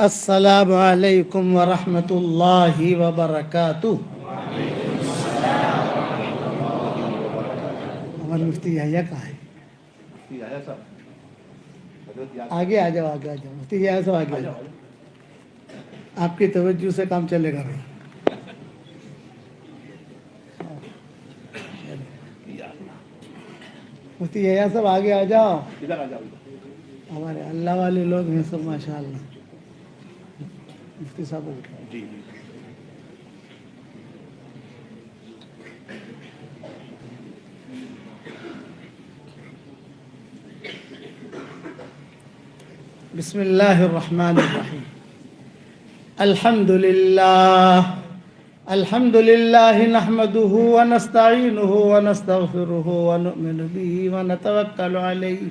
السلام علیکم ورحمۃ اللہ وبرکاتہ۔ ہمارے مفتی یحییٰ کہاں ہے؟ آگے آ جاؤ، آگے آ جاؤ مفتی یحییٰ صاحب، آگے آ جاؤ، آپ کی توجہ سے کام چلے گا بھائی۔ مفتی یحییٰ صاحب آگے آ جاؤ، ہمارے اللہ والے لوگ ہیں سب ماشاء اللہ۔ مفتی صاحب جی بسم اللہ الرحمن الرحیم۔ الحمد للہ نحمده ونستعینه ونستغفره ونؤمن به ونتوکل علیہ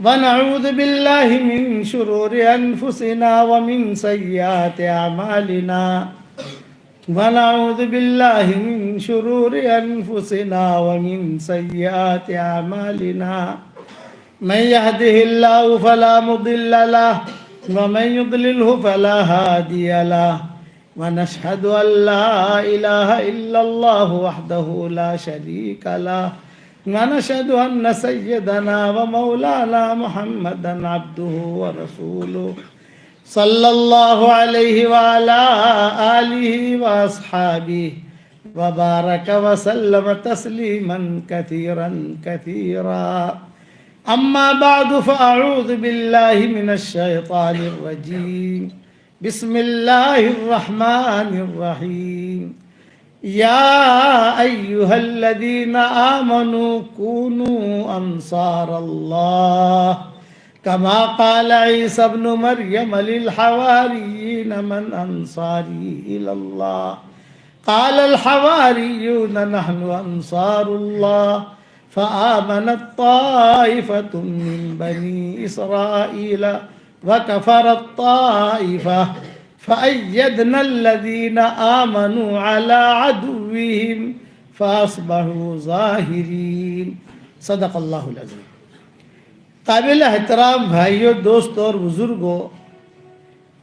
ونعوذ باللہ من شرور انفسنا ومن سیئات اعمالنا ونعوذ باللہ من شرور انفسنا ومن سیئات اعمالنا من يهده الله فلا مضل له ومن يضلله فلا هادي له ونشهد أن لا إله إلا الله وحده لا شريك له ونشهد أن سيدنا ومولانا محمدا عبده ورسوله صلى الله عليه وعلى آله وأصحابه وبارك وسلم تسليما كثيرا كثيرا۔ اما بعد فاعوذ باللہ من الشیطان الرجیم، بسم اللہ الرحمن الرحیم۔ یا ایہا الذین آمنوا کونوا انصار اللہ کما قال عیسی ابن مریم للحواریین من انصاری الی اللہ قال الحواریون نحن انصار اللہ فآمنت طائفة من بني إسرائيل وكفرت طائفة فأيدنا الذين آمنوا على عدوهم فأصبحوا ظاہرین۔ صدق اللہ العظیم۔ قابل احترام بھائیوں، دوستوں اور بزرگوں،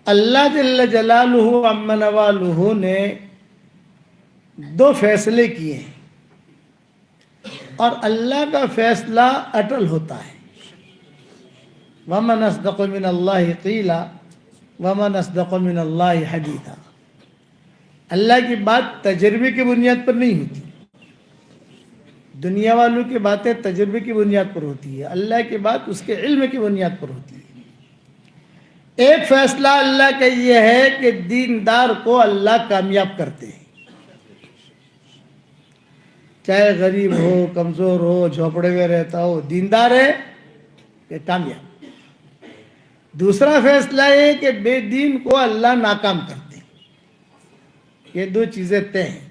اللہ جل جلالہ عم نوالہ نے دو فیصلے کیے ہیں اور اللہ کا فیصلہ اٹل ہوتا ہے۔ وَمَنْ أَصْدَقُ مِنَ اللَّهِ قِيلًا وَمَنْ أَصْدَقُ مِنَ اللَّهِ حَدِيثًا۔ اللہ کی بات تجربے کی بنیاد پر نہیں ہوتی، دنیا والوں کی باتیں تجربے کی بنیاد پر ہوتی ہے، اللہ کی بات اس کے علم کی بنیاد پر ہوتی ہے۔ ایک فیصلہ اللہ کا یہ ہے کہ دیندار کو اللہ کامیاب کرتے ہیں، چاہے غریب ہو، کمزور ہو، جھوپڑے میں رہتا ہو، دیندار ہے کہ کامیاب۔ دوسرا فیصلہ ہے کہ بے دین کو اللہ ناکام کرتے ہیں۔ یہ دو چیزیں طے ہیں،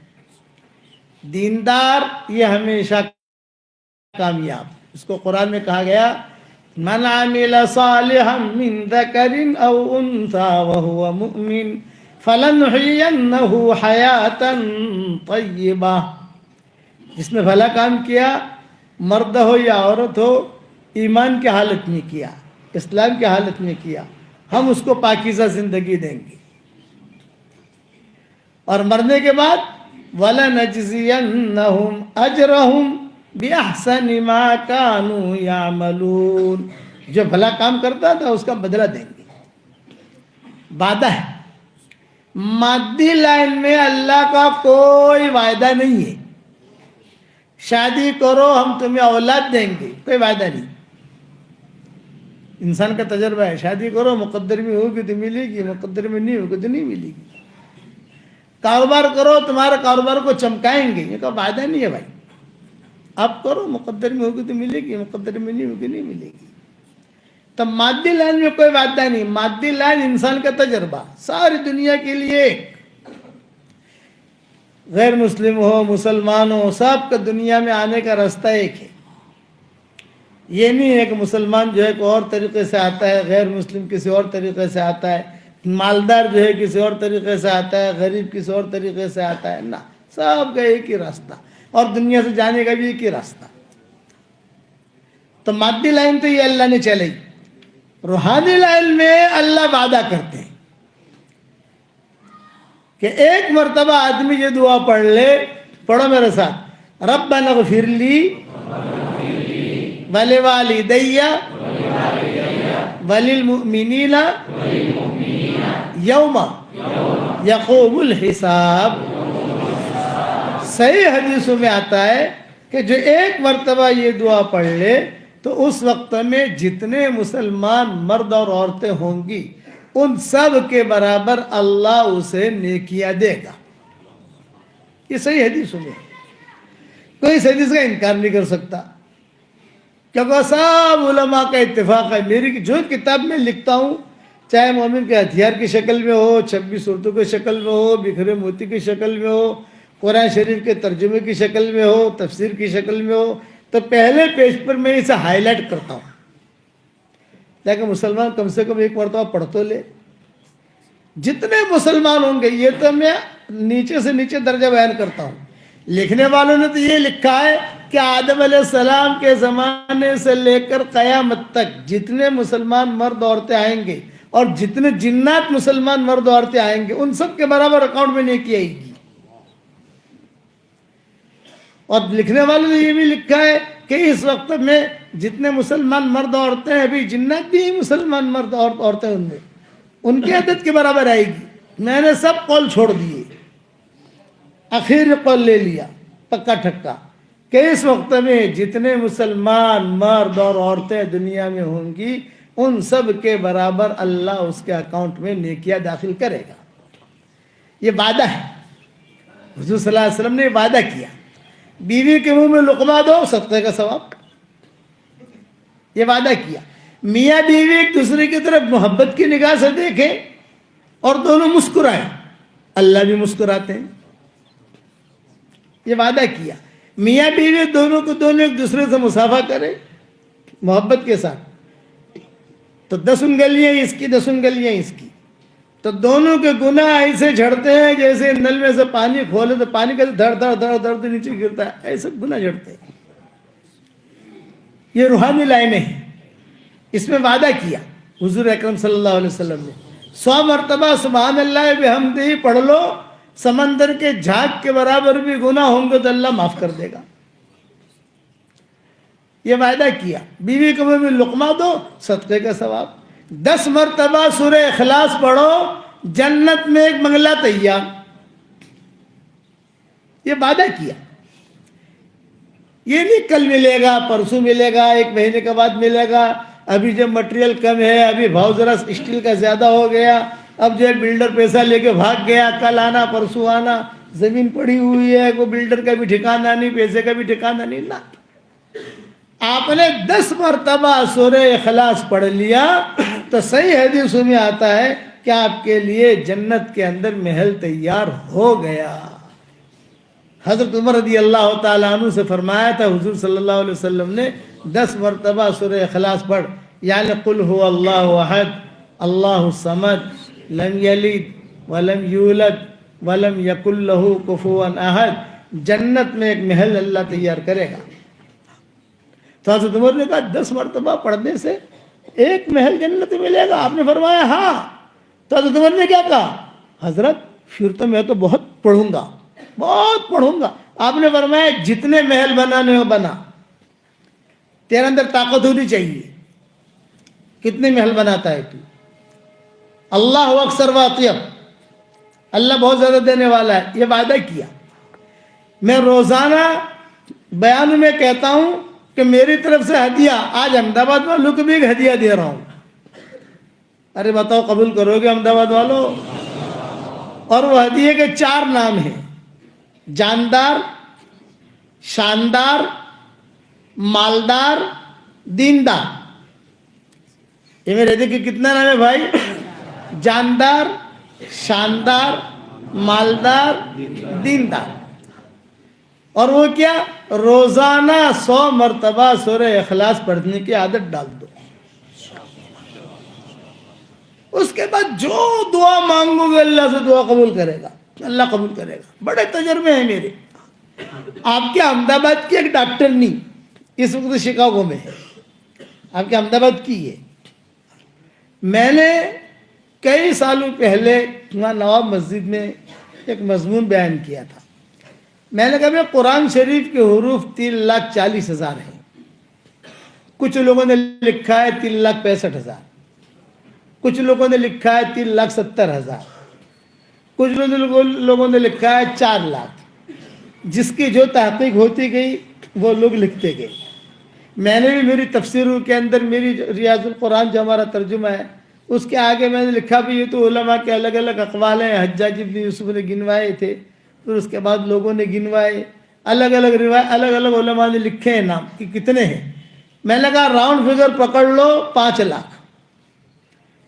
دیندار یہ ہمیشہ کامیاب۔ اس کو قرآن میں کہا گیا من عمل صالحا من ذکر او انثى وهو مؤمن فلنحيينه حیاة طیبہ۔ جس نے بھلا کام کیا، مرد ہو یا عورت ہو، ایمان کی حالت میں کیا، اسلام کی حالت میں کیا، ہم اس کو پاکیزہ زندگی دیں گے، اور مرنے کے بعد وَلَنَجْزِيَنَّهُمْ أَجْرَهُمْ بِأَحْسَنِ مَا كَانُوا يَعْمَلُونَ۔ جو بھلا کام کرتا تھا اس کا بدلہ دیں گے، وعدہ ہے۔ مادی لائن میں اللہ کا کوئی وعدہ نہیں ہے، شادی کرو ہم تمہیں اولاد دیں گے، کوئی وعدہ نہیں۔ انسان کا تجربہ ہے، شادی کرو مقدر میں ہوگی تو ملے گی، مقدر میں نہیں ہوگی تو نہیں ملے گی۔ کاروبار کرو تمہارا کاروبار کو چمکائیں گے، یہ کا وعدہ نہیں ہے بھائی۔ اب کرو مقدر میں ہوگی تو ملے گی، مقدر میں نہیں ہوگی نہیں ملے گی۔ تو مادی لائن میں کوئی وعدہ نہیں، مادی لائن انسان کا تجربہ ساری دنیا کے لیے، غیر مسلم ہو مسلمان ہو، سب کا دنیا میں آنے کا راستہ ایک ہے۔ یہ نہیں ہے کہ مسلمان جو ہے کوئی اور طریقے سے آتا ہے، غیر مسلم کسی اور طریقے سے آتا ہے، مالدار جو ہے کسی اور طریقے سے آتا ہے، غریب کسی اور طریقے سے آتا ہے، نہ، سب کا ایک ہی راستہ، اور دنیا سے جانے کا بھی ایک ہی راستہ۔ تو مادی لائن تو یہ اللہ نے چلائی، روحانی لائن میں اللہ وعدہ کرتے ہیں۔ کہ ایک مرتبہ آدمی یہ دعا پڑھ لے. پڑھو میرے ساتھ, ربنا اغفر لی ولوالدی وللمؤمنین یوم یقوم الحساب. صحیح حدیثوں میں آتا ہے کہ جو ایک مرتبہ یہ دعا پڑھ لے تو اس وقت میں جتنے مسلمان مرد اور عورتیں ہوں گی ان سب کے برابر اللہ اسے نیکیاں دے گا. یہ صحیح حدیثوں میں, کوئی اس حدیث کا انکار نہیں کر سکتا, کیونکہ سب علماء کا اتفاق ہے. میری جو کتاب میں لکھتا ہوں, چاہے مومن کے ہتھیار کی شکل میں ہو, 26 صورتوں کی شکل میں ہو, بکھرے موتی کی شکل میں ہو, قرآن شریف کے ترجمے کی شکل میں ہو, تفسیر کی شکل میں ہو, تو پہلے پیج پر میں اسے ہائی لائٹ کرتا ہوں. لیکن مسلمان کم سے کم ایک مرتبہ پڑھ تو لے. جتنے مسلمان ہوں گے, یہ تو میں نیچے سے نیچے درجہ بیان کرتا ہوں. لکھنے والوں نے تو یہ لکھا ہے کہ آدم علیہ السلام کے زمانے سے لے کر قیامت تک جتنے مسلمان مرد عورتیں آئیں گے اور جتنے جنات مسلمان مرد عورتیں آئیں گے ان سب کے برابر اکاؤنٹ میں نیکی آئے گی. اور لکھنے والوں نے یہ بھی لکھا ہے کہ اس وقت میں جتنے مسلمان مرد عورتیں ہیں, ابھی جنات بھی مسلمان مرد اور عورتیں ہوں گے, ان کی عدد کے برابر آئے گی. میں نے سب قول چھوڑ دیے, آخر قول لے لیا پکا ٹھکا کہ اس وقت میں جتنے مسلمان مرد اور عورتیں دنیا میں ہوں گی ان سب کے برابر اللہ اس کے اکاؤنٹ میں نیکیاں داخل کرے گا. یہ وعدہ ہے, حضور صلی اللہ علیہ وسلم نے یہ وعدہ کیا. بیوی کے منہ میں لقمہ دو, صدقے کا ثواب, یہ وعدہ کیا. میاں بیوی ایک دوسرے کی طرف محبت کی نگاہ سے دیکھیں اور دونوں مسکرائیں, اللہ بھی مسکراتے ہیں. یہ وعدہ کیا. میاں بیوی دونوں ایک دوسرے سے مصافحہ کریں محبت کے ساتھ, تو 10 انگلیاں اس کی 10 انگلیاں اس کی, تو دونوں کے گناہ ایسے جھڑتے ہیں جیسے نل میں سے پانی کھولے تو پانی کا دھڑ دھڑ دھڑ دھڑ نیچے گرتا ہے, ایسے گناہ جھڑتے ہیں. یہ روحانی لائنیں ہیں. اس میں وعدہ کیا حضور اکرم صلی اللہ علیہ وسلم نے, 100 مرتبہ سبحان اللہ بحمدہ پڑھ لو, سمندر کے جھاگ کے برابر بھی گناہ ہوں گے تو اللہ معاف کر دے گا. یہ وعدہ کیا. بیوی کو منہ میں لقمہ دو, صدقے کا ثواب. 10 مرتبہ سورہ اخلاص پڑھو, جنت میں ایک بنگلہ تیار. یہ وعدہ کیا. یہ نہیں کل ملے گا, پرسوں ملے گا, 1 مہینے کے بعد ملے گا, ابھی جب مٹیریل کم ہے, ابھی بھاؤ ذرا اسٹیل کا زیادہ ہو گیا, اب جو ہے بلڈر پیسہ لے کے بھاگ گیا, کل آنا پرسوں آنا, زمین پڑی ہوئی ہے, کوئی بلڈر کا بھی ٹھکانہ نہیں, پیسے کا بھی ٹھکانہ نہیں. نا, آپ نے 10 مرتبہ سورہ اخلاص پڑھ لیا تو صحیح حدیثوں میں آتا ہے کہ آپ کے لیے جنت کے اندر محل تیار ہو گیا. حضرت عمر رضی اللہ تعالیٰ عنہ سے فرمایا تھا حضور صلی اللہ علیہ وسلم نے 10 مرتبہ سورہ اخلاص پڑھ, یعنی قل هو اللہ احد اللہ الصمد لم یلد ولم یولد ولم یکن لہ کفوا احد, جنت میں ایک محل اللہ تیار کرے گا. تو حضرت عمر نے کہا 10 مرتبہ پڑھنے سے ایک محل جنت میں ملے گا. آپ نے فرمایا ہاں. تو حضرت عمر نے کیا کہا, حضرت پھر تو میں تو بہت پڑھوں گا, بہت پڑھوں گا. آپ نے فرمایا جتنے محل بنانے ہو بنا, تیرے اندر طاقت ہونی چاہیے. کتنے محل بناتا ہے تو؟ اللہ اکثر واطیب, اللہ بہت زیادہ دینے والا ہے. یہ وعدہ کیا. میں روزانہ بیان میں کہتا ہوں کہ میری طرف سے ہدیہ, آج احمد آباد والوں کو بھی ایک ہدیہ دے رہا ہوں. ارے بتاؤ قبول کرو گے احمد آباد والوں؟ اور وہ ہدیے کے 4 نام ہیں, جاندار, شاندار, مالدار, دیندار. یہ میرے ہدیے کے کتنا نام ہے بھائی؟ جاندار, شاندار, مالدار, دیندار. اور وہ کیا؟ روزانہ 100 مرتبہ سورہ اخلاص پڑھنے کی عادت ڈال دو. اس کے بعد جو دعا مانگو گے اللہ سے دعا قبول کرے گا, اللہ قبول کرے گا. بڑے تجربے ہیں میرے. آپ کے احمد آباد کی ایک ڈاکٹرنی اس وقت شکاگو میں ہے, آپ کے احمد آباد کی ہے. میں نے کئی سالوں پہلے وہاں نواب مسجد میں ایک مضمون بیان کیا تھا. میں نے کہا بھائی قرآن شریف کے حروف 3,40,000 ہیں. کچھ لوگوں نے لکھا ہے 3,65,000، کچھ لوگوں نے لکھا ہے 3,70,000، کچھ لوگوں نے لکھا ہے 4 لاکھ. جس کی جو تحقیق ہوتی گئی وہ لوگ لکھتے گئے. میں نے بھی میری تفسیروں کے اندر میری ریاض القرآن جو ہمارا ترجمہ ہے اس کے آگے میں نے لکھا بھی یہ تو علماء کے الگ الگ اقوال ہیں. حجاج ابن یوسف نے گنوائے تھے، پھر اس کے بعد لوگوں نے گنوائے، الگ الگ روایت الگ الگ علماء نے لکھے ہیں نام کہ کتنے ہیں. میں نے کہا راؤنڈ فگر پکڑ لو 5 لاکھ.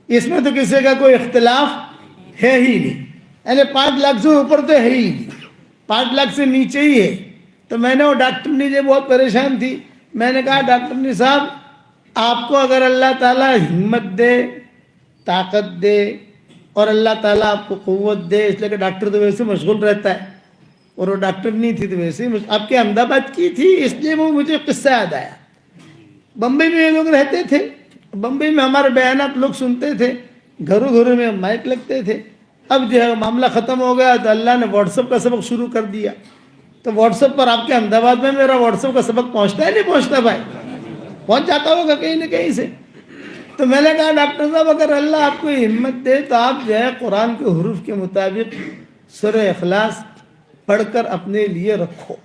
اس میں تو کسی کا کوئی اختلاف ہے ہی نہیں، یعنی 5 لاکھ سے اوپر تو ہے ہی نہیں، 5 لاکھ سے نیچے ہی ہے. تو میں نے وہ ڈاکٹرنی جو بہت پریشان تھی، میں نے کہا ڈاکٹرنی صاحب آپ کو اگر اللہ تعالیٰ ہمت دے، طاقت دے، اور اللہ تعالیٰ آپ کو قوت دے، اس لیے کہ ڈاکٹر تو ویسے مشغول رہتا ہے اور وہ ڈاکٹر نہیں تھی تو ویسے ہی آپ کے احمد آباد کی تھی، اس لیے وہ مجھے قصہ یاد آیا. بمبئی میں یہ لوگ رہتے تھے، بمبئی میں ہمارے بیانات لوگ سنتے تھے، گھروں گھروں میں مائک لگتے تھے. اب جو ہے معاملہ ختم ہو گیا تو اللہ نے واٹس ایپ کا سبق شروع کر دیا. تو واٹس ایپ پر آپ کے احمد آباد میں میرا واٹس ایپ کا سبق پہنچتا ہے نہیں پہنچتا بھائی؟ پہنچ جاتا ہوگا کہیں نہ کہیں سے. تو میں نے کہا ڈاکٹر صاحب اگر اللہ آپ کو ہمت دے تو آپ جو ہے قرآن کے حروف کے مطابق سورہ اخلاص پڑھ کر اپنے لیے رکھو،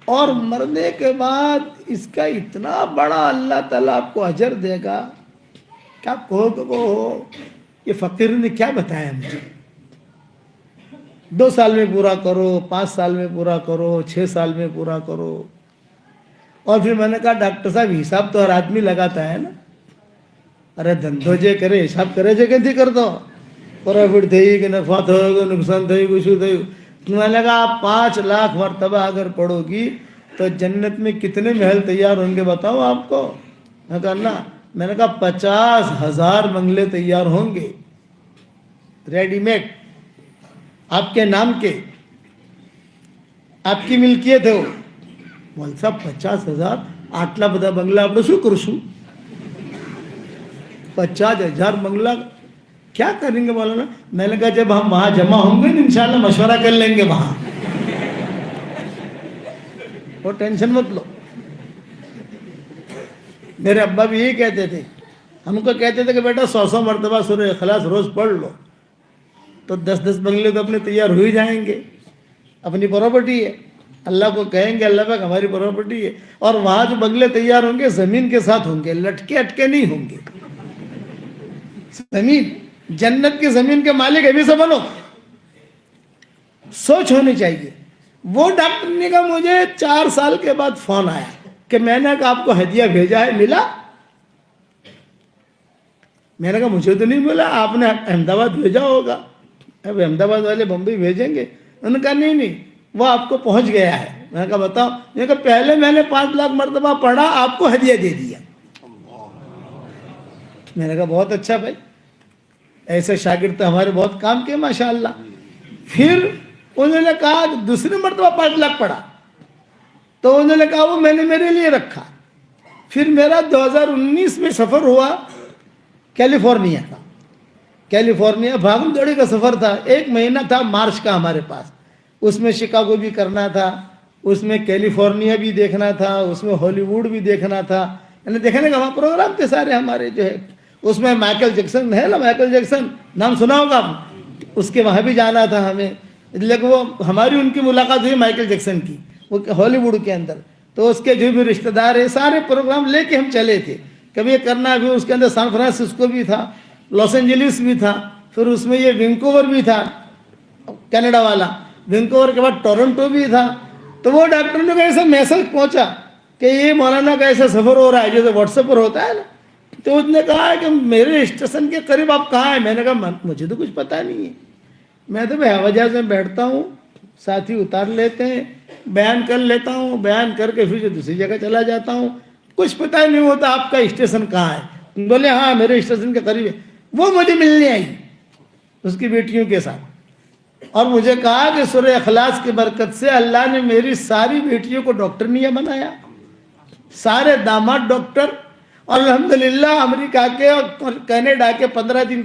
اور مرنے کے بعد اس کا اتنا بڑا اللہ تعالیٰ آپ کو اجر دے گا کہ آپ کہو کہ وہ یہ فقیر نے کیا بتایا مجھے. 2 سال میں پورا کرو، 5 سال میں پورا کرو، 6 سال میں پورا کرو. اور پھر میں نے کہا ڈاکٹر صاحب حساب تو ہر آدمی لگاتا ہے نا. ارے دھندو جے کرے حساب کرے جے کہ کر دو پروفٹ تھی کہ نفع تھے نقصان تھے کچھ تھے. میں نے کہا آپ 5 لاکھ مرتبہ اگر پڑھو گی تو جنت میں کتنے محل تیار ہوں گے بتاؤ آپ کو. میں کہا نا، میں نے کہا 50,000 بنگلے تیار ہوں گے ریڈی میڈ آپ کے نام کے، آپ کی ملکیت ہے وہ. بول صاحب 50,000 آٹلا بدا بنگلہ آپ شو کرشو 50,000 بنگلہ کیا کریں گے مولانا؟ میں نے کہا جب ہم وہاں جمع ہوں گے انشاءاللہ مشورہ کر لیں گے وہاں، وہ ٹینشن مت لو. میرے ابا بھی یہی کہتے تھے، ہم کو کہتے تھے کہ بیٹا 100 مرتبہ سورہ اخلاص روز پڑھ لو تو 10 بنگلے تو اپنے تیار ہو ہی جائیں گے. اپنی پراپرٹی ہے، اللہ کو کہیں گے اللہ پاک ہماری پراپرٹی ہے. اور وہاں جو بنگلے تیار ہوں گے زمین کے ساتھ ہوں گے، لٹکے اٹکے نہیں ہوں گے. زمین، جنت کی زمین کے مالک ابھی سے بنو، سوچ ہونی چاہیے. وہ ڈاکٹر نے کہا مجھے 4 سال کے بعد فون آیا کہ میں نے کہا آپ کو ہدیہ بھیجا ہے، ملا؟ میں نے کہا مجھے تو نہیں ملا، آپ نے احمد آباد بھیجا ہوگا. اب احمد آباد والے بمبئی بھیجیں گے. انہوں نے کہا نہیں وہ آپ کو پہنچ گیا ہے. میں نے کہا بتاؤ؟ میں نے کہا پہلے میں نے 5 لاکھ مرتبہ پڑھا، آپ کو ہدیہ دے دیا. میں نے کہا بہت اچھا بھائی، ایسے شاگرد تو ہمارے بہت کام کے ماشاءاللہ. پھر انہوں نے کہا دوسری مرتبہ 5 لاکھ پڑھا تو انہوں نے کہا وہ میں نے میرے لیے رکھا. پھر میرا 2019 میں سفر ہوا کیلیفورنیا کا. کیلیفورنیا بھاگم دوڑی کا سفر تھا، 1 مہینہ تھا مارچ کا ہمارے پاس. اس میں شکاگو بھی کرنا تھا، اس میں کیلیفورنیا بھی دیکھنا تھا، اس میں ہالی ووڈ بھی دیکھنا تھا، یعنی دیکھنے کا وہاں پروگرام تھے سارے ہمارے جو ہے. اس میں مائیکل جیکسن ہے نا، مائیکل جیکسن نام سنا ہوگا آپ، اس کے وہاں بھی جانا تھا ہمیں. لیکن وہ ہماری ان کی ملاقات ہوئی مائیکل جیکسن کی، وہ ہالی ووڈ کے اندر. تو اس کے جو بھی رشتہ دار ہیں سارے پروگرام لے کے ہم چلے تھے. کبھی یہ کرنا بھی، اس کے اندر سان فرانسسکو بھی تھا، لاس اینجلس بھی تھا، پھر اس میں یہ وینکوور بھی تھا کینیڈا والا، وینکوور کے بعد ٹورنٹو بھی تھا. تو وہ ڈاکٹر نے ایسا میسج پہنچا کہ یہ مولانا کا ایسا سفر ہو رہا ہے جیسے واٹس ایپ پر ہوتا ہے نا. تو اس نے کہا کہ میرے اسٹیشن کے قریب آپ کہاں ہیں؟ میں نے کہا مجھے تو کچھ پتہ نہیں ہے، میں تو ہوائی جہاز میں بیٹھتا ہوں، ساتھی اتار لیتے ہیں، بیان کر لیتا ہوں، بیان کر کے پھر دوسری جگہ چلا جاتا ہوں، کچھ پتہ نہیں ہوتا آپ کا اسٹیشن کہاں ہے. بولے ہاں میرے اسٹیشن کے قریب ہے. وہ مجھے ملنے آئی اس کی بیٹیوں کے ساتھ اور مجھے کہا کہ سورہ اخلاص کی برکت سے اللہ نے میری ساری بیٹیوں کو ڈاکٹرنیا بنایا، سارے داماد ڈاکٹر. اور الحمدللہ امریکہ کے اور کینیڈا کے 15 دن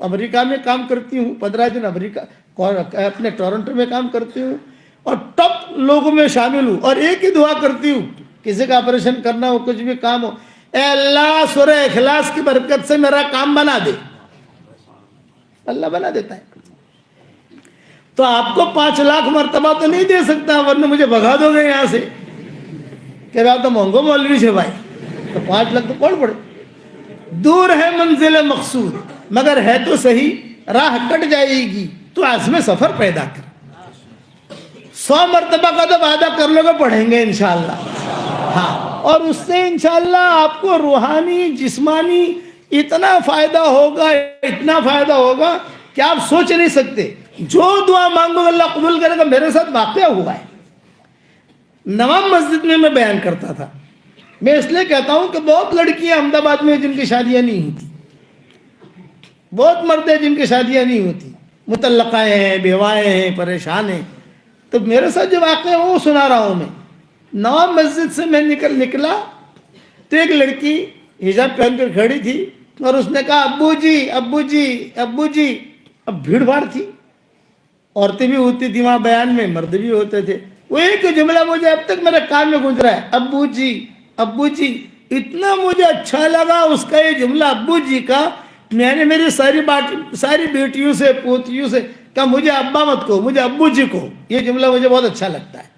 امریکہ میں کام کرتی ہوں، 15 دن امریکہ اپنے ٹورنٹو میں کام کرتی ہوں اور ٹاپ لوگوں میں شامل ہوں، اور ایک ہی دعا کرتی ہوں، کسی کا آپریشن کرنا ہو، کچھ بھی کام ہو، اے اللہ سورہ اخلاص کی برکت سے میرا کام بنا دے۔ اللہ بنا دیتا ہے۔ تو آپ کو 5 لاکھ مرتبہ تو نہیں دے سکتا، ورنہ مجھے بھگا دو گے یہاں سے کہ آپ تو مہنگو مولوی سے بھائی، تو 5 لاکھ تو کون پڑے۔ دور ہے منزل مقصود، مگر ہے تو صحیح، راہ کٹ جائے گی تو عزم سفر پیدا کر۔ 100 مرتبہ کا تو وعدہ کر لو گے، پڑھیں گے انشاءاللہ۔ ہاں، اور اس سے انشاءاللہ آپ کو روحانی جسمانی اتنا فائدہ ہوگا، اتنا فائدہ ہوگا کہ آپ سوچ نہیں سکتے۔ جو دعا مانگو اللہ قبول کرے گا۔ میرے ساتھ واقعہ ہوا ہے، نوام مسجد میں بیان کرتا تھا۔ میں اس لیے کہتا ہوں کہ بہت لڑکیاں احمد آباد میں جن کی شادیاں نہیں ہوتی، بہت مرد ہیں جن کی شادیاں نہیں ہوتی، مطلقہ ہیں، بیوائیں ہیں، پریشان ہیں۔ تو میرے ساتھ جو واقعہ ہے وہ سنا رہا ہوں میں۔ نوام مسجد سے میں نکلا تو ایک لڑکی حجاب پہن کر کھڑی تھی اور اس نے کہا ابو جی ابو جی ابو جی۔ اب بھیڑ بھاڑ تھی، عورتیں بھی ہوتی تھی وہاں بیان میں، مرد بھی ہوتے تھے۔ وہ ایک جملہ مجھے اب تک میرے کان میں گونج رہا ہے، ابو جی ابو جی۔ اتنا مجھے اچھا لگا اس کا یہ جملہ ابو جی کا۔ میں نے میری ساری بیٹیوں سے پوتیوں سے کہا مجھے ابا مت کو، مجھے ابو جی کو۔ یہ جملہ مجھے بہت اچھا لگتا ہے،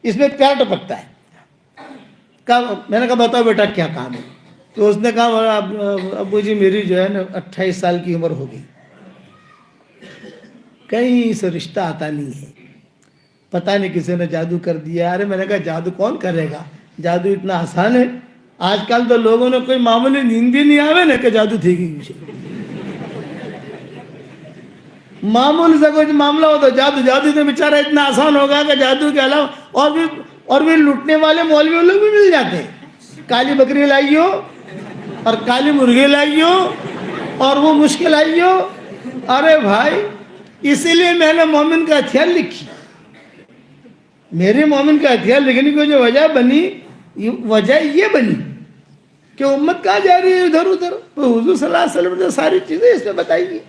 اس میں پیار ٹپکتا ہے۔ میں نے کہا بتاؤ بیٹا کیا کام ہے؟ تو اس نے کہا ابو جی میری جو ہے نا 28 سال کی عمر ہو گئی، کہیں سے رشتہ آتا نہیں ہے، پتہ نہیں کسی نے جادو کر دیا۔ ارے میں نے کہا جادو کون کرے گا، جادو اتنا آسان ہے؟ آج کل تو لوگوں نے کوئی معمولی نیند بھی نہیں آوے نا کہ جادو تھی گی، معمول سے کوئی معاملہ ہو تو جادو تو بیچارہ اتنا آسان ہوگا کہ جادو کے علاوہ اور بھی لوٹنے والے مولوی لوگ بھی مل جاتے ہیں۔ کالی بکری لائیو اور کالی مرغی لائیو اور وہ مشکل آئیو۔ ارے بھائی، اسی لیے میں نے مومن کا ہتھیار لکھی۔ میری مومن کا ہتھیار لکھنے کی جو وجہ یہ بنی کہ امت کہاں جا رہی ہے ادھر ادھر، تو حضور صلی اللہ علیہ وسلم نے ساری چیزیں اس میں بتائی گی۔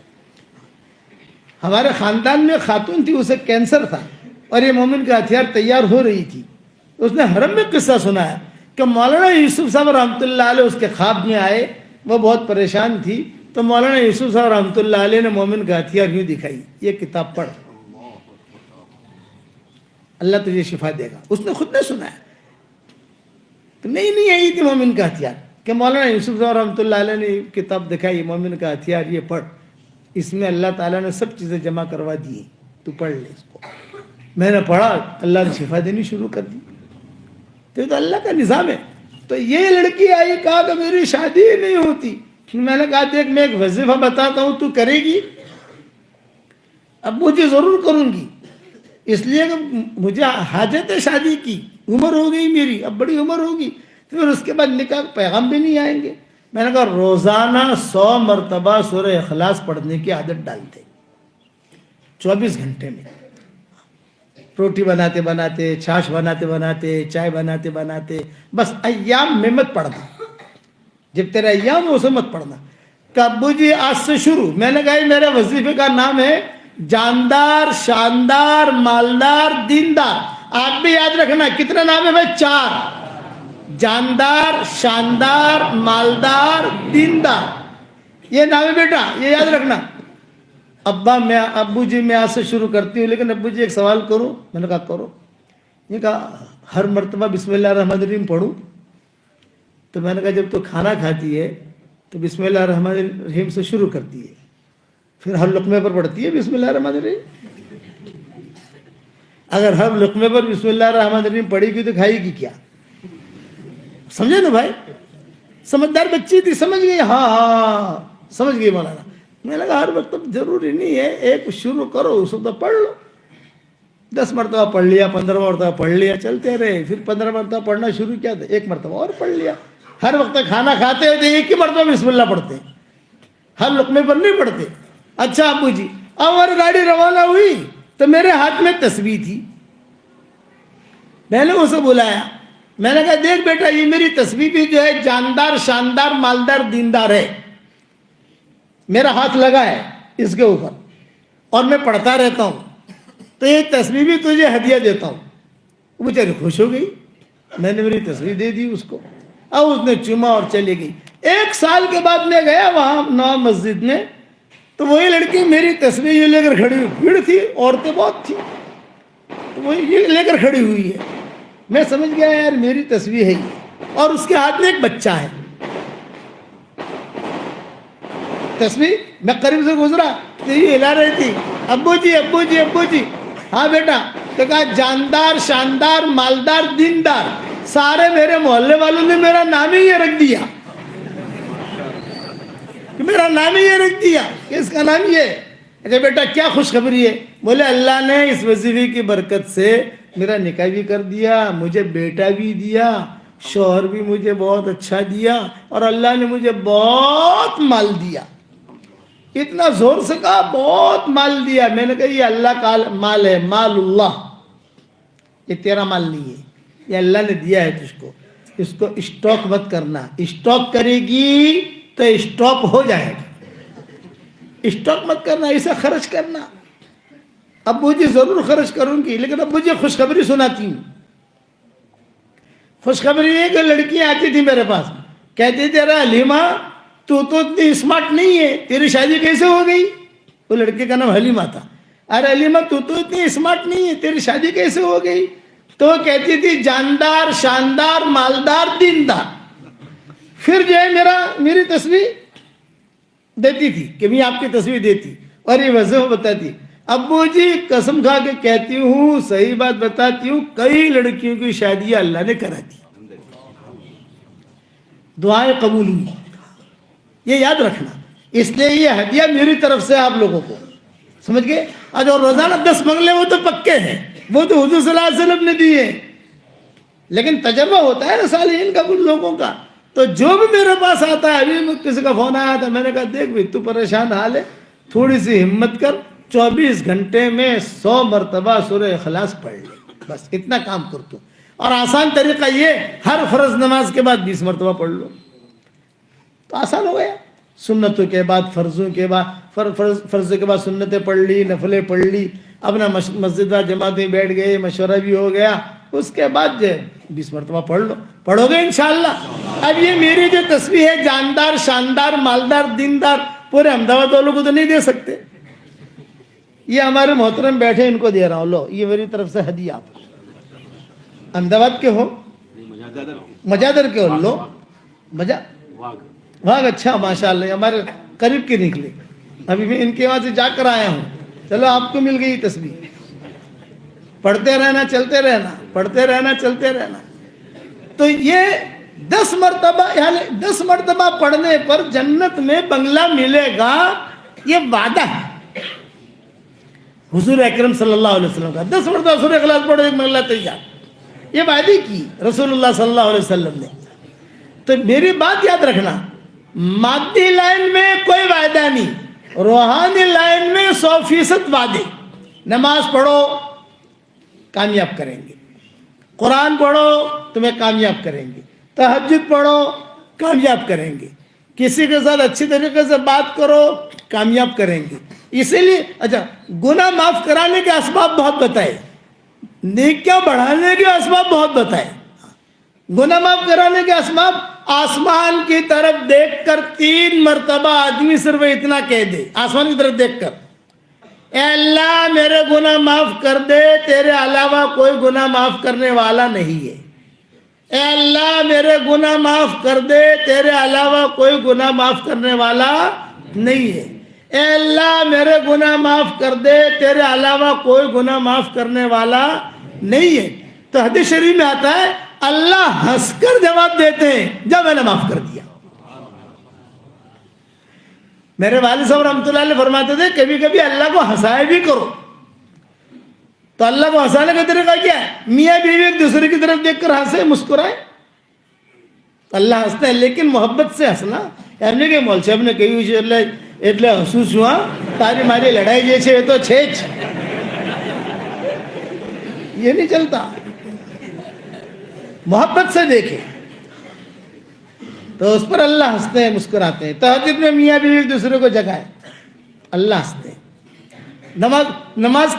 ہمارے خاندان میں خاتون تھی، اسے کینسر تھا اور یہ مومن کا ہتھیار تیار ہو رہی تھی۔ اس نے حرم میں قصہ سنایا کہ مولانا یوسف صاحب رحمۃ اللہ علیہ اس کے خواب میں آئے، وہ بہت پریشان تھی، تو مولانا یوسف صاحب رحمۃ اللہ علیہ نے مومن کا ہتھیار یوں دکھائی، یہ کتاب پڑھ، اللہ تجھے شفا دے گا۔ اس نے خود نے سنایا، تو نہیں آئی تھی مومن کا ہتھیار کہ مولانا یوسف صاحب رحمۃ اللہ علیہ نے کتاب دکھائی، مومن کا ہتھیار یہ پڑھ، اس میں اللہ تعالیٰ نے سب چیزیں جمع کروا دی، تو پڑھ لے اس کو۔ میں نے پڑھا، اللہ نے شفا دینی شروع کر دی۔ تو یہ تو اللہ کا نظام ہے۔ تو یہ لڑکی آئی، کہا کہ میری شادی ہی نہیں ہوتی۔ میں نے کہا دیکھ میں ایک وظیفہ بتاتا ہوں، تو کرے گی؟ ابو جی ضرور کروں گی، اس لیے کہ مجھے حاجت ہے شادی کی، عمر ہو گئی میری، اب بڑی عمر ہوگی، پھر اس کے بعد نکاح پیغام بھی نہیں آئیں گے۔ میں نے کہا روزانہ 100 مرتبہ سورہ اخلاص پڑھنے کی عادت ڈالتے، 24 گھنٹے میں، روٹی بناتے بناتے، چھاش بناتے بناتے، چائے بناتے بناتے، بس ایام میں مت پڑھنا، جب تیرا ایام ہو اسے مت پڑھنا۔ کہ ابو جی آج سے شروع۔ میں نے کہا میرے وظیفے کا نام ہے جاندار، شاندار، مالدار، دیندار۔ آپ بھی یاد رکھنا کتنا نام ہے بھائی؟ 4، جاندار، شاندار، مالدار، دیندار، یہ نام ہے بیٹا، یہ یاد رکھنا۔ ابو جی میں آج سے شروع کرتی ہوں، لیکن ابو جی ایک سوال کروں؟ میں نے کہا کرو۔ یہ کہا ہر مرتبہ بسم اللہ الرحمن الرحیم پڑھوں؟ تو میں نے کہا جب تو کھانا کھاتی ہے تو بسم اللہ الرحمن الرحیم سے شروع کرتی ہے، پھر ہر لقمے پر پڑھتی ہے بسم اللہ الرحمن الرحیم؟ اگر ہر لقمے پر بسم اللہ الرحمن الرحیم پڑھی گی تو کھائے گی کیا؟ سمجھے نا بھائی؟ سمجھدار بچی تھی، سمجھ گئی، ہاں سمجھ گئی مولانا۔ میں نے کہا ہر وقت ضروری نہیں ہے، ایک شروع کرو، اس وقت پڑھ لو، 10 مرتبہ پڑھ لیا، 15 مرتبہ پڑھ لیا، چلتے رہے، پھر 15 مرتبہ پڑھنا شروع کیا تھا، 1 مرتبہ اور پڑھ لیا۔ ہر وقت کھانا کھاتے ہوتے 1 ہی مرتبہ بسم اللہ پڑھتے، ہر لقمے پر نہیں پڑھتے۔ اچھا ابو جی، اب ہماری گاڑی روانہ ہوئی تو میرے ہاتھ میں تسبیح تھی، میں نے اسے بلایا، میں نے کہا دیکھ بیٹا یہ میری تسبیح بھی جو ہے جاندار، شاندار، مالدار، دیندار ہے، میرا ہاتھ لگا ہے اس کے اوپر، اور میں پڑھتا رہتا ہوں تو یہ تسبیح بھی تجھے ہدیہ دیتا ہوں. وہ بیچاری خوش ہو گئی, میں نے میری تسبیح دے دی اس کو. اب اس نے چوما اور چلی گئی. 1 سال کے بعد میں گیا وہاں نو مسجد میں, تو وہی لڑکی میری تسبیح یہ لے کر کھڑی ہوئی, بھیڑ تھی, عورتیں بہت تھیں, تو وہ یہ لے کر کھڑی ہوئی ہے. میں سمجھ گیا یار میری تسبیح ہے یہ, اور اس کے ہاتھ میں ایک بچہ ہے. تسبیح میں قریب سے گزرا تو یہ ہلا رہی تھی, ابو جی ابو جی ابو جی. ہاں بیٹا. تو کہا جاندار شاندار مالدار دیندار, سارے میرے محلے والوں نے میرا نام ہی یہ رکھ دیا, میرا نام ہی یہ رکھ دیا کہ اس کا نام یہ. اچھا بیٹا کیا خوشخبری ہے؟ بولے اللہ نے اس وظیفے کی برکت سے میرا نکاح بھی کر دیا, مجھے بیٹا بھی دیا, شوہر بھی مجھے بہت اچھا دیا, اور اللہ نے مجھے بہت مال دیا. اتنا زور سے کہا بہت مال دیا. میں نے کہا یہ اللہ کا مال ہے, مال اللہ, یہ تیرا مال نہیں ہے, یہ اللہ نے دیا ہے تجھ کو. اس کو اسٹاک مت کرنا, اسٹاک کرے گی تو اسٹاپ ہو جائے گا. اسٹاک مت کرنا, اسے خرچ کرنا. ابو جی ضرور خرچ کروں گی, لیکن ابو جی خوشخبری سناتی ہوں. خوشخبری یہ کہ لڑکی آتی تھی میرے پاس, کہتی تھی ارے حلیمہ تو اتنی اسمارٹ نہیں ہے, تیری شادی کیسے ہو گئی؟ وہ لڑکے کا نام حلیمہ تھا. ارے حلیمہ تو اتنی اسمارٹ نہیں ہے, تیری شادی کیسے ہو گئی؟ تو وہ کہتی تھی جاندار شاندار مالدار دیندار. پھر جو ہے میری تصویر دیتی تھی کہ میں آپ کی تصویر دیتی, اور یہ وضع بتاتی. ابو جی قسم کھا کے کہتی ہوں, صحیح بات بتاتی ہوں, کئی لڑکیوں کی شادیاں اللہ نے کرا دی, دعائیں قبول ہوئی. یہ یاد رکھنا. اس لیے یہ ہدیہ میری طرف سے آپ لوگوں کو, سمجھ گئے؟ آج اور روزانہ 10 بنگلے وہ تو پکے ہیں, وہ تو حضور صلی اللہ علیہ وسلم نے دیے, لیکن تجربہ ہوتا ہے نا صالحین کا کچھ لوگوں کا. تو جو بھی میرے پاس آتا ہے, ابھی کسی کا فون آیا تھا, میں نے کہا دیکھ بھائی تو پریشان حال ہے, تھوڑی سی ہمت کر, 24 گھنٹے میں 100 مرتبہ سورہ اخلاص پڑھ لے, بس اتنا کام کر تو. اور آسان طریقہ یہ, ہر فرض نماز کے بعد 20 مرتبہ پڑھ لو, تو آسان ہو گیا. سنتوں کے بعد فرضوں کے بعد فرض کے بعد سنتیں پڑھ لی, نفلیں پڑھ لی, اپنا مسجد جماعت میں بیٹھ گئے, مشورہ بھی ہو گیا, اس کے بعد جو 20 مرتبہ پڑھ لو, پڑھو گے انشاءاللہ. اب یہ میری جو تصویر ہے جاندار شاندار مالدار دیندار, پورے احمدآباد والوں کو تو نہیں دے سکتے, یہ ہمارے محترم بیٹھے ان کو دے رہا ہوں, لو یہ میری طرف سے ہدیہ. آپ احمدآباد کے ہو, مجادر کے ہو, لو واہ اچھا ماشاءاللہ, ہمارے قریب کے نکلے, ابھی میں ان کے وہاں سے جا کر آیا ہوں. چلو آپ کو مل گئی تصویر. پڑھتے رہنا چلتے رہنا, پڑھتے رہنا چلتے رہنا. تو یہ 10 مرتبہ, یعنی 10 مرتبہ پڑھنے پر جنت میں بنگلہ ملے گا, یہ وعدہ ہے حضور اکرم صلی اللہ علیہ وسلم کا. 10 مرتبہ سورہ اخلاص پڑھو, ایک بنگلہ تیار, یہ وعدے کی رسول اللہ صلی اللہ علیہ وسلم نے. تو میری بات یاد رکھنا, مادی لائن میں کوئی وعدہ نہیں, روحانی لائن میں 100% وعدے. نماز پڑھو کامیاب کریں گے, قرآن پڑھو تمہیں کامیاب کریں گے, تہجد پڑھو کامیاب کریں گے, کسی کے ساتھ اچھی طریقے سے بات کرو کامیاب کریں گے. اسی لیے اچھا گناہ معاف کرانے کے اسباب بہت بتائے, نیکیاں بڑھانے کے اسباب بہت بتائے. گناہ معاف کرانے کے اسباب, آسمان کی طرف دیکھ کر 3 مرتبہ آدمی صرف اتنا کہہ دے, آسمان کی طرف دیکھ کر, اے اللہ میرے گناہ معاف کر دے, تیرے علاوہ کوئی گناہ معاف کرنے والا نہیں ہے. اے اللہ میرے گناہ معاف کر دے, تیرے علاوہ کوئی گناہ معاف کرنے والا نہیں ہے. اے اللہ میرے گناہ معاف کر دے, تیرے علاوہ کوئی گناہ معاف کرنے والا نہیں ہے. تو حدیث شریف میں آتا ہے اللہ ہنس کر جواب دیتے ہیں, جب میں نے معاف کر دیا. میرے والد صاحب رحمۃ اللہ علیہ فرماتے تھے کبھی کبھی اللہ کو ہنسائے بھی کرو. تو اللہ کو ہنسانے کا طریقہ کیا ہے؟ میاں بیوی ایک دوسرے کی طرف دیکھ کر ہنسے, مسکرائے. اللہ ہنستا ہے لیکن محبت سے ہنسنا. یعنی کہ مول صاحب نے کہی એટલે હસું છું હા, તારી મારી લડાઈ જે છે એ તો છે જ, یہ نہیں چلتا. محبت سے دیکھے تو اس پر اللہ ہنستے ہیں مسکراتے ہیں. تہجد میں میاں بیوی ایک دوسرے کو جگائے, اللہ ہنستے ہیں. نماز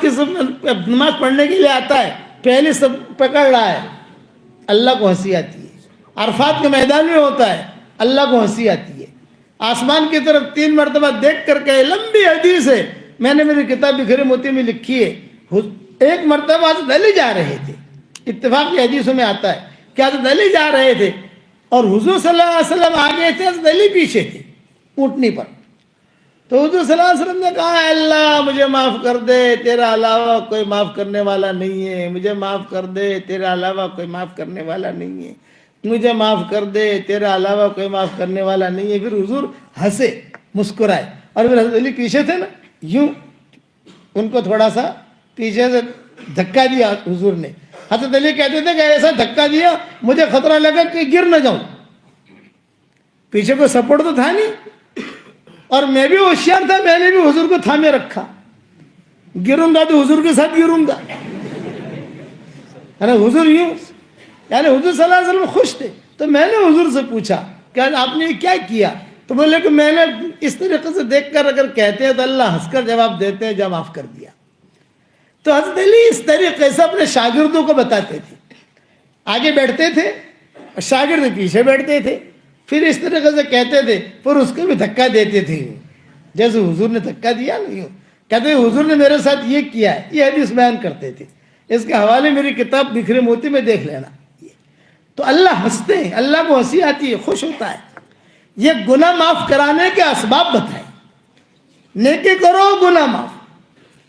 پڑھنے کے لیے آتا ہے، پہلے سب پکڑ رہا ہے، اللہ کو ہنسی آتی ہے۔ عرفات کے میدان میں ہوتا ہے، اللہ کو ہنسی آتی ہے۔ آسمان کی طرف 3 مرتبہ دیکھ کر کے، لمبی حدیث ہے، میں نے میری کتاب بکھرے موتی میں لکھی ہے۔ ایک مرتبہ حضرت علی جا رہے تھے، اتفاق کی حدیثوں میں آتا ہے کہ حضرت علی جا رہے تھے اور حضور صلی اللہ علیہ وسلم آگے تھے، حضرت علی پیچھے تھے اونٹنی پر۔ تو حضور صلی اللہ علیہ وسلم نے کہا، اے اللہ مجھے معاف کر دے، تیرا علاوہ کوئی معاف کرنے والا نہیں ہے، مجھے معاف کر دے، تیرا علاوہ کوئی معاف کرنے والا نہیں ہے، مجھے معاف کر دے، تیرا علاوہ کوئی معاف کرنے والا نہیں ہے۔ پھر حضور ہنسے، مسکرائے، اور پھر حضرت علی پیچھے تھے نا، یوں ان کو تھوڑا سا پیچھے سے دھکا دیا حضور نے۔ حضرت علی کہتے تھے کہ ایسا دھکا دیا مجھے خطرہ لگا کہ گر نہ جاؤں، پیچھے کوئی سپورٹ تو تھا نہیں، اور میں بھی ہوشیار تھا، میں نے بھی حضور کو تھامے رکھا، گروں گا تو حضور کے ساتھ گروں گا، حضور یوں، یعنی حضور صلی اللہ علیہ وسلم خوش تھے۔ تو میں نے حضور سے پوچھا کہ آپ نے کیا کیا؟ تو بولے کہ میں نے اس طریقے سے دیکھ کر اگر کہتے ہیں تو اللہ ہنس کر جواب دیتے ہیں، جب معاف کر دیا۔ تو حضرت علی اس طریقے سے اپنے شاگردوں کو بتاتے تھے، آگے بیٹھتے تھے اور شاگرد پیچھے بیٹھتے تھے، پھر اس طریقے سے کہتے تھے، پھر اس کو بھی دھکا دیتے تھے، جیسے حضور نے دھکا دیا نہیں ہو، کہتے ہیں حضور نے میرے ساتھ یہ کیا ہے، یہ حدیث بیان کرتے تھے۔ اس کے حوالے میری کتاب بکھرے موتی میں دیکھ لینا۔ تو اللہ ہنستے ہیں، اللہ کو ہنسی آتی ہے، خوش ہوتا ہے۔ یہ گناہ معاف کرانے کے اسباب بتائے، نیکی کرو گناہ معاف،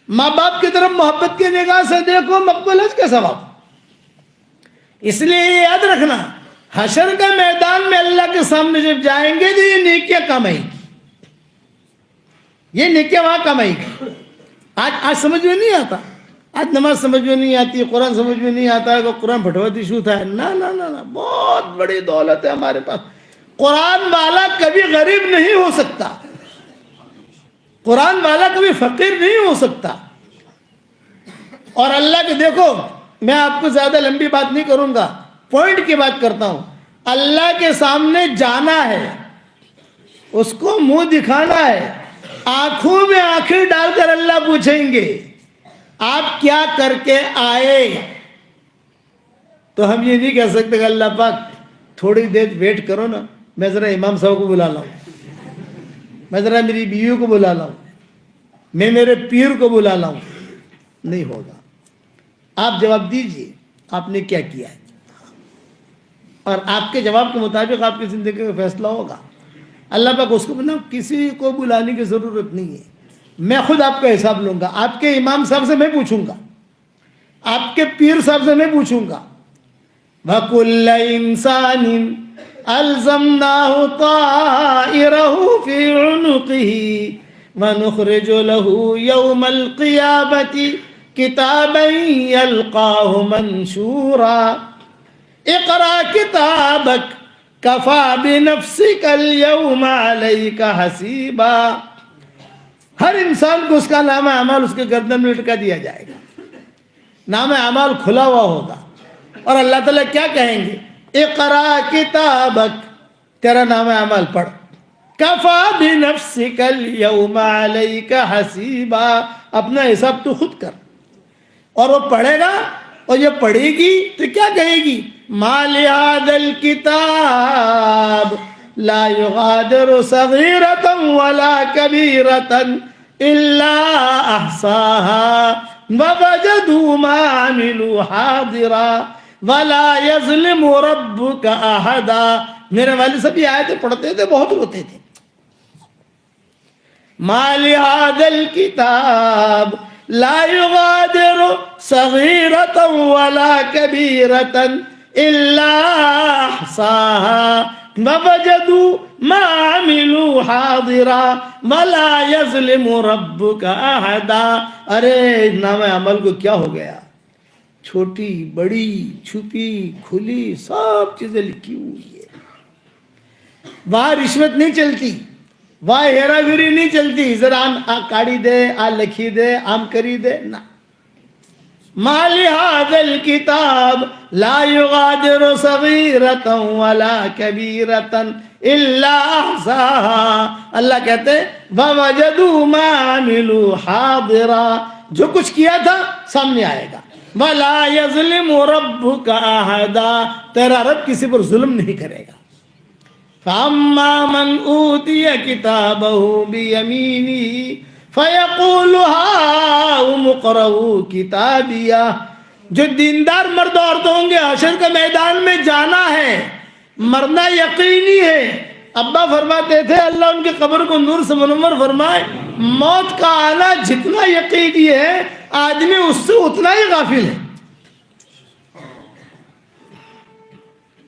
ماں باپ کی طرف محبت کی نگاہ سے دیکھو، مقبول حج کا ثواب۔ اس لیے یہ یاد رکھنا، حشر کا میدان میں اللہ کے سامنے جب جائیں گے تو یہ نیکیاں کمائیں گی، یہ نیکیاں وہاں کمائیں گی۔ آج سمجھ میں نہیں آتا، آج نماز سمجھ میں نہیں آتی، قرآن سمجھ میں نہیں آتا ہے کہ قرآن پھٹواتی شوت ہے، نہ نہ نہ، بہت بڑی دولت ہے ہمارے پاس۔ قرآن والا کبھی غریب نہیں ہو سکتا، قرآن والا کبھی فقیر نہیں ہو سکتا۔ اور اللہ کے دیکھو، میں آپ کو زیادہ لمبی بات نہیں کروں گا، پوائنٹ کی بات کرتا ہوں۔ اللہ کے سامنے جانا ہے، اس کو منہ دکھانا ہے، آنکھوں میں آنکھیں ڈال کر اللہ پوچھیں گے آپ کیا کر کے آئے؟ تو ہم یہ نہیں کہہ سکتے کہ اللہ پاک تھوڑی دیر ویٹ کرو نا، میں ذرا امام صاحب کو بلا لاؤں، میں ذرا میری بیوی کو بلا لاؤں، میں میرے پیر کو بلا لاؤں۔ نہیں ہوگا، آپ جواب دیجئے آپ نے کیا کیا ہے، اور آپ کے جواب کے مطابق آپ کی زندگی کا فیصلہ ہوگا۔ اللہ پاک اس کو بنا، کسی کو بلانے کی ضرورت نہیں ہے، میں خود آپ کا حساب لوں گا۔ آپ کے امام صاحب سے میں پوچھوں گا، آپ کے پیر صاحب سے میں پوچھوں گا۔ وَكُلَّ إِنسَانٍ أَلْزَمْنَاهُ طَائِرَهُ فِي عُنُقِهِ وَنُخْرِجُ لَهُ يَوْمَ الْقِيَامَةِ كِتَابًا يَلْقَاهُ مَنْشُورًا اقْرَأْ كِتَابَكَ كَفَى بِنَفْسِكَ الْيَوْمَ عَلَيْكَ حَسِيبًا۔ ہر انسان کو اس کا نامہ اعمال اس کے گردن میں لٹکا دیا جائے گا، نامہ اعمال کھلا ہوا ہوگا، اور اللہ تعالیٰ کیا کہیں گے؟ اقرا کتابک، تیرا نامہ اعمال پڑھ، کفا بنفسک اليوم علیک حسیبا، اپنا حساب تو خود کر۔ اور وہ پڑھے گا اور یہ پڑھے گی تو کیا کہے گی؟ ما لہذا الکتاب لا یغادر صغیرۃ ولا کبیرۃ الا احصاها ووجدوا ما عملوا حاضرا ولا یظلم ربک احدا۔ میرے والد صاحب یہ آیتیں پڑھتے تھے، بہت روتے تھے۔ ما لہذا الکتاب لا یغادر صغیرۃ ولا کبیرۃ الا احصاها ووجدوا ما عملوا حاضرا ولا یظلم ربک احدا۔ ارے نامہ عمل کو کیا ہو گیا؟ چھوٹی بڑی چھپی کھلی سب چیزیں لکھی ہوئی ہے۔ وہاں رشوت نہیں چلتی، وہاں ہیرا گیری نہیں چلتی، ذرا آ کاڑی دے، آ لکھی دے، آم کری دے، نہ۔ ما لہذا الکتاب لا یغادر صغیرۃ ولا کبیرۃ إلا أحصاها. اللہ کہتے ہیں وَوَجَدُوا مَا عَمِلُوا حَاضِرًا، جو کچھ کیا تھا سامنے آئے گا. وَلَا يَظْلِمُ رَبُّكَ أَحَدًا، تیرا رب کسی پر ظلم نہیں کرے گا. فَأَمَّا مَنْ أُوتِيَ كِتَابَهُ بِيَمِينِهِ فَيَقُولُ هَاؤُمُ اقْرَءُوا كِتَابِيَهْ. جو دیندار مرد و عورتیں ہوں گے، حشر کے میدان میں جانا ہے، مرنا یقینی ہے. ابا فرماتے تھے اللہ ان کی قبر کو نور سے منور فرمائے، موت کا آنا جتنا یقینی ہے آدمی اس سے اتنا ہی غافل ہے.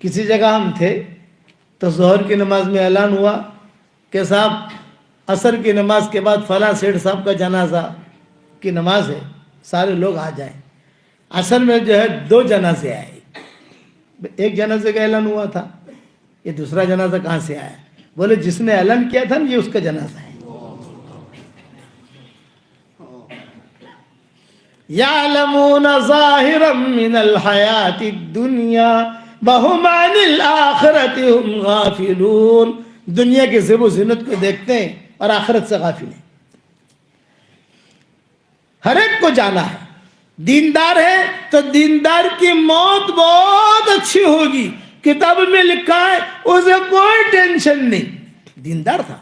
کسی جگہ ہم تھے تو ظہر کی نماز میں اعلان ہوا کہ صاحب عصر کی نماز کے بعد فلاں سیٹھ صاحب کا جنازہ کی نماز ہے، سارے لوگ آ جائیں. عصر میں جو ہے 2 جنازے آئے. ایک جنازے کا اعلان ہوا تھا، یہ دوسرا جنازہ کہاں سے آیا؟ بولے جس نے اعلان کیا تھا یہ اس کا جنازہ ہے. یعلمون ظاہرا من الحیات الدنیا وہم عن الآخرت ہم غافلون. دنیا کے زیب و زینت کو دیکھتے ہیں اور آخرت سے غافل ہیں. ہر ایک کو جانا ہے. دیندار ہے تو دیندار کی موت بہت اچھی ہوگی. کتاب میں لکھا ہے اسے کوئی ٹینشن نہیں. دیندار تھا،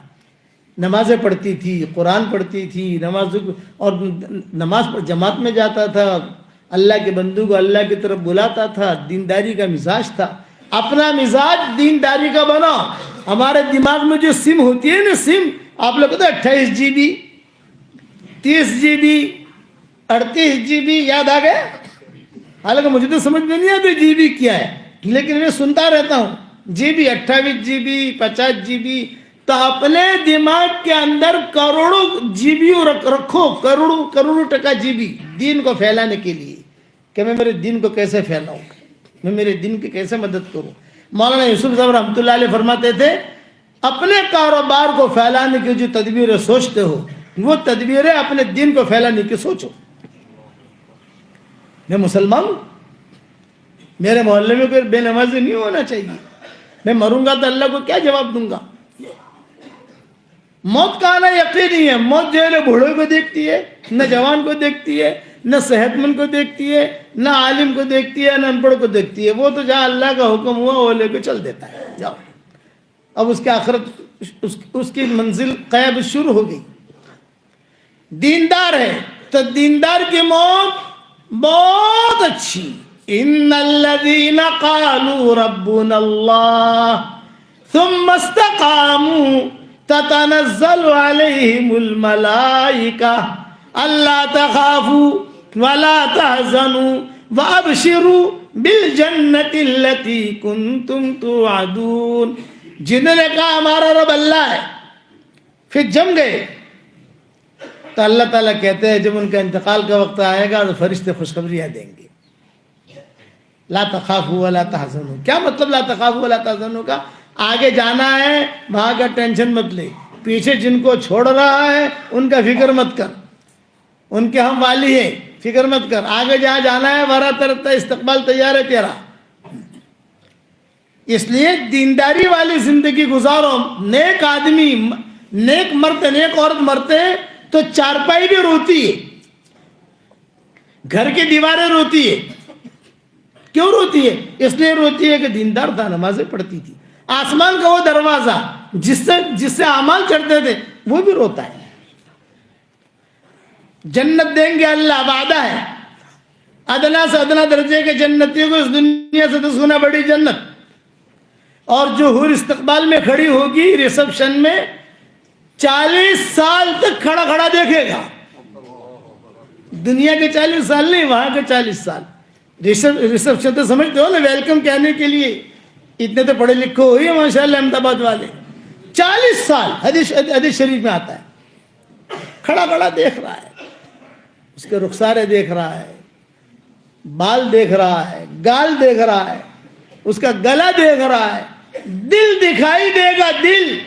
نمازیں پڑھتی تھی، قرآن پڑھتی تھی، نماز پر جماعت میں جاتا تھا، اللہ کے بندوں کو اللہ کی طرف بلاتا تھا. دینداری کا مزاج تھا. اپنا مزاج دینداری کا بنا. ہمارے دماغ میں جو سم ہوتی ہے نا، سم آپ لوگ کہتے ہیں 28 GB 30 GB 38 GB یاد آ گئے. حالانکہ مجھے تو سمجھ میں نہیں آتی جی بی کیا ہے، لیکن میں سنتا رہتا ہوں جی بی 28 GB 50 GB. تو اپنے دماغ کے اندر کروڑوں جی بی رکھو، کروڑوں ٹکا جی بی دین کو پھیلانے کے لیے، کہ میں میرے دین کو کیسے پھیلاؤں، میں میرے دین کی کیسے مدد کروں. مولانا یوسف صاحب رحمۃ اللہ علیہ فرماتے تھے اپنے کاروبار کو پھیلانے کی جو تدبیریں سوچتے ہو وہ تدبیریں اپنے دین کو پھیلانے کی سوچو. میں مسلمان ہوں، میرے محلے میں کوئی بے نمازی نہیں ہونا چاہیے. میں مروں گا تو اللہ کو کیا جواب دوں گا؟ موت کا آنا یقینی ہے. موت جو ہے نہ بوڑھوں کو دیکھتی ہے، نہ جوان کو دیکھتی ہے، نہ صحت مند کو دیکھتی ہے، نہ عالم کو دیکھتی ہے، نہ ان پڑھ کو دیکھتی ہے. وہ تو جہاں اللہ کا حکم ہوا وہ لے کے چل دیتا ہے. جاؤ اب اس کی آخرت، اس کی منزل قیاب شروع ہو گئی. دیندار ہے تو دیندار کی موت بہت اچھی. ان الذين قالوا ربنا الله ثم استقاموا تتنزل عليهم الملائكة ألا تخافوا ولا تحزنوا وابشروا بالجنة التي كنتم توعدون. جنہوں نے کہا ہمارا رب اللہ ہے، پھر جم گئے تو اللہ تعالیٰ کہتے ہیں جب ان کا انتقال کا وقت آئے گا تو فرشتے خوشخبریاں دیں گے. لا تخافوا ولا تحزنوا. کیا مطلب لا تخافوا ولا تحزنوا کا؟ آگے جانا ہے وہاں کا ٹینشن مت لے، پیچھے جن کو چھوڑ رہا ہے ان کا فکر مت کر، ان کے ہم والی ہیں، فکر مت کر. آگے جہاں جانا ہے ورا طرف استقبال تیار ہے تیرا. اس لیے دینداری والی زندگی گزارو. نیک آدمی، نیک مرتے، نیک عورت مرتے ہیں تو چارپائی بھی روتی ہے، گھر کی دیواریں روتی ہے. کیوں روتی ہے؟ اس لیے روتی ہے کہ دیندار تھا، نمازیں پڑھتی تھی. آسمان کا وہ دروازہ جس سے اعمال چڑھتے تھے وہ بھی روتا ہے. جنت دیں گے اللہ، وعدہ ہے. ادنا سے ادنا درجے کے جنتیوں کو اس دنیا سے 10 گنا بڑی جنت. اور جو حور استقبال میں کھڑی ہوگی ریسپشن میں 40 سال تک کھڑا کھڑا دیکھے گا. دنیا کے 40 سال نہیں، وہاں کے 40 سال. ریسپشن تو سمجھتے ہو نا، ویلکم کہنے کے لیے. اتنے تو پڑھے لکھے ہوئی ہیں ماشاء اللہ احمد آباد والے. 40 سال حدیث شریف میں آتا ہے، کھڑا کھڑا دیکھ رہا ہے. اس کے رخسارے دیکھ رہا ہے، بال دیکھ رہا ہے، گال دیکھ رہا ہے، اس کا گلا دیکھ رہا ہے. دل دکھائی دے گا، دل.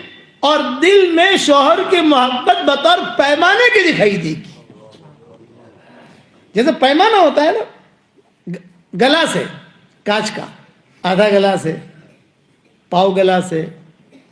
اور دل میں شوہر کی محبت بطور پیمانے کی دکھائی دے گی. جیسے پیمانہ ہوتا ہے نا گلا سے، کانچ کا، آدھا گلا سے، پاؤ گلا سے،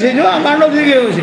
છે જો ગાંડો થઈ ગયો છે।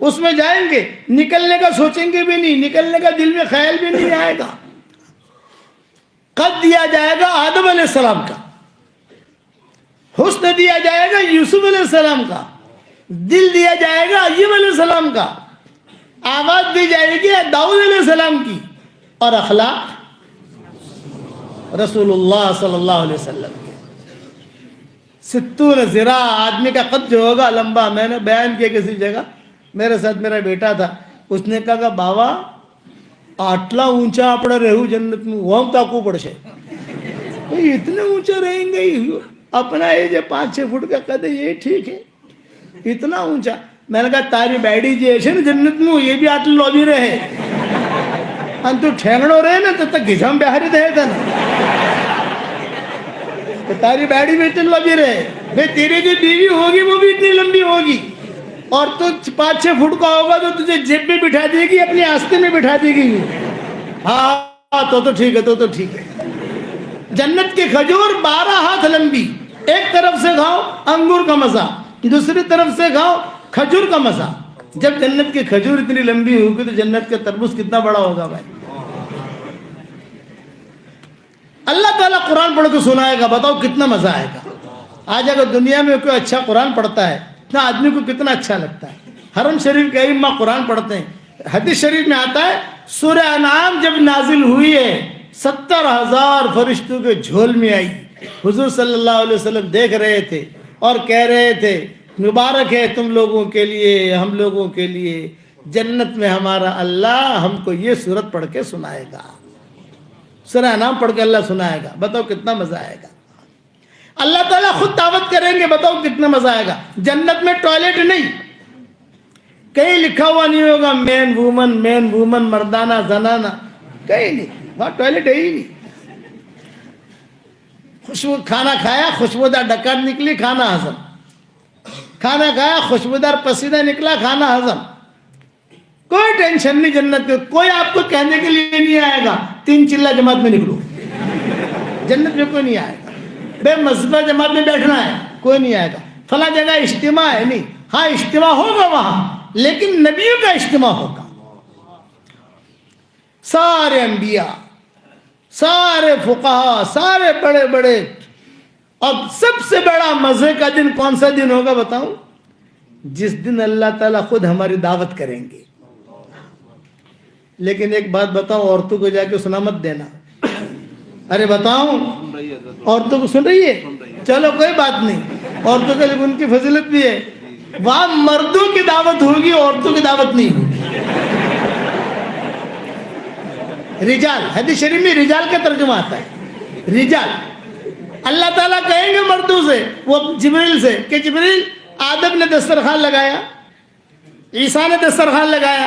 اس میں جائیں گے, نکلنے کا سوچیں گے بھی نہیں, نکلنے کا دل میں خیال بھی نہیں آئے گا. قد دیا جائے گا آدم علیہ السلام کا, حسن دیا جائے گا یوسف علیہ السلام کا, دل دیا جائے گا ایوب علیہ السلام کا, آواز دی جائے گی داؤد علیہ السلام کی, اور اخلاق رسول اللہ صلی اللہ علیہ وسلم کی. 70 ذراع آدمی کا قد جو ہوگا لمبا. میں نے بیان کیا کسی جگہ, میرے ساتھ میرا بیٹا تھا, اس نے کہا کہ بابا آٹلا اونچا اپنا رہو جنت میں وہم تاکو پڑشے, اتنے اونچا رہیں گے اپنا یہ جو 5-6 فٹ کا قد ہے یہ ٹھیک ہے, اتنا اونچا. میں نے کہا تاری بیڈی جی ایسے نا جنت میں یہ بھی آٹل لوبی رہے ان تو ٹھینگڑو رہے نا تب تک گھسم بہاری دے تھا نا, تاری بیڈی بھی اتنی لوبی رہے بھئی, تیری جو بیوی ہوگی وہ بھی اتنی لمبی ہوگی, اور تو 5-6 فٹ کا ہوگا تو تجھے جیب میں بٹھا دے گی, اپنی آستے میں بٹھا دے گی. ہاں تو ٹھیک ہے, تو ٹھیک ہے. جنت کی کھجور 12 ہاتھ لمبی, ایک طرف سے کھاؤ انگور کا مزہ, دوسری طرف سے کھاؤ کھجور کا مزہ. جب جنت کی کھجور اتنی لمبی ہوگی تو جنت کا تربوز کتنا بڑا ہوگا بھائی. اللہ تعالیٰ قرآن پڑھ کے سنائے گا, بتاؤ کتنا مزہ آئے گا. آج اگر دنیا میں کوئی اچھا قرآن پڑھتا ہے اتنا آدمی کو کتنا اچھا لگتا ہے. حرم شریف کے ائمہ قرآن پڑھتے ہیں. حدیث شریف میں آتا ہے سورہ انعام جب نازل ہوئی ہے 70,000 فرشتوں کے جھول میں آئی. حضور صلی اللہ علیہ وسلم دیکھ رہے تھے اور کہہ رہے تھے مبارک ہے تم لوگوں کے لیے, ہم لوگوں کے لیے, جنت میں ہمارا اللہ ہم کو یہ سورت پڑھ کے سنائے گا. سورہ انعام پڑھ کے اللہ سنائے گا, بتاؤ کتنا مزہ آئے گا. اللہ تعالیٰ خود دعوت کریں گے, بتاؤ کتنا مزہ آئے گا. جنت میں ٹوائلٹ نہیں, کہیں لکھا ہوا نہیں ہوگا مین وومن, مردانہ زنانہ, کہیں نہیں, وہاں ٹوائلٹ ہے ہی نہیں. خوشبو, کھانا کھایا خوشبودار ڈکار نکلی, کھانا ہضم. کھانا کھایا خوشبودار پسینہ نکلا, کھانا ہضم. کوئی ٹینشن نہیں جنت میں. کوئی آپ کو کہنے کے لیے نہیں آئے گا 3 چلہ جماعت میں نکلو, جنت میں کوئی نہیں آئے گا. بے مذہبہ جماعت میں بیٹھنا ہے, کوئی نہیں آئے گا. فلاں جگہ اجتماع ہے, نہیں. ہاں اجتماع ہوگا وہاں, لیکن نبیوں کا اجتماع ہوگا. سارے انبیاء, سارے فقہا, سارے بڑے بڑے. اب سب سے بڑا مزے کا دن کون سا دن ہوگا بتاؤں؟ جس دن اللہ تعالیٰ خود ہماری دعوت کریں گے. لیکن ایک بات بتاؤں, عورتوں کو جا کے سنا مت دینا. ارے بتاؤں, عورتوں کو سن رہی ہے, چلو کوئی بات نہیں, عورتوں کے لیے ان کی فضیلت بھی ہے. وہاں مردوں کی دعوت ہوگی, عورتوں کی دعوت نہیں ہوگی. رجال, حدیث شریف میں رجال کا ترجمہ آتا ہے, رجال. اللہ تعالیٰ کہیں گے مردوں سے, وہ جبریل سے, کہ جبریل آدم نے دسترخوان لگایا, عیسیٰ نے دسترخوان لگایا,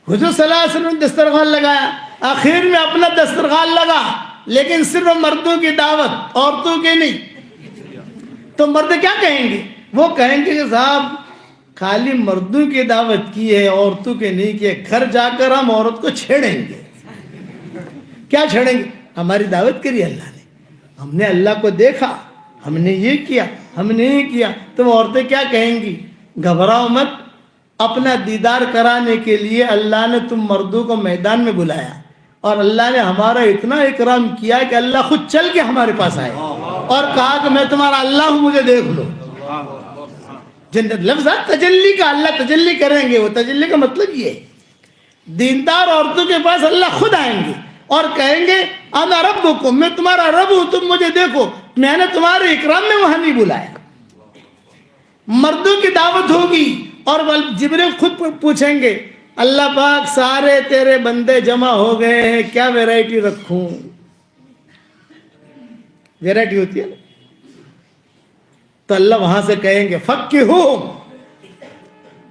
حضور صلی اللہ علیہ وسلم نے دسترخوان لگایا, آخر میں اپنا دسترخوان لگا, لیکن صرف مردوں کی دعوت, عورتوں کی نہیں. تو مرد کیا کہیں گے؟ وہ کہیں گے کہ صاحب خالی مردوں کی دعوت کی ہے, عورتوں کے نہیں کی ہے. گھر جا کر ہم عورت کو چھیڑیں گے. کیا چھیڑیں گے؟ ہماری دعوت کری اللہ نے, ہم نے اللہ کو دیکھا, ہم نے یہ کیا, ہم نے یہ کیا. تو وہ عورتیں کیا کہیں گی؟ گھبراؤ مت, اپنا دیدار کرانے کے لیے اللہ نے تم مردوں کو میدان میں بلایا, اور اللہ نے ہمارا اتنا اکرام کیا کہ اللہ خود چل کے ہمارے پاس آئے اور کہا کہ میں تمہارا اللہ ہوں, مجھے دیکھ لو. جنت لفظ تجلی کا, اللہ تجلی کریں گے. وہ تجلی کا مطلب یہ ہے, دیندار عورتوں کے پاس اللہ خود آئیں گے اور کہیں گے انا ربکم, میں تمہارا رب ہوں, تم مجھے دیکھو, میں نے تمہارے اکرام میں وہاں نہیں بلایا. مردوں کی دعوت ہوگی اور جبریل خود پوچھیں گے اللہ پاک سارے تیرے بندے جمع ہو گئے ہیں, کیا ویرائٹی رکھوں؟ ویرائٹی ہوتی ہے نا. تو اللہ وہاں سے کہیں گے فکہو,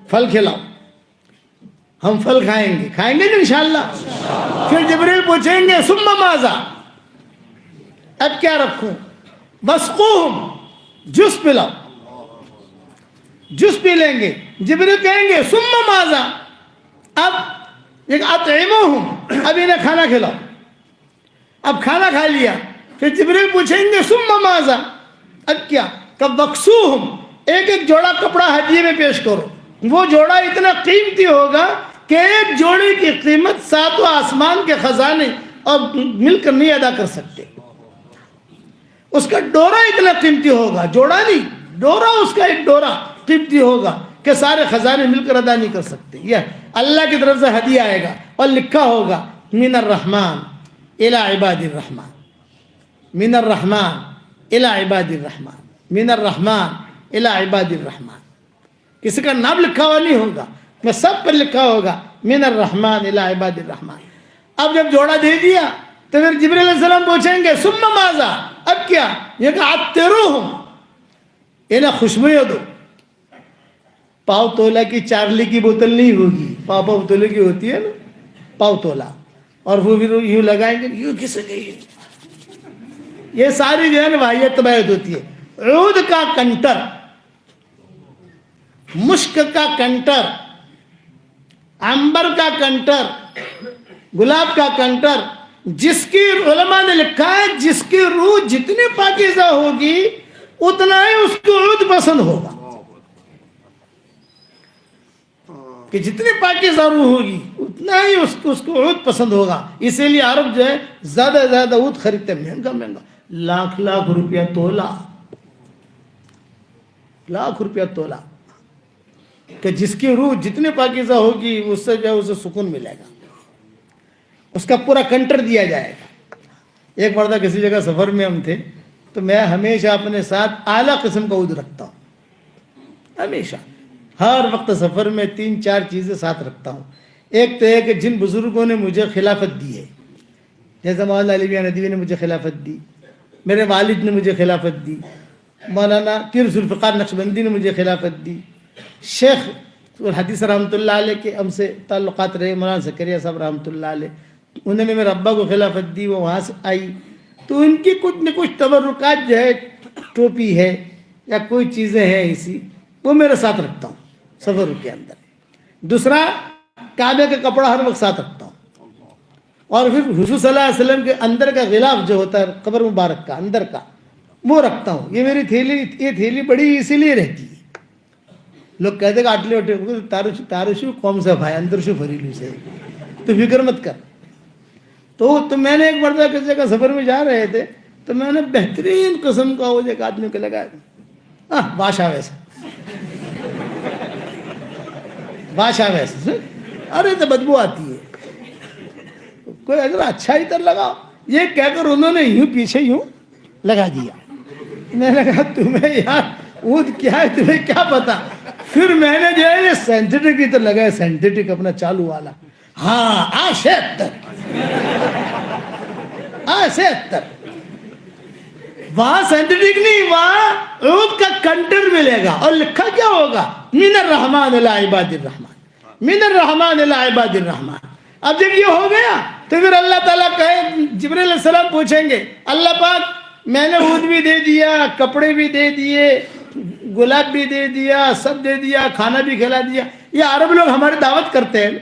پھل کھلاؤ, ہم پھل کھائیں گے, کھائیں گے انشاءاللہ. پھر جبریل پوچھیں گے ثم ماذا, اب کیا رکھوں؟ وسقوہم, جوس پلاؤ, جوس پی لیں گے. جبریل کہیں گے ثم ماذا, اب ایک اطعموہم, اب انہیں کھانا کھلاؤ. اب کھانا کھا لیا, پھر جبریل پوچھیں گے ثم ماذا, اب کیا؟ کب وکسوہم, ایک ایک جوڑا کپڑا ہدیے میں پیش کرو. وہ جوڑا اتنا قیمتی ہوگا کہ ایک جوڑے کی قیمت 7 آسمان کے خزانے اور مل کر نہیں ادا کر سکتے. اس کا ڈورا اتنا قیمتی ہوگا، جوڑا نہیں، ڈورا، اس کا ایک ڈورا قیمتی ہوگا کہ سارے خزانے مل کر ادا نہیں کر سکتے. یہ اللہ کی طرف سے ہدیہ آئے گا اور لکھا ہوگا من الرحمن الی عباد الرحمن، من الرحمن الی عباد الرحمن، من الرحمن الی عباد الرحمن. کسی کا نام لکھا ہوا نہیں ہوگا، میں سب پر لکھا ہوگا من الرحمن الی عباد الرحمن. اب جب جوڑا دے دیا تو پھر جبریل علیہ السلام پوچھیں گے ثم ماذا، اب کیا؟ یہ کہ عطروہم، انہیں خوشبوئیں دو. پاؤ تولا کی چارلی کی بوتل نہیں ہوگی، پاؤ تولے کی ہوتی ہے نا، پاؤ تولا، اور وہ بھی یوں لگائیں گے، یوں کس گئی. یہ ساری جو ہے نا واحد طبیعت ہوتی ہے. عود کا کنٹر، مشک کا کنٹر، عنبر کا کنٹر، گلاب کا کنٹر، جس کی علماء نے لکھا ہے جس کی روح جتنی پاکیزہ ہوگی اتنا ہی اس کو عود پسند ہوگا. کہ جتنی پاکیزہ روح ہوگی اتنا ہی اس کو عود پسند ہوگا. اسی لیے عرب جو ہے زیادہ سے زیادہ عود خریدتے، مہنگا مہنگا، لاکھ لاکھ روپیہ تولا، لاکھ روپیہ تولا، کہ جس کی روح جتنی پاکیزہ ہوگی اس سے جو ہے اسے سکون ملے گا. اس کا پورا کنٹر دیا جائے گا. ایک مرتبہ کسی جگہ سفر میں ہم تھے تو میں ہمیشہ اپنے ساتھ اعلیٰ قسم کا عود رکھتا ہوں. ہمیشہ ہر وقت سفر میں 3-4 چیزیں ساتھ رکھتا ہوں. ایک تو ہے کہ جن بزرگوں نے مجھے خلافت دی ہے، جیسے مولانا علی میاں ندوی نے مجھے خلافت دی، میرے والد نے مجھے خلافت دی، مولانا پیر ذوالفقار نقشبندی نے مجھے خلافت دی، شیخ الحدیث رحمۃ اللہ علیہ کے ہم سے تعلقات رہے، مولانا زکریا صاحب رحمۃ اللہ علیہ، انہوں نے میرے ابا کو خلافت دی، وہ وہاں سے آئی. تو ان کی کچھ نہ کچھ تبرکات جو ہے، ٹوپی ہے یا کوئی چیزیں ہیں ایسی، وہ میرے ساتھ رکھتا ہوں سفر کے اندر. دوسرا، کعبے کا کپڑا ہر وقت ساتھ رکھتا ہوں. اور پھر حضور صلی اللہ علیہ وسلم کے اندر کا غلاف جو ہوتا ہے قبر مبارک کا اندر کا، وہ رکھتا ہوں. یہ میری تھیلی، یہ تھیلی بڑی اسی لیے رہتی ہے. لوگ کہتے ہیں کہ آٹلے وٹے تارشو قوم سے بھائی اندر شو فریلو سے، تو فکر مت کر. تو میں نے ایک مرتبہ کسی جگہ سفر میں جا رہے تھے تو میں نے بہترین قسم کا وہ ایک آدمی کو لگایا، بادشاہ ویسا، بادشاہ ویسا. ارے تو بدبو آتی ہے، کوئی اگر اچھا ہی تر لگاؤ. یہ کہہ کر انہوں نے یوں پیچھے یوں لگا دیا. میں نے کہا تمہیں یار عود کیا ہے، تمہیں کیا پتا. پھر میں نے جو ہے سینتھیٹک کی طرح لگایا، سینتھیٹک اپنا چالو والا. ہاں A76، A76. وہاں سینتھیٹک نہیں، وہاں عود کا کنٹر ملے گا اور لکھا کیا ہوگا، من الرحمن الی عباد الرحمن، من الرحمن الی عباد الرحمن. اب جب یہ ہو گیا تو پھر اللہ تعالیٰ کہے، جبریل علیہ السلام پوچھیں گے اللہ پاک میں نے عود بھی دے دیا، کپڑے بھی دے دیے، گلاب بھی دے دیا، سب دے دیا، کھانا بھی کھلا دیا. یہ عرب لوگ ہماری دعوت کرتے ہیں.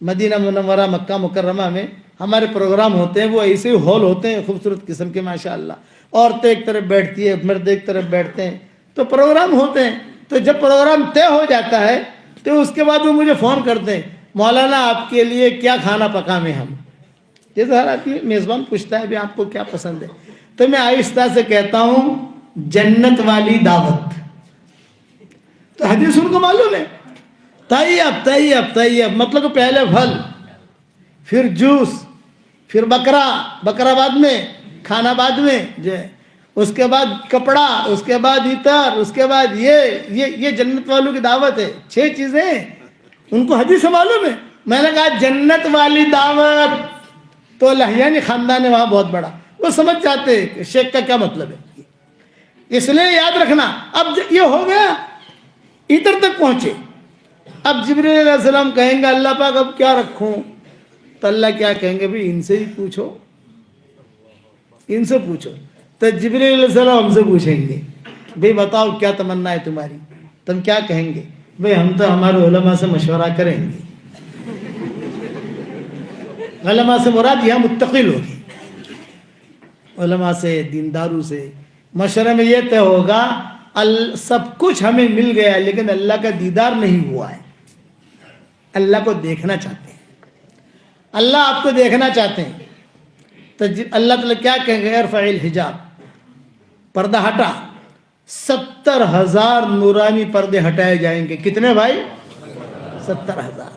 مدینہ منورہ مکہ مکرمہ میں ہمارے پروگرام ہوتے ہیں، وہ ایسے ہال ہوتے ہیں خوبصورت قسم کے ماشاءاللہ. عورتیں ایک طرف بیٹھتی ہے، مرد ایک طرف بیٹھتے ہیں، تو پروگرام ہوتے ہیں. تو جب پروگرام طے ہو جاتا ہے تو اس کے بعد وہ مجھے فون کرتے ہیں، مولانا آپ کے لیے کیا کھانا پکائیں ہم. جیسے ہر آدمی میزبان پوچھتا ہے بھی آپ کو کیا پسند ہے، تو میں آہستہ سے کہتا ہوں جنت والی دعوت. تو حدیث ان کو معلوم ہے، طیب طیب طیب مطلب کہ پہلے پھل، پھر جوس، پھر بکرا بعد میں، کھانا بعد میں جو ہے، اس کے بعد کپڑا، اس کے بعد عطر، اس کے بعد یہ جنت والوں کی دعوت ہے. 6 چیزیں ان کو حدیث سے معلوم ہے. میں نے کہا جنت والی دعوت، تو لہیانی خاندان ہے وہاں بہت بڑا، وہ سمجھ جاتے کہ شیخ کا کیا مطلب ہے. اس لیے یاد رکھنا. اب یہ ہو گیا، عطر تک پہنچے. اب جبریل علیہ السلام کہیں گے اللہ پاک اب کیا رکھوں، تو اللہ کیا کہیں گے بھی ان سے ہی پوچھو، ان سے پوچھو. تو جبریل علیہ السلام ہم سے پوچھیں گے بھئی بتاؤ کیا تمنا ہے تمہاری. تم کیا کہیں گے؟ بھئی ہم تو ہمارے علماء سے مشورہ کریں گے. علماء سے مراد یہاں متقل ہوگی، علماء سے، دینداروں سے مشورے میں یہ طے ہوگا سب کچھ ہمیں مل گیا لیکن اللہ کا دیدار نہیں ہوا ہے. اللہ کو دیکھنا چاہتے ہیں, اللہ آپ کو دیکھنا چاہتے ہیں. تو اللہ تعالیٰ کیا کہیں گے؟ ارفع الحجاب, پردہ ہٹا. 70,000 نورانی پردے ہٹائے جائیں گے. کتنے بھائی؟ 70,000.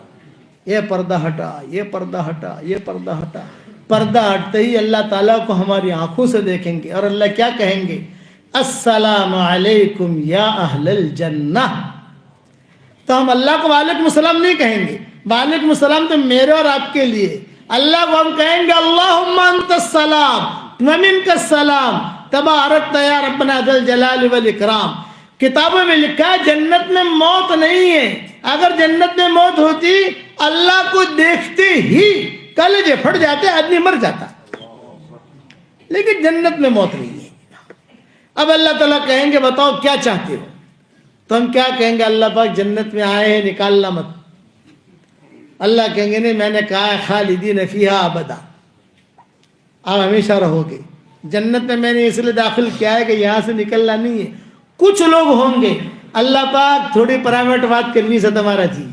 یہ پردہ ہٹا, یہ پردہ ہٹا, یہ پردہ ہٹا. پردہ ہٹتے ہی اللہ تعالیٰ کو ہماری آنکھوں سے دیکھیں گے اور اللہ کیا کہیں گے؟ السلام علیکم یا اہل الجنہ. تو ہم اللہ کو وعلیکم السلام نہیں کہیں گے, وعلیکم السلام تو میرے اور آپ کے لیے. اللہ کو ہم کہیں گے اللہم انت السلام ومنک السلام تبارکت یا ربنا ذی الجلال والاکرام. کتابوں میں لکھا ہے جنت میں موت نہیں ہے. اگر جنت میں موت ہوتی اللہ کو دیکھتے ہی کلیجے پھٹ جاتے, آدمی مر جاتا. لیکن جنت میں موت نہیں ہے. اب اللہ تعالیٰ کہیں گے بتاؤ کیا چاہتے ہو؟ تو ہم کیا کہیں گے؟ اللہ پاک جنت میں آئے ہیں, نکالنا مت. اللہ کہیں گے نہیں, میں نے کہا ہے خالدین فیہا ابدا, آپ ہمیشہ رہو گے جنت میں. میں نے اس لیے داخل کیا ہے کہ یہاں سے نکلنا نہیں ہے. کچھ لوگ ہوں گے اللہ پاک تھوڑی پرائیویٹ بات کرنی سے تمہارا جی,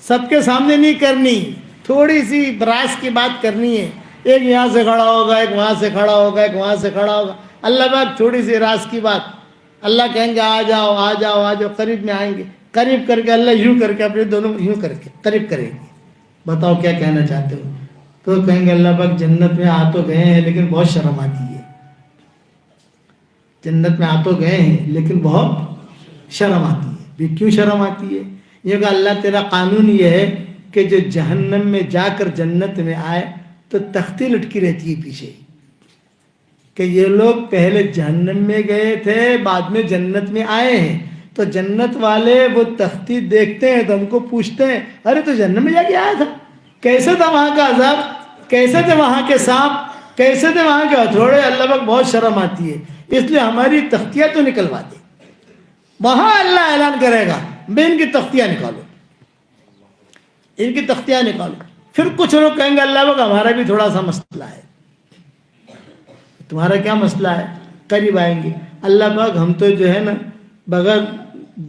سب کے سامنے نہیں کرنی, تھوڑی سی براس کی بات کرنی ہے. ایک یہاں سے کھڑا ہوگا, ایک وہاں سے کھڑا ہوگا, ایک وہاں سے کھڑا ہوگا. اللہ پاک تھوڑی سی راز کی بات, اللہ کہیں گے آ جاؤ آ جاؤ آ جاؤ. قریب میں آئیں گے, قریب کر کے اللہ یوں کر کے اپنے دونوں یوں کر کے قریب کریں گے. بتاؤ کیا کہنا چاہتے ہو؟ تو کہیں گے اللہ پاک جنت میں آ تو گئے ہیں لیکن بہت شرم آتی ہے. جنت میں آ تو گئے ہیں لیکن بہت شرم آتی ہے. بھی کیوں شرم آتی ہے؟ یہ کہ اللہ تیرا قانون یہ ہے کہ جو جہنم میں جا کر جنت میں آئے تو تختی لٹکی رہتی ہے پیچھے کہ یہ لوگ پہلے جہنم میں گئے تھے بعد میں جنت میں آئے ہیں. تو جنت والے وہ تختی دیکھتے ہیں تو ہم کو پوچھتے ہیں ارے تو جہنم میں جا کے آیا تھا, کیسے تھا وہاں کا عذاب, کیسے تھے وہاں کے سانپ, کیسے تھے وہاں کے ہتھوڑے. اللہ پاک بہت شرم آتی ہے, اس لیے ہماری تختیاں تو نکلوا دے. وہاں اللہ اعلان کرے گا بے ان کی تختیاں نکالو, ان کی تختیاں نکالو. پھر کچھ لوگ کہیں گے اللہ پاک ہمارا بھی تھوڑا سا مسئلہ ہے. تمہارا کیا مسئلہ ہے؟ قریب آئیں گے. اللہ پاک ہم تو جو ہے نا بغیر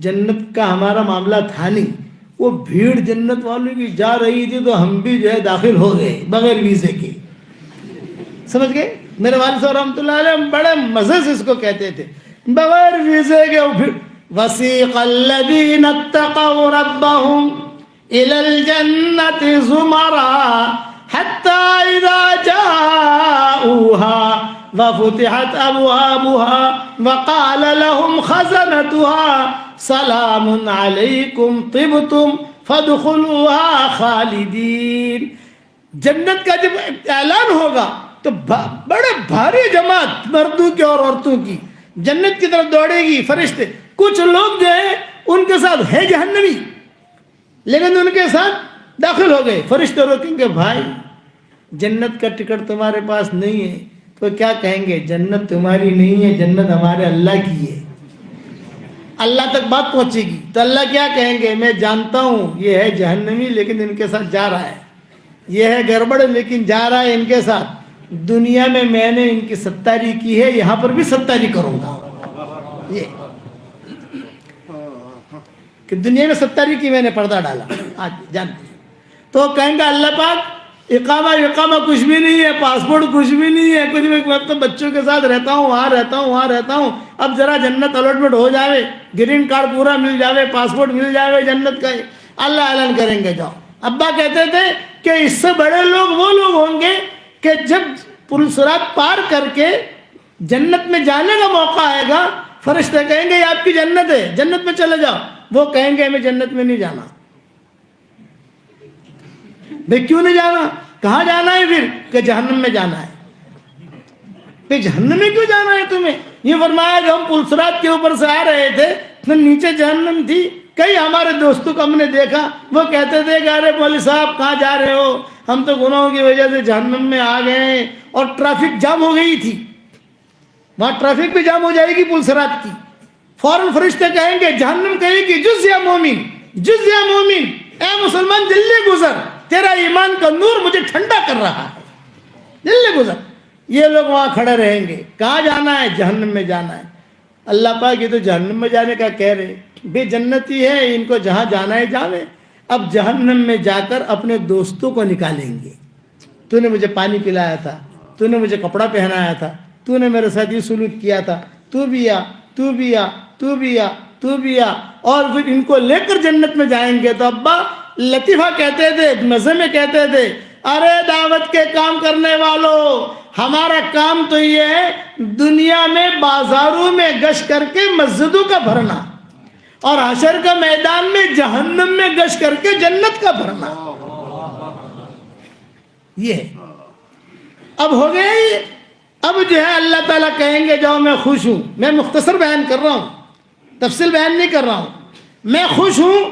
جنت کا ہمارا معاملہ تھا نہیں, وہ بھیڑ جنت والوں کی جا رہی تھی تو ہم بھی جو ہے داخل ہو گئے بغیر ویزے کے. سمجھ گئے؟ میرے والد صاحب رحمۃ اللہ علیہ بڑے مزے سے اس کو کہتے تھے بغیر ویزے کے. وسیق الذین اتقوا ربهم الى الجنة زمرا حتى اذا جاءوها وفتحت ابوابها وقال لهم خزنتها سلام علیکم طبتم فادخلوها خالدین. جنت کا جب اعلان ہوگا تو بڑے بھاری جماعت مردوں کی اور عورتوں کی جنت کی طرف دوڑے گی. فرشتے کچھ لوگ جو ہیں ان کے ساتھ ہے جہنمی لیکن ان کے ساتھ داخل ہو گئے. فرشتے روکیں گے بھائی جنت کا ٹکٹ تمہارے پاس نہیں ہے. تو کیا کہیں گے؟ جنت تمہاری نہیں ہے, جنت ہمارے اللہ کی ہے. اللہ تک بات پہنچے گی تو اللہ کیا کہیں گے؟ میں جانتا ہوں یہ ہے جہنمی لیکن ان کے ساتھ جا رہا ہے, یہ ہے گڑبڑ لیکن جا رہا ہے ان کے ساتھ. دنیا میں نے ان کی ستاری کی ہے, یہاں پر بھی ستاری کروں گا. یہ کہ دنیا میں ستاری کی میں نے پردہ ڈالا آج جانتے ہیں. تو کہیں گا اللہ پاک اقامہ کچھ بھی نہیں ہے, پاسپورٹ کچھ بھی نہیں ہے, کچھ بھی. میں تو بچوں کے ساتھ رہتا ہوں, وہاں رہتا ہوں. اب ذرا جنت الاٹمنٹ ہو جاوے, گرین کارڈ پورا مل جاوے, پاسپورٹ مل جاوے جنت کا. اللہ اعلان کریں گے جاؤ. ابا کہتے تھے کہ اس سے بڑے لوگ وہ لوگ ہوں گے کہ جب پل صراط پار کر کے جنت میں جانے کا موقع آئے گا فرشتے کہیں گے یہ آپ کی جنت ہے, جنت میں چلے جاؤ. وہ کہیں گے ہمیں جنت میں نہیں جانا. بھئی کیوں نہیں جانا؟ کہاں جانا ہے پھر؟ کہ جہنم میں جانا ہے. پھر جہنم میں کیوں جانا ہے تمہیں؟ یہ فرمایا کہ ہم پل صراط کے اوپر سے آ رہے تھے تو نیچے جہنم تھی. کئی ہمارے دوستوں کو ہم نے دیکھا وہ کہتے تھے کہ ارے مولوی صاحب کہاں جا رہے ہو, ہم تو گناہوں کی وجہ سے جہنم میں آ گئے ہیں. اور ٹریفک جام ہو گئی تھی, وہاں ٹریفک بھی جام ہو جائے گی پل صراط کی. فوراً فرشتے کہیں گے, جہنم کہے گی جز یا مومن, جز یا مومن, اے مسلمان جلدی گزر, تیرا ایمان کا نور مجھے ٹھنڈا کر رہا ہے, جلدی گزر. یہ لوگ وہاں کھڑے رہیں گے. کہاں جانا ہے؟ جہنم میں جانا ہے. اللہ پاک یہ تو جہنم میں جانے کا کہہ رہے، بے جنتی ہے، ان کو جہاں جانا ہے جاوے، اب جہنم میں جا کر اپنے دوستوں کو نکالیں گے، تو نے مجھے پانی پلایا تھا، تو نے مجھے کپڑا پہنایا تھا، تو نے میرے ساتھ یہ سلوک کیا تھا، تو بھی آ، تو بھی آ، تو بھی آ، تو بھی آ، اور پھر ان کو لے کر جنت میں جائیں گے۔ تو ابا لطیفہ کہتے تھے، مزے میں کہتے تھے، ارے دعوت کے کام کرنے والوں، ہمارا کام تو یہ ہے دنیا میں بازاروں میں گشت کر کے مسجدوں کا بھرنا، اور حشر کا میدان میں جہنم میں گشت کر کے جنت کا بھرنا، یہ ہے۔ اب ہو گیا یہ، اب جو ہے اللہ تعالیٰ کہیں گے جاؤ میں خوش ہوں، میں مختصر بیان کر رہا ہوں، تفصیل بیان نہیں کر رہا ہوں، میں خوش ہوں،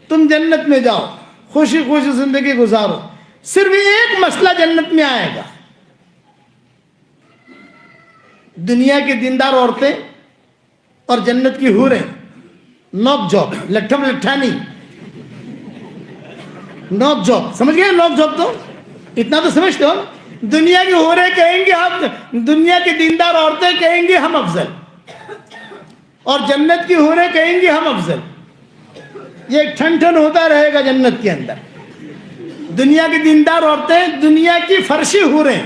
تم جنت میں جاؤ، خوشی خوشی زندگی گزارو، صرف ایک مسئلہ جنت میں آئے گا، دنیا کی دیندار عورتیں اور جنت کی حوریں نوک جھوک، لٹھم لٹھانی، نوک جھوک، سمجھ گئے نوک جھوک؟ تو اتنا تو سمجھتے ہو، دنیا کی حوریں کہیں گے ہم، دنیا کی دیندار عورتیں کہیں گے ہم افضل، اور جنت کی حوریں کہیں گے ہم افضل، یہ ایک ٹھن ٹھن ہوتا رہے گا جنت کے اندر۔ دنیا کی دیندار عورتیں، دنیا کی فرشی حوریں،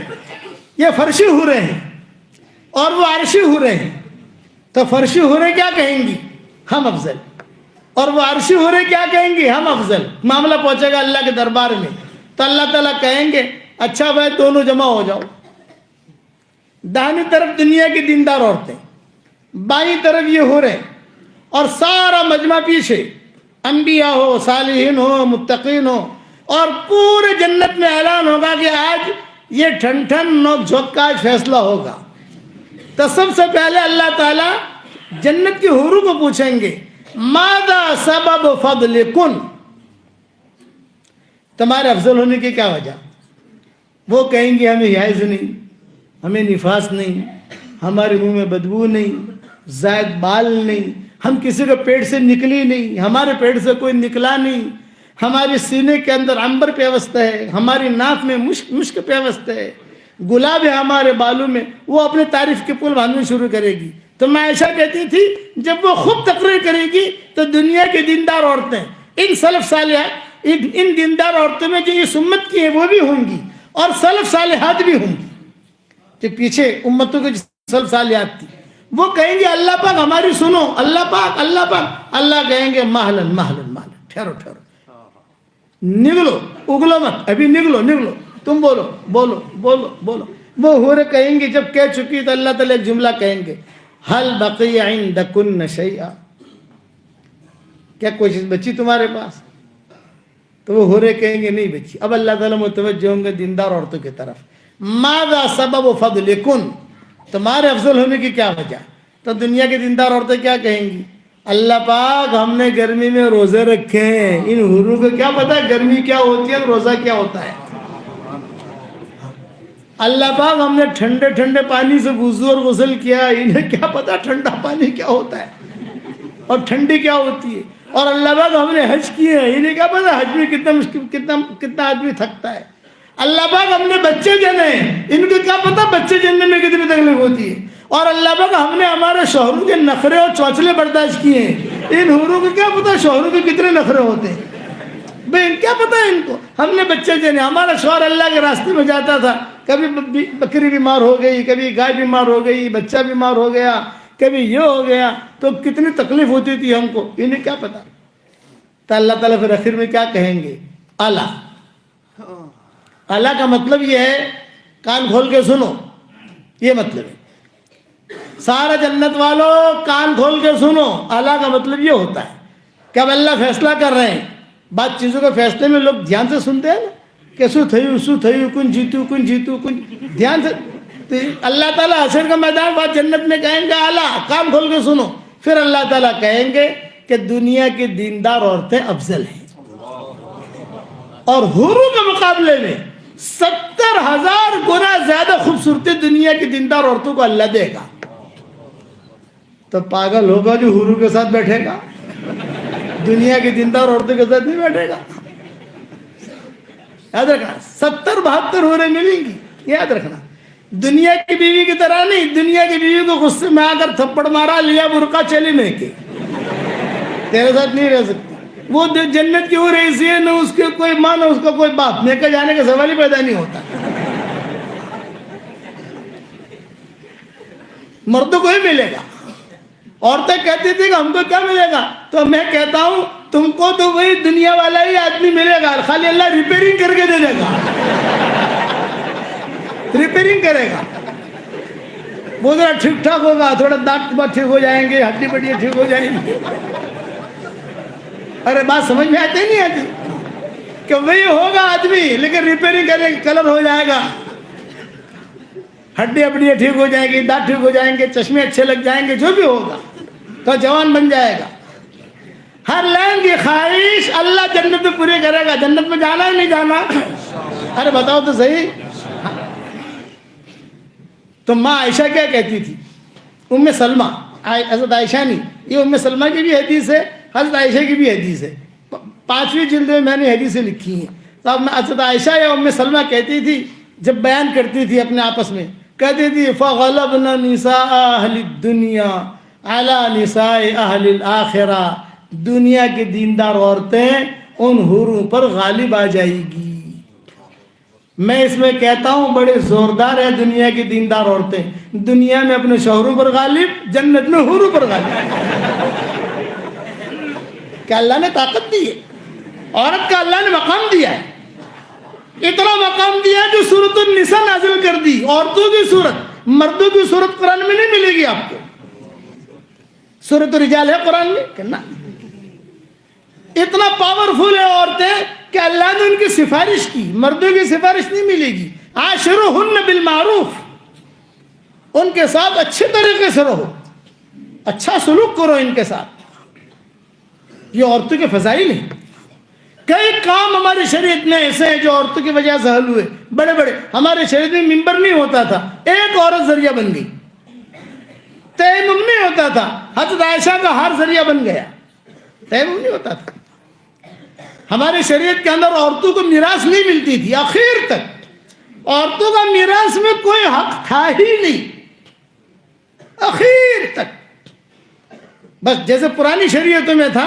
یہ فرشی حوریں ہیں، اور وہ عرشی حوریں ہیں، تو فرشی حوریں کیا کہیں گی؟ ہم افضل، اور وہ عرشی حوریں کیا کہیں گی؟ ہم افضل۔ معاملہ پہنچے گا اللہ کے دربار میں، تو اللہ تعالیٰ کہیں گے اچھا بھائی دونوں جمع ہو جاؤ، داہنی طرف دنیا کی دیندار عورتیں، بائیں طرف یہ حوریں، اور سارا مجمع پیچھے، انبیاء ہو، صالحین ہو، متقین ہو، اور پورے جنت میں اعلان ہوگا کہ آج یہ ٹھن ٹھن نوک جھوک کا آج فیصلہ ہوگا۔ تو سب سے پہلے اللہ تعالیٰ جنت کی حوروں کو پوچھیں گے ماذا سبب فضلکن، تمہارے افضل ہونے کی کیا وجہ؟ وہ کہیں گے ہمیں حیض نہیں، ہمیں نفاس نہیں، ہمارے منہ میں بدبو نہیں، زائد بال نہیں، ہم کسی کے پیٹ سے نکلی نہیں، ہمارے پیٹ سے کوئی نکلا نہیں، ہمارے سینے کے اندر عنبر پیوست ہے، ہماری ناک میں مشک پیوست ہے، گلاب ہے ہمارے بالوں میں۔ وہ اپنے تعریف کے پل باندھنے شروع کرے گی۔ تو میں عائشہ کہتی تھی جب وہ خود تقریر کرے گی تو دنیا کی دیندار عورتیں، ان سلف صالحات، ان دیندار عورتوں میں جو یہ سمت کی ہیں وہ بھی ہوں گی، اور سلف صالحات بھی ہوں گی، کہ پیچھے امتوں کے سلف صالحات تھی، وہ کہیں گے اللہ پاک ہماری سنو، اللہ پاک، اللہ پاک۔ اللہ کہیں گے مہلن مہلن مہلن، ٹھہرو ٹھہرو، نگلو، اگلو مت، ابھی نگلو نگلو، تم بولو بولو بولو بولو۔ وہ حوریں کہیں گے جب کہہ چکی تو اللہ تعالیٰ ایک جملہ کہیں گے حل بقی عندکن شیئا، کیا کوئی چیز بچی تمہارے پاس؟ تو وہ حوریں کہیں گے نہیں بچی۔ اب اللہ تعالیٰ متوجہ ہوں گے دیندار عورتوں کی طرف، ماذا سبب فضلکن، تمہارے افضل ہونے کی کیا وجہ؟ تو دنیا کی دیندار عورتیں کیا کہیں گی؟ اللہ پاک ہم نے گرمی میں روزے رکھے ہیں، ان حوروں کو کیا پتا گرمی کیا ہوتی ہے، روزہ کیا ہوتا ہے۔ اللہ پاک ہم نے ٹھنڈے ٹھنڈے پانی سے وضو اور غسل کیا، انہیں کیا پتا ٹھنڈا پانی کیا ہوتا ہے اور ٹھنڈی کیا ہوتی ہے۔ اور اللہ پاک ہم نے حج کیے ہیں، انہیں کیا پتا حج میں کتنا مشکل، کتنا آدمی تھکتا ہے۔ اللہ پاک ہم نے بچے جنے ہیں، ان کو کیا پتا بچے جننے میں کتنی تکلیف ہوتی ہے۔ اور اللہ پاک ہم نے ہمارے شوہروں کے نخرے اور چوچلے برداشت کیے ہیں، ان حوروں کو کیا پتا شوہروں کے کتنے نخرے ہوتے ہیں، بھئی کیا پتا ہے ان کو۔ ہم نے بچے جنے، ہمارا شوہر اللہ کے راستے میں جاتا تھا، کبھی بکری بیمار ہو گئی، کبھی گائے بیمار ہو گئی، بچہ بیمار ہو گیا، کبھی یہ ہو گیا، تو کتنی تکلیف ہوتی تھی ہم کو، انہیں کیا پتا۔ تو اللہ تعالیٰ پھر آخر میں کیا کہیں گے؟ اللہ۔ اللہ کا مطلب یہ ہے، کان کھول کے سنو، یہ مطلب ہے سارا جنت والوں کان کھول کے سنو۔ اللہ کا مطلب یہ ہوتا ہے کہ اب اللہ فیصلہ کر رہے ہیں، بات چیزوں کے فیصلے میں لوگ دھیان سے سنتے ہیں نا، کہ سو تھیو کن جیتو کن دھیان سے۔ تو اللہ تعالیٰ حشر کا میدان بات جنت میں کہیں گے اللہ کان کھول کے سنو، پھر اللہ تعالیٰ کہیں گے کہ دنیا کی دیندار عورتیں افضل ہیں، اور حوروں کے مقابلے میں 70,000 گنا زیادہ خوبصورتی دنیا کی دیندار عورتوں کو اللہ دے گا۔ تو پاگل ہوگا جو حوروں کے ساتھ بیٹھے گا، دنیا کی دیندار عورتوں کے ساتھ نہیں بیٹھے گا۔ یاد رکھنا 70-72 حوریں ملیں گی، یاد رکھنا، دنیا کی بیوی کی طرح نہیں. دنیا کی بیوی کو غصے میں آ کر تھپڑ مارا, لیا برقع, چلی میں کے, تیرے ساتھ نہیں رہ سکتی. وہ جنت کی ہو رہی ہے, نہ اس کے کوئی ماں نہ اس کا کوئی باپ, میں کہ جانے کا سوال ہی پیدا نہیں ہوتا. مردوں کو ہی ملے گا. عورتیں کہتی تھی کہ ہم کو کیا ملے گا, تو میں کہتا ہوں تم کو تو وہی دنیا والا ہی آدمی ملے گا, خالی اللہ ریپیئرنگ کر کے دے دے گا. ریپیئرنگ کرے گا, وہ ذرا ٹھیک ٹھاک ہوگا, تھوڑا دانت بات ٹھیک ہو جائیں گے, ہڈی بڈیاں ٹھیک ہو جائیں گی. ارے بات سمجھ میں آتی نہیں آتی کہ وہی ہوگا آدمی, لیکن ریپیئرنگ کرے گا, کلر ہو جائے گا, ہڈی ہڈیاں ٹھیک ہو جائیں گی, دانت ٹھیک ہو جائیں گے, چشمے اچھے لگ جائیں گے, جو بھی ہوگا تو جوان بن جائے گا. ہر لائن کی خواہش اللہ جنت میں پوری کرے گا. جنت میں جانا ہے نہیں جانا؟ ارے بتاؤ تو صحیح. تو ماں عائشہ کیا کہتی تھی, ام سلمہ, حضرت عائشہ نہیں, یہ ام سلمہ کی بھی حدیث ہے, حضرت عائشہ کی بھی حدیث ہے, 5ویں جلد میں میں نے حدیثیں لکھی ہیں. تو اب حضرت عائشہ یا ام سلمہ کہتی تھی, جب بیان کرتی تھی اپنے آپس میں, کہتی تھی فَغَلَبْنَا نِسَاءَ أَهْلِ الدُّنْيَا عَلَى نِسَاءِ أَهْلِ الْآخِرَةِ, دنیا کی دیندار عورتیں ان حوروں پر غالب آ جائے گی. میں اس میں کہتا ہوں بڑے زوردار ہے دنیا کی دیندار عورتیں, دنیا میں اپنے شوہروں پر غالب, جنت میں حوروں پر غالب. کہ اللہ نے طاقت دی ہے, عورت کا اللہ نے مقام دیا ہے, اتنا مقام دیا ہے جو سورۃ النساء نازل کر دی. عورتوں کی صورت, مردوں کی صورت قرآن میں نہیں ملے گی آپ کو. سورۃ الرجال ہے قرآن میں کہ نہ, اتنا پاورفل ہے عورتیں کہ اللہ نے ان کی سفارش کی. مردوں کی سفارش نہیں ملے گی. عاشروہن بالمعروف, ان کے ساتھ اچھے طریقے سے رہو, اچھا سلوک کرو ان کے ساتھ. یہ عورتوں کے فضائل ہیں. کئی کام ہماری شریعت میں ایسے ہیں جو عورتوں کی وجہ سے حل ہوئے, بڑے بڑے. ہمارے شریعت میں ممبر نہیں ہوتا تھا, ایک عورت ذریعہ بن گئی. تیمم نہیں ہوتا تھا, حضرت عائشہ کا ہر ذریعہ بن گیا. تیمم نہیں ہوتا تھا. ہماری شریعت کے اندر عورتوں کو میراث نہیں ملتی تھی. آخر تک عورتوں کا میراث میں کوئی حق تھا ہی نہیں, آخر تک. بس جیسے پرانی شریعتوں میں تھا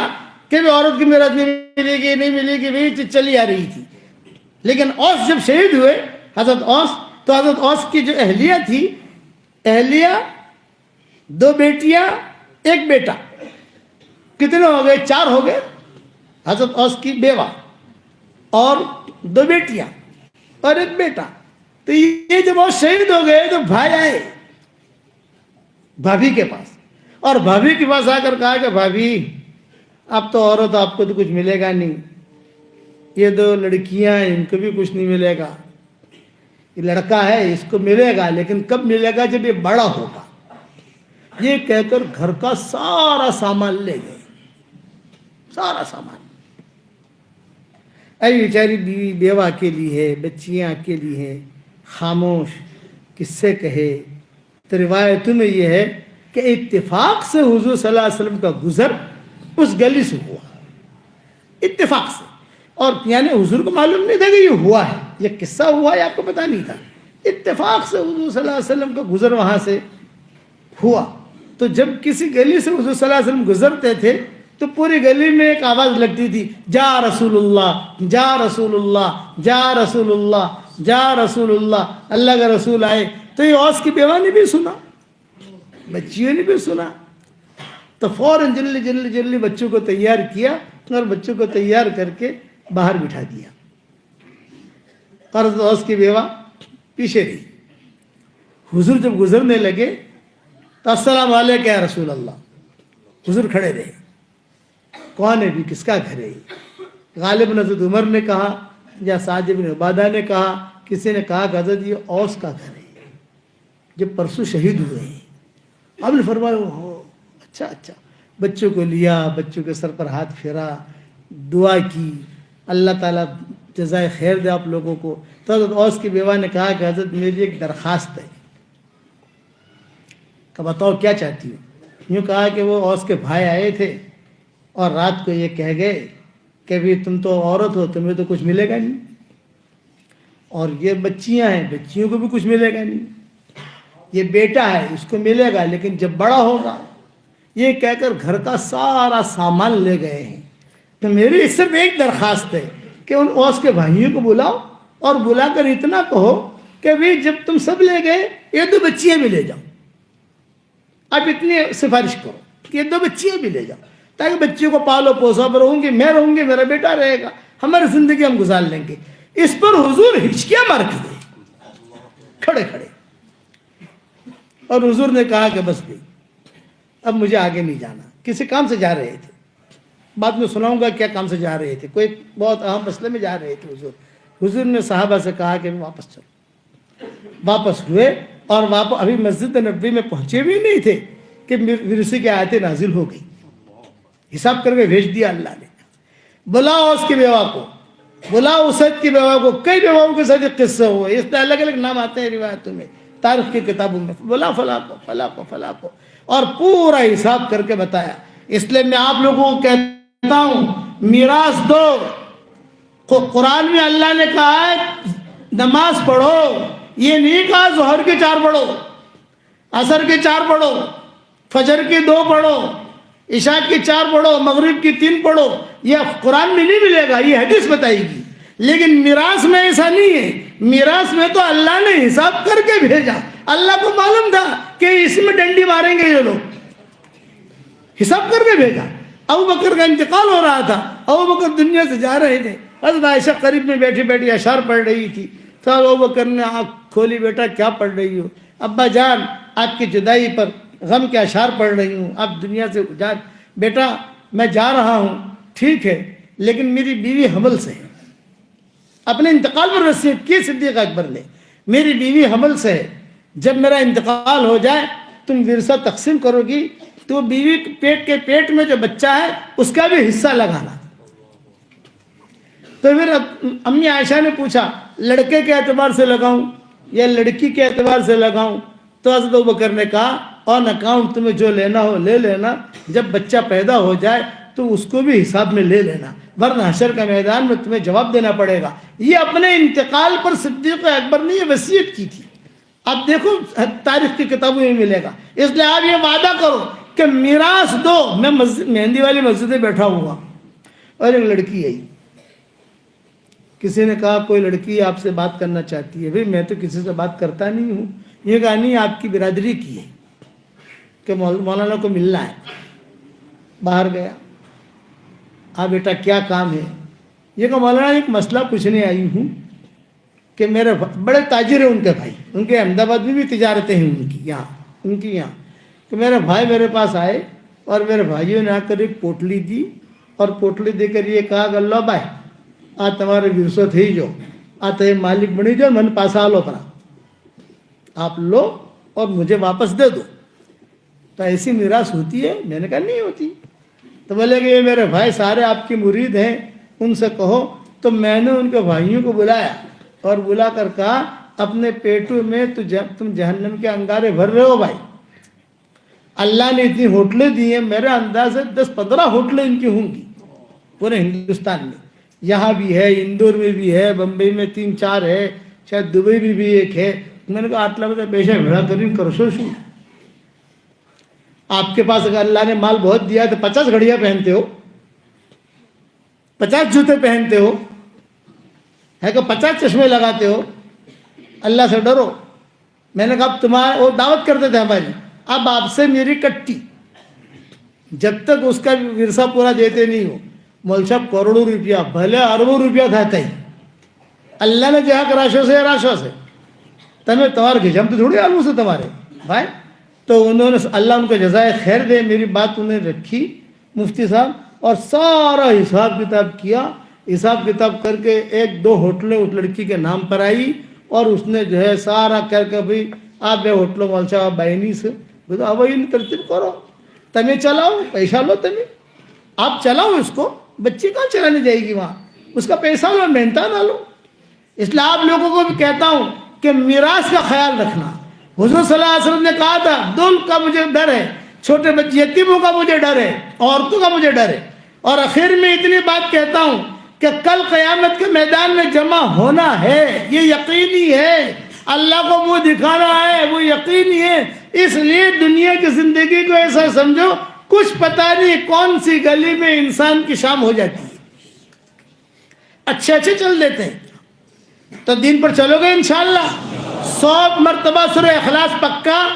کہ بھی عورت کی میراث نہیں ملے گی, وہی چیز چلی آ رہی تھی. لیکن اوس جب شہید ہوئے, حضرت اوس, تو حضرت اوس کی جو اہلیہ تھی, اہلیہ 2 بیٹیاں 1 بیٹا, کتنے ہو گئے؟ 4 ہو گئے. حضرت اوس کی بیوہ اور 2 بیٹیاں اور 1 بیٹا. تو یہ جب وہ شہید ہو گئے تو بھائی آئے بھابھی کے پاس, اور بھابھی کے پاس آ کر کہا کہ بھابھی اب تو عورت, آپ کو تو کچھ ملے گا نہیں, یہ 2 لڑکیاں ہیں, ان کو بھی کچھ نہیں ملے گا. یہ لڑکا ہے, اس کو ملے گا, لیکن کب ملے گا؟ جب یہ بڑا ہوگا. یہ کہہ کر گھر کا سارا سامان لے گئے, سارا سامان. اے بیچاری بیوی بیوہ اکیلی ہے, بچیاں اکیلی ہیں, خاموش, کس سے کہے. تو روایتوں میں یہ ہے کہ اتفاق سے حضور صلی اللہ علیہ وسلم کا گزر اس گلی سے ہوا, اتفاق سے. اور یعنی حضور کو معلوم نہیں تھا کہ یہ ہوا ہے, یہ قصہ ہوا ہے, آپ کو پتہ نہیں تھا. اتفاق سے حضور صلی اللہ علیہ وسلم کا گزر وہاں سے ہوا. تو جب کسی گلی سے حضور صلی اللہ علیہ وسلم گزرتے تھے تو پوری گلی میں ایک آواز لگتی تھی, جا رسول اللہ, جا رسول اللہ, جا رسول اللہ, جا رسول اللہ, اللہ کا رسول آئے. تو یہ اوس کی بیوہ نے بھی سنا, بچیوں نے بھی سنا. تو فوراً جلدی بچوں کو تیار کیا, اور بچوں کو تیار کر کے باہر بٹھا دیا. اور اوس کی بیوہ پیچھے رہی. حضور جب گزرنے لگے تو السلام علیکم یا رسول اللہ. حضور کھڑے رہے, کون ہے بھی, کس کا گھر ہے؟ غالباً حضرت عمر نے کہا یا سعد بن عبادہ نے کہا, کسی نے کہا کہ حضرت یہ اوس کا گھر ہے, جب پرسوں شہید ہوئے ہیں. اب نے فرمایا ہو, اچھا. بچوں کو لیا, بچوں کے سر پر ہاتھ پھیرا, دعا کی, اللہ تعالیٰ جزائے خیر دے آپ لوگوں کو. تو حضرت اوس کی بیوہ نے کہا کہ حضرت میری ایک درخواست ہے. کہ بتاؤ کیا چاہتی ہو؟ یوں کہا کہ وہ اوس کے بھائی آئے تھے اور رات کو یہ کہہ گئے کہ بھی تم تو عورت ہو, تمہیں تو کچھ ملے گا نہیں, اور یہ بچیاں ہیں, بچیوں کو بھی کچھ ملے گا نہیں. یہ بیٹا ہے اس کو ملے گا لیکن جب بڑا ہوگا، یہ کہہ کر گھر کا سارا سامان لے گئے ہیں۔ تو میری صرف ایک درخواست ہے کہ ان اوس کے بھائیوں کو بلاؤ اور بلا کر اتنا کہو کہ بھی جب تم سب لے گئے یہ 2 بچیاں بھی لے جاؤ۔ اب اتنی سفارش کرو کہ یہ 2 بچیاں بھی لے جاؤ، تاکہ بچیوں کو پالو پوسو، پر رہوں گی میں رہوں گی، میرا بیٹا رہے گا، ہماری زندگی ہم گزار لیں گے۔ اس پر حضور ہچکیاں مار کے گئے کھڑے کھڑے، اور حضور نے کہا کہ بس بھی اب مجھے آگے نہیں جانا۔ کسی کام سے جا رہے تھے، بعد میں سناؤں گا کیا کام سے جا رہے تھے، کوئی بہت اہم مسئلے میں جا رہے تھے۔ حضور نے صحابہ سے کہا کہ واپس چلو۔ واپس ہوئے اور ابھی مسجد نبوی میں پہنچے بھی نہیں تھے کہ ورثے کی آیتیں نازل ہو گئی، حساب کر کے بھیج دیا اللہ نے۔ بلاؤ اس کی بیوہ کو، بلاؤ اسد کی بیوہ کو، کئی بیواؤں کے ساتھ ایک قصہ ہوا، اس میں الگ الگ نام آتے ہیں روایتوں میں، تاریخ کی کتابوں میں، بلا فلاں کو فلاں کو فلاں کو، اور پورا حساب کر کے بتایا۔ اس لیے میں آپ لوگوں کو کہتا ہوں میراث دو۔ قرآن میں اللہ نے کہا ہے نماز پڑھو، یہ نہیں کہا ظہر کے 4 پڑھو، عصر کے 4 پڑھو، فجر کے 2 پڑھو، عشاء کی 4 پڑھو، مغرب کی 3 پڑھو۔ یہ قرآن میں نہیں ملے گا، یہ حدیث بتائے گی۔ لیکن میراث میں ایسا نہیں ہے، میراث میں تو اللہ نے حساب کر کے بھیجا۔ اللہ کو معلوم تھا کہ اس میں ڈنڈی ماریں گے یہ لوگ، حساب کر کے بھیجا۔ ابو بکر کا انتقال ہو رہا تھا، ابو بکر دنیا سے جا رہے تھے، حضرت عائشہ قریب میں بیٹھی بیٹھی اشعار پڑھ رہی تھی۔ تو ابو بکر نے آنکھ کھولی، بیٹا کیا پڑھ رہی ہو؟ ابا جان آپ کی جدائی پر غم کے اشعار پڑھ رہی ہوں، آپ دنیا سے جا۔ بیٹا میں جا رہا ہوں ٹھیک ہے، لیکن میری بیوی حمل سے ہے۔ اپنے انتقال پر وصیت کی صدیق اکبر نے، میری بیوی حمل سے ہے، جب میرا انتقال ہو جائے تم ورثہ تقسیم کرو گی تو بیوی پیٹ میں جو بچہ ہے اس کا بھی حصہ لگانا۔ تو پھر امی عائشہ نے پوچھا لڑکے کے اعتبار سے لگاؤں یا لڑکی کے اعتبار سے لگاؤں؟ تو حضرت ابوبکر نے کہا آن اکاؤنٹ، تمہیں جو لینا ہو لے لینا، جب بچہ پیدا ہو جائے تو اس کو بھی حساب میں لے لینا، ورنہ حشر کا میدان میں تمہیں جواب دینا پڑے گا۔ یہ اپنے انتقال پر صدیق اکبر نے یہ وصیت کی تھی۔ آپ دیکھو تاریخ کی کتابوں میں ملے گا۔ اس لیے آپ یہ وعدہ کرو کہ میراث دو۔ میں مہندی والی مسجد میں بیٹھا ہوا اور ایک لڑکی آئی، کسی نے کہا کوئی لڑکی آپ سے بات کرنا چاہتی ہے۔ بھئی میں تو کسی سے بات کرتا نہیں ہوں۔ یہ کہا نہیں آپ کی برادری کی ہے کہ مولانا کو ملنا ہے۔ باہر گیا، ہاں بیٹا کیا کام ہے؟ یہ کہا مولانا ایک مسئلہ پوچھنے آئی ہوں کہ میرے بڑے تاجر ہیں ان کے بھائی، ان کے احمد آباد میں بھی تجارتیں ہیں ان کی یہاں، کہ میرے بھائی میرے پاس آئے اور میرے بھائیوں نے آ کر ایک پوٹلی دی اور پوٹلی دے کر یہ کہا کہ اللہ بھائی آ تمہارے ورثہ تھے جو آتے مالک بنی جو من پاسا لو پرا، آپ لو اور مجھے واپس دے دو۔ تو ایسی میراث ہوتی ہے؟ میں نے کہا نہیں ہوتی۔ تو بولے کہ یہ میرے بھائی سارے آپ کی مرید ہیں، ان سے کہو۔ تو میں نے ان کے بھائیوں کو بلایا اور بلا کر کہا اپنے پیٹوں میں تم جہنم کے انگارے بھر رہے ہو بھائی۔ اللہ نے اتنی ہوٹلیں دی ہیں، میرے انداز سے 10-15 ہوٹلیں ان کی ہوں گی پورے ہندوستان میں، یہاں بھی ہے، اندور میں بھی ہے، بمبئی میں 3-4 ہے، شاید دبئی میں بھی ایک ہے۔ میں نے کہا آٹلا بتا پیشہ بھیڑا کریں کرسو شو، آپ کے پاس اگر اللہ نے مال بہت دیا تو 50 گھڑیاں پہنتے ہو، 50 جوتے پہنتے ہو، ہے کہ 50 چشمے لگاتے ہو، اللہ سے ڈرو۔ میں نے کہا اب تمہارا وہ دعوت کرتے تھے ہماری، اب آپ سے میری کٹی، جب تک اس کا ورثہ پورا دیتے نہیں ہو، مول صاحب کروڑوں روپیہ بھلے اربوں روپیہ تھا تھی، اللہ نے جہاں راشو سے تمہیں تمہارے گھجم تو تھوڑی آلو سے تمہارے بھائی۔ تو انہوں نے اللہ ان کو جزائے خیر دے، میری بات انہیں رکھی مفتی صاحب، اور سارا حساب کتاب کیا۔ حساب کتاب کر کے 1-2 ہوٹلیں اس لڑکی کے نام پر آئی، اور اس نے جو ہے سارا کر کے بھائی آپ بے ہوٹلوں مول صاحب بہنی سے اب ترتیب کرو، تمہیں چلاؤ، پیسہ لو، تمہیں آپ چلاؤ اس کو، بچی کہاں چلانے جائے گی وہاں، اس کا پیسہ لو، محنت نہ لو۔ اس لیے آپ لوگوں کو بھی کہتا ہوں کہ میراث کا خیال رکھنا۔ حضور صلی اللہ علیہ وسلم نے کہا تھا دول کا مجھے ڈر ہے، چھوٹے بچے یتیموں کا مجھے ڈر ہے، عورتوں کا مجھے ڈر ہے۔ اور آخر میں اتنی بات کہتا ہوں کہ کل قیامت کے میدان میں جمع ہونا ہے، یہ یقینی ہے۔ اللہ کو منہ دکھانا ہے وہ یقینی ہے. اس لیے دنیا کی زندگی کو ایسا سمجھو کچھ پتہ نہیں کون سی گلی میں انسان کی شام ہو جاتی ہے. اچھے چل دیتے ہیں تو دین پر چلو گے انشاءاللہ. 100 مرتبہ سورہ اخلاص پکا،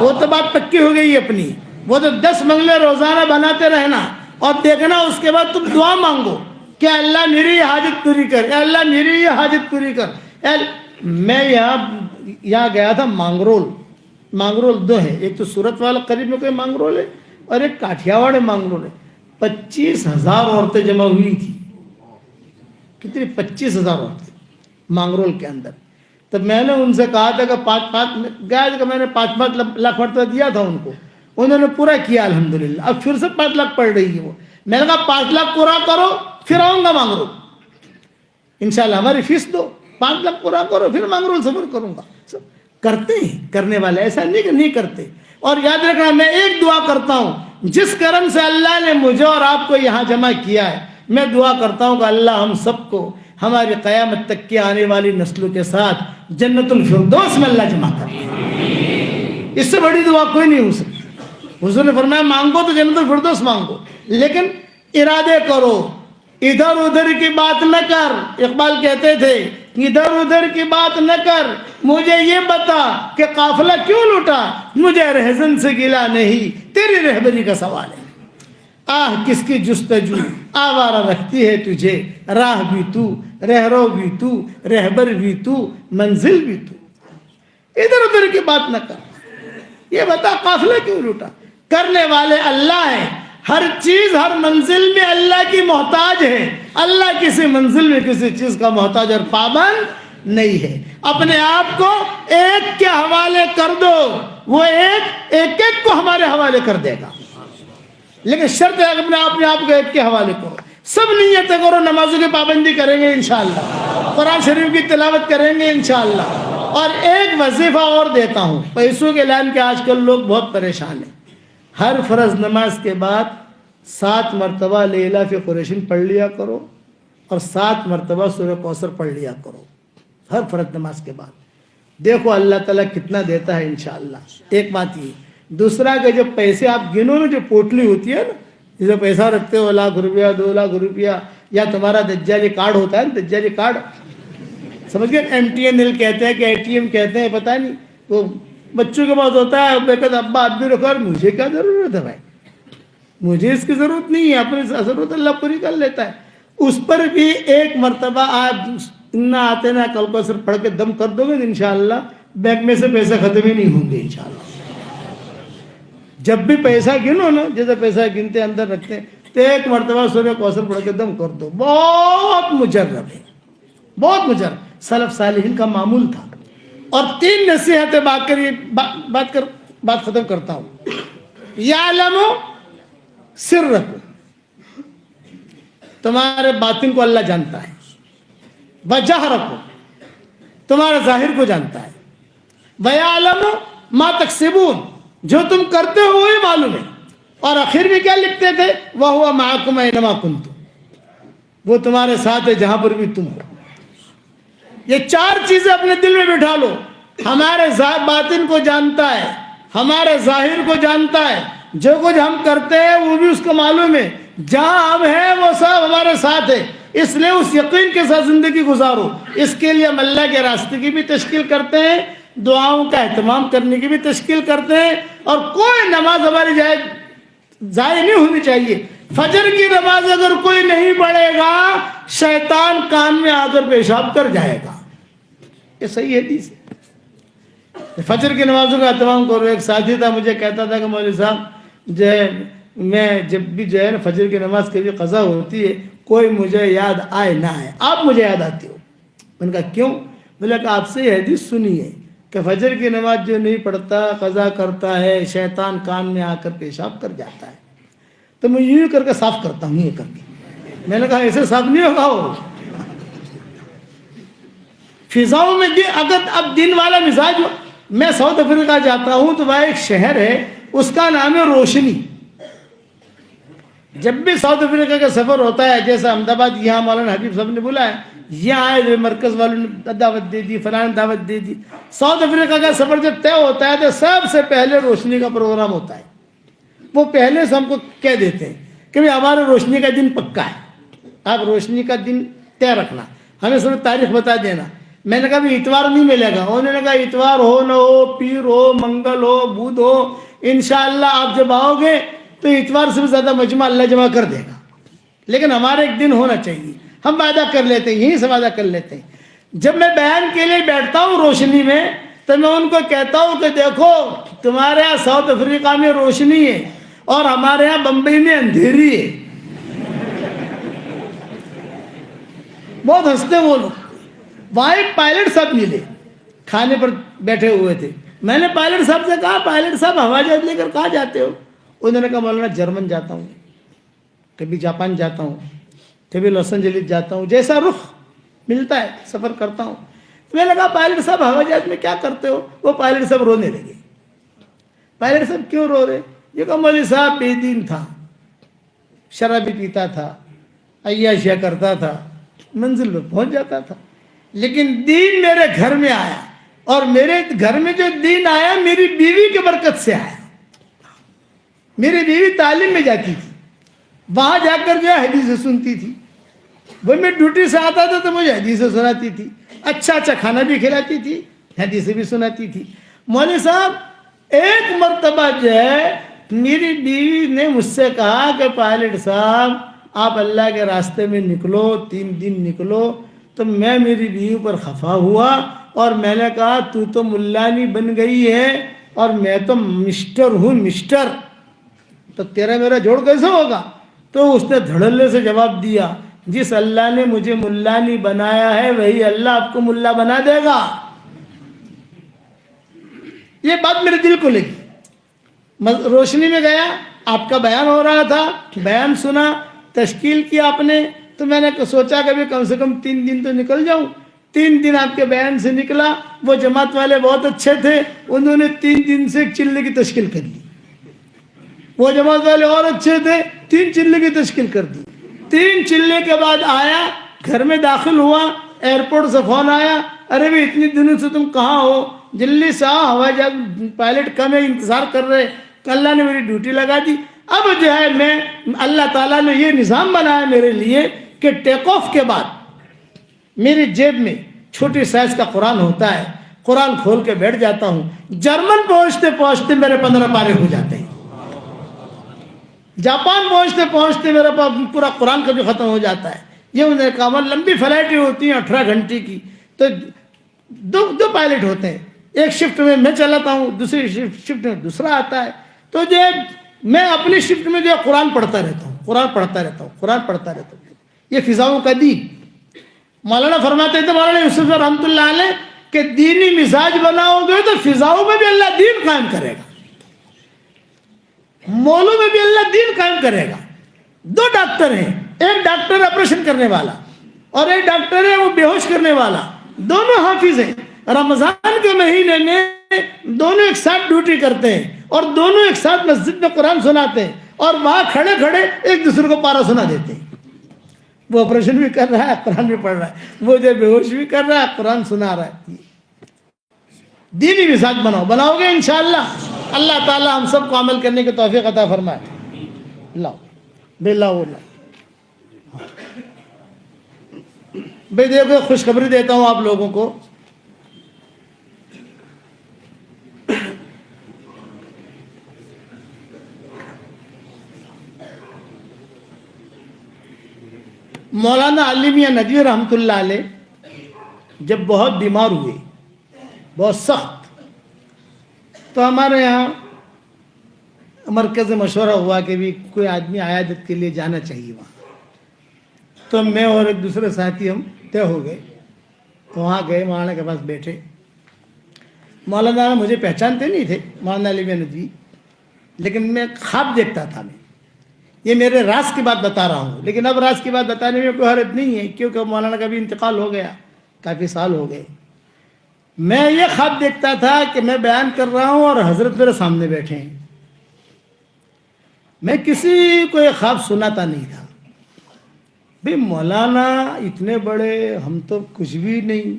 وہ تو بات پکی ہو گئی اپنی. وہ تو 10 منگلے روزانہ بناتے رہنا اور دیکھنا اس کے بعد تم دعا مانگو کہ اللہ میری یہ حاجت پوری کر، اے اللہ میری یہ حاجت پوری کر. میں یہاں گیا تھا مانگرول 2 ہے، ایک تو سورت والا قریب میں کوئی مانگرول ہے اور ایک کاٹھیاواڑ مانگرول ہے. 25,000 عورتیں جمع ہوئی تھی. کتنی؟ 25,000 عورتیں مانگرول کے اندر. تو میں نے ان سے کہا تھا کہ 5 میں نے 5 لاکھ مرتبہ دیا تھا ان کو، انہوں نے پورا کیا الحمدللہ. اب پھر سے 5 لاکھ پڑ رہی ہے وہ. میں نے کہا 5 لاکھ پورا کرو پھر آؤں گا مانگرول، انشاءاللہ ہماری فیس دو. 5 لاکھ پورا کرو پھر مانگرول سفر کروں گا. کرتے ہیں کرنے والے، ایسا نہیں کہ نہیں کرتے. اور یاد رکھنا میں ایک دعا کرتا ہوں، جس کرم سے اللہ نے مجھے اور آپ کو یہاں جمع کیا ہے، میں دعا کرتا ہوں کہ اللہ ہم سب کو ہماری قیامت تک کی آنے والی نسلوں کے ساتھ جنت الفردوس میں اللہ جمع کر. اس سے بڑی دعا کوئی نہیں ہو سکتی. حضور نے فرمایا مانگو تو جنت الفردوس مانگو، لیکن ارادے کرو، ادھر ادھر کی بات نہ کر. اقبال کہتے تھے ادھر ادھر کی بات نہ کر، مجھے یہ بتا کہ قافلہ کیوں لوٹا، مجھے رہزن سے گلا نہیں، تیری رہبری کا سوال ہے. آہ کس کی جستجو آوارہ رکھتی ہے تجھے، راہ بھی تو، رہرو بھی تو، رہبر بھی تو، منزل بھی تو. ادھر ادھر کی بات نہ کر، یہ بتا قافلہ کیوں لوٹا. کرنے والے اللہ ہیں. ہر چیز ہر منزل میں اللہ کی محتاج ہے. اللہ کسی منزل میں کسی چیز کا محتاج اور پابند نہیں ہے. اپنے آپ کو ایک کے حوالے کر دو، وہ ایک کو ہمارے حوالے کر دے گا. لیکن شرط ہے اپنے آپ کو ایک کے حوالے کرو. سب نیتیں کرو، نمازوں کی پابندی کریں گے انشاءاللہ، قرآن شریف کی تلاوت کریں گے انشاءاللہ. اور ایک وظیفہ اور دیتا ہوں، پیسوں کے لائن کے آج کل لوگ بہت پریشان ہیں. ہر فرض نماز کے بعد 7 مرتبہ لیلا فی قریشین پڑھ لیا کرو اور 7 مرتبہ سورہ کوثر پڑھ لیا کرو ہر فرض نماز کے بعد. دیکھو اللہ تعالیٰ کتنا دیتا ہے انشاءاللہ. ایک بات یہ. دوسرا کہ جب پیسے آپ گنو نا، جو پوٹلی ہوتی ہے نا جسے پیسہ رکھتے ہو، 1 لاکھ روپیہ 2 لاکھ روپیہ، یا تمہارا دجالی کارڈ ہوتا ہے نا، دجالی کارڈ سمجھ گئے، MTNL کہتے ہیں کہ ATM کہتے ہیں، پتہ نہیں. وہ بچوں کے پاس ہوتا ہے، میں کہتا ابا آپ بھی رکھو. مجھے کیا ضرورت ہے بھائی، مجھے اس کی ضرورت نہیں ہے، اپنی ضرورت اللہ پوری کر لیتا ہے. اس پر بھی 1 مرتبہ آپ نہ آتے نہ کل کو صرف پڑھ کے دم کر دو گے انشاءاللہ بینک میں سے پیسے ختم ہی نہیں ہوں گے انشاءاللہ. جب بھی پیسہ گنو نا، جیسے پیسہ گنتے اندر رکھتے ہیں، تو 1 مرتبہ سورہ کوثر پڑھ کے دم کر دو. بہت مجرب ہے، بہت مجرب. سلف صالحین کا معمول تھا. اور 3 نصیحتیں بات ختم کرتا ہوں. یعلم سرکم، تمہارے باطن کو اللہ جانتا ہے. وجہرکم، تمہارے ظاہر کو جانتا ہے. ویعلم ما تکسبون، جو تم کرتے ہو وہی معلوم ہے. اور آخر میں کیا لکھتے تھے؟ وَهُوَ مَعَكُمْ أَيْنَمَا كُنْتُمْ، وہ تمہارے ساتھ ہے جہاں پر بھی تم ہو. یہ 4 چیزیں اپنے دل میں بٹھا لو. ہمارے باطن کو جانتا ہے، ہمارے ظاہر کو جانتا ہے، جو کچھ ہم کرتے ہیں وہ بھی اس کو معلوم ہے. جہاں ہم ہیں وہ سب ہمارے ساتھ ہے. اس لیے اس یقین کے ساتھ زندگی گزارو. اس کے لیے ہم اللہ کے راستے کی بھی تشکیل کرتے ہیں، دعاؤں کا اہتمام کرنے کی بھی تشکیل کرتے ہیں. اور کوئی نماز ہماری ضائع نہیں ہونی چاہیے. فجر کی نماز اگر کوئی نہیں پڑھے گا، شیطان کان میں آ کر پیشاب کر جائے گا. یہ صحیح حدیث ہے. فجر کی نمازوں کا اہتمام کرو. ایک ساتھی تھا مجھے کہتا تھا کہ مولوی صاحب جو ہے میں جب بھی جو ہے نا فجر کی نماز کے لیے قضا ہوتی ہے، کوئی مجھے یاد آئے نہ آئے، آپ مجھے یاد آتے ہو. میں نے کہا کیوں؟ بولا کہ آپ سے یہ حدیث سنی ہے کہ فجر کی نماز جو نہیں پڑھتا قضا کرتا ہے، شیطان کان میں آ کر پیشاب کر جاتا ہے. تو میں یوں کر کے صاف کرتا ہوں، یہ کر کے. میں نے کہا ایسے صاف نہیں ہوگا. وہ فضاؤں میں اگر اب دن والا مزاج. میں ساؤتھ افریقہ جاتا ہوں تو وہاں ایک شہر ہے، اس کا نام ہے روشنی. جب بھی ساؤتھ افریقہ کا سفر ہوتا ہے، جیسے احمد آباد یہاں مولانا حبیب صاحب نے بولا ہے یہاں آئے مرکز والوں نے دعوت دے دی، فلاں دعوت دے دی. ساؤتھ افریقہ کا سفر جب طے ہوتا ہے تو سب سے پہلے روشنی کا پروگرام ہوتا ہے. وہ پہلے سے ہم کو کہہ دیتے ہیں کہ بھائی ہمارا روشنی کا دن پکا ہے، آپ روشنی کا دن طے رکھنا، ہمیں صرف تاریخ بتا دینا. میں نے کہا بھی اتوار نہیں ملے گا. انہوں نے کہا اتوار ہو نہ ہو، پیر ہو، منگل ہو، بدھ ہو، انشاءاللہ آپ جب آؤ گے تو اتوار سے بھی زیادہ مجمع اللہ جمع کر دے گا، لیکن ہمارا ایک دن ہونا چاہیے. ہم وعدہ کر لیتے ہیں، یہیں سے وعدہ کر لیتے ہیں. جب میں بیان کے لیے بیٹھتا ہوں روشنی میں تو میں ان کو کہتا ہوں کہ دیکھو تمہارے یہاں ساؤتھ افریقہ میں روشنی ہے اور ہمارے یہاں بمبئی میں اندھیری ہے. بہت ہنستے وہ لوگ. وہاں ایک پائلٹ صاحب ملے، کھانے پر بیٹھے ہوئے تھے. میں نے پائلٹ صاحب سے کہا پائلٹ صاحب ہوائی جہاز لے کر کہاں جاتے ہو؟ انہوں نے کہا مولانا جرمن جاتا ہوں، کبھی جاپان جاتا ہوں، کبھی لاس اینجلس جاتا ہوں، جیسا رخ ملتا ہے سفر کرتا ہوں. تو میں نے کہا پائلٹ صاحب ہوائی جہاز میں کیا کرتے ہو؟ وہ پائلٹ صاحب رونے لگے. پائلٹ صاحب کیوں رو رہے؟ یہ کہا مولوی صاحب بے دین تھا، شرابی پیتا تھا، عیاشیاں کرتا تھا، منزل میں پہنچ جاتا تھا، لیکن دین میرے گھر میں آیا، اور میرے گھر میں جو دین آیا میری بیوی کی برکت سے آیا. میری بیوی تعلیم میں جاتی تھی، وہاں جا کر جو ہے حدیثیں سنتی تھی. وہ میں ڈیوٹی سے آتا تھا تو مجھے حدیثیں سناتی تھی، اچھا اچھا کھانا بھی کھلاتی تھی، حدیثیں بھی سناتی تھی. مولوی صاحب ایک مرتبہ جو ہے میری بیوی نے مجھ سے کہا کہ پائلٹ صاحب آپ اللہ کے راستے میں نکلو، 3 دن نکلو. تو میں میری بیوی پر خفا ہوا اور میں نے کہا تو ملانی بن گئی ہے اور میں تو مسٹر ہوں مسٹر، تو تیرا میرا جوڑ کیسے ہوگا؟ تو اس نے دھڑلے سے جواب دیا جس اللہ نے مجھے ملانی بنایا ہے وہی اللہ آپ کو ملا بنا دے گا. یہ بات میرے دل کو لگی. روشنی میں گیا، آپ کا بیان ہو رہا تھا، بیان سنا، تشکیل کیا آپ نے، تو میں نے سوچا کہ بھی کم سے کم 3 دن تو نکل جاؤں. 3 دن آپ کے بیان سے نکلا. وہ جماعت والے بہت اچھے تھے، انہوں نے 3 دن سے ایک چلے کی تشکیل کر لی. وہ جماعت والے اور اچھے تھے، 3 چلے کی تشکیل کر دی. 3 چلے کے بعد آیا، گھر میں داخل ہوا، ایئرپورٹ سے فون آیا، ارے بھی اتنی دنوں سے تم کہاں ہو؟ جلدی سے آؤ، ہوائی جہاز پائلٹ کم ہے، انتظار کر رہے. اللہ نے میری ڈیوٹی لگا دی. اب جو ہے میں اللہ تعالیٰ نے یہ نظام بنایا میرے لیے کہ ٹیک آف کے بعد میری جیب میں چھوٹی سائز کا قرآن ہوتا ہے، قرآن کھول کے بیٹھ جاتا ہوں. جرمن پہنچتے پہنچتے میرے 15 پارے ہو جاتے ہیں. جاپان پہنچتے پہنچتے میرا پورا قرآن کا بھی ختم ہو جاتا ہے. یہ انہوں نے کہا لمبی فلائٹیں ہوتی ہیں 18 گھنٹے کی، تو دو پائلٹ ہوتے ہیں، ایک شفٹ میں چلاتا ہوں، دوسری شفٹ میں دوسرا آتا ہے. تو جو میں اپنی شفٹ میں جو ہے قرآن پڑھتا رہتا ہوں، قرآن پڑھتا رہتا ہوں، قرآن پڑھتا رہتا ہوں. یہ فضاؤں کا دین. مولانا فرماتے تھے مولانا یوسف رحمۃ اللہ علیہ کہ دینی مزاج بناؤ گے تو فضاؤں میں بھی اللہ دین قائم کرے گا، مولوں میں بھی اللہ دین قائم کرے گا. 2 ڈاکٹر ہیں، ایک ڈاکٹر آپریشن کرنے والا اور ایک ڈاکٹر ہے وہ بے ہوش کرنے والا. دونوں حافظ ہیں. رمضان کے مہینے میں دونوں ایک ساتھ ڈیوٹی کرتے ہیں اور دونوں ایک ساتھ مسجد میں قرآن سناتے ہیں اور وہاں کھڑے کھڑے ایک دوسرے کو پارا سنا دیتے ہیں. وہ آپریشن بھی کر رہا ہے، قرآن بھی پڑھ رہا ہے، وہ جو بے ہوش بھی کر رہا ہے، قرآن سنا رہا ہے. دینی مزاج بناؤ گے انشاءاللہ. اللہ تعالی ہم سب کو عمل کرنے کی توفیق عطا فرمائے. بھائی دیکھو خوشخبری دیتا ہوں آپ لوگوں کو. مولانا علی میاں ندوی رحمۃ اللہ علیہ جب بہت بیمار ہوئے، بہت سخت، تو ہمارے یہاں مرکز مشورہ ہوا کہ بھی کوئی آدمی عیادت کے لیے جانا چاہیے وہاں. تو میں اور ایک دوسرے ساتھی ہم طے ہو گئے، وہاں گئے، مولانا کے پاس بیٹھے. مولانا مجھے پہچانتے نہیں تھے، مولانا علی میاں ندوی، لیکن میں خواب دیکھتا تھا. میں یہ میرے راز کی بات بتا رہا ہوں، لیکن اب راز کی بات بتانے میں کوئی حرج نہیں ہے کیونکہ مولانا کا بھی انتقال ہو گیا، کافی سال ہو گئے. میں یہ خواب دیکھتا تھا کہ میں بیان کر رہا ہوں اور حضرت میرے سامنے بیٹھے ہیں. میں کسی کو یہ خواب سناتا نہیں تھا، بھئی مولانا اتنے بڑے، ہم تو کچھ بھی نہیں،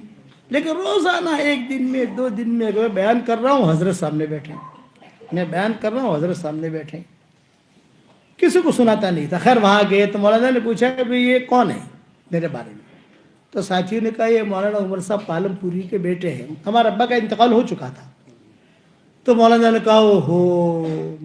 لیکن روزانہ ایک دن میں 2 دن میں اگر بیان کر رہا ہوں حضرت سامنے بیٹھے، میں بیان کر رہا ہوں حضرت سامنے بیٹھے، کسی کو سناتا نہیں تھا۔ خیر وہاں گئے تو مولانا نے پوچھا کہ بھئی یہ کون ہے میرے بارے میں، تو ساتھیوں نے کہا یہ مولانا عمر صاحب پالم پوری کے بیٹے ہیں، ہمارے ابا کا انتقال ہو چکا تھا۔ تو مولانا نے کہا اوہو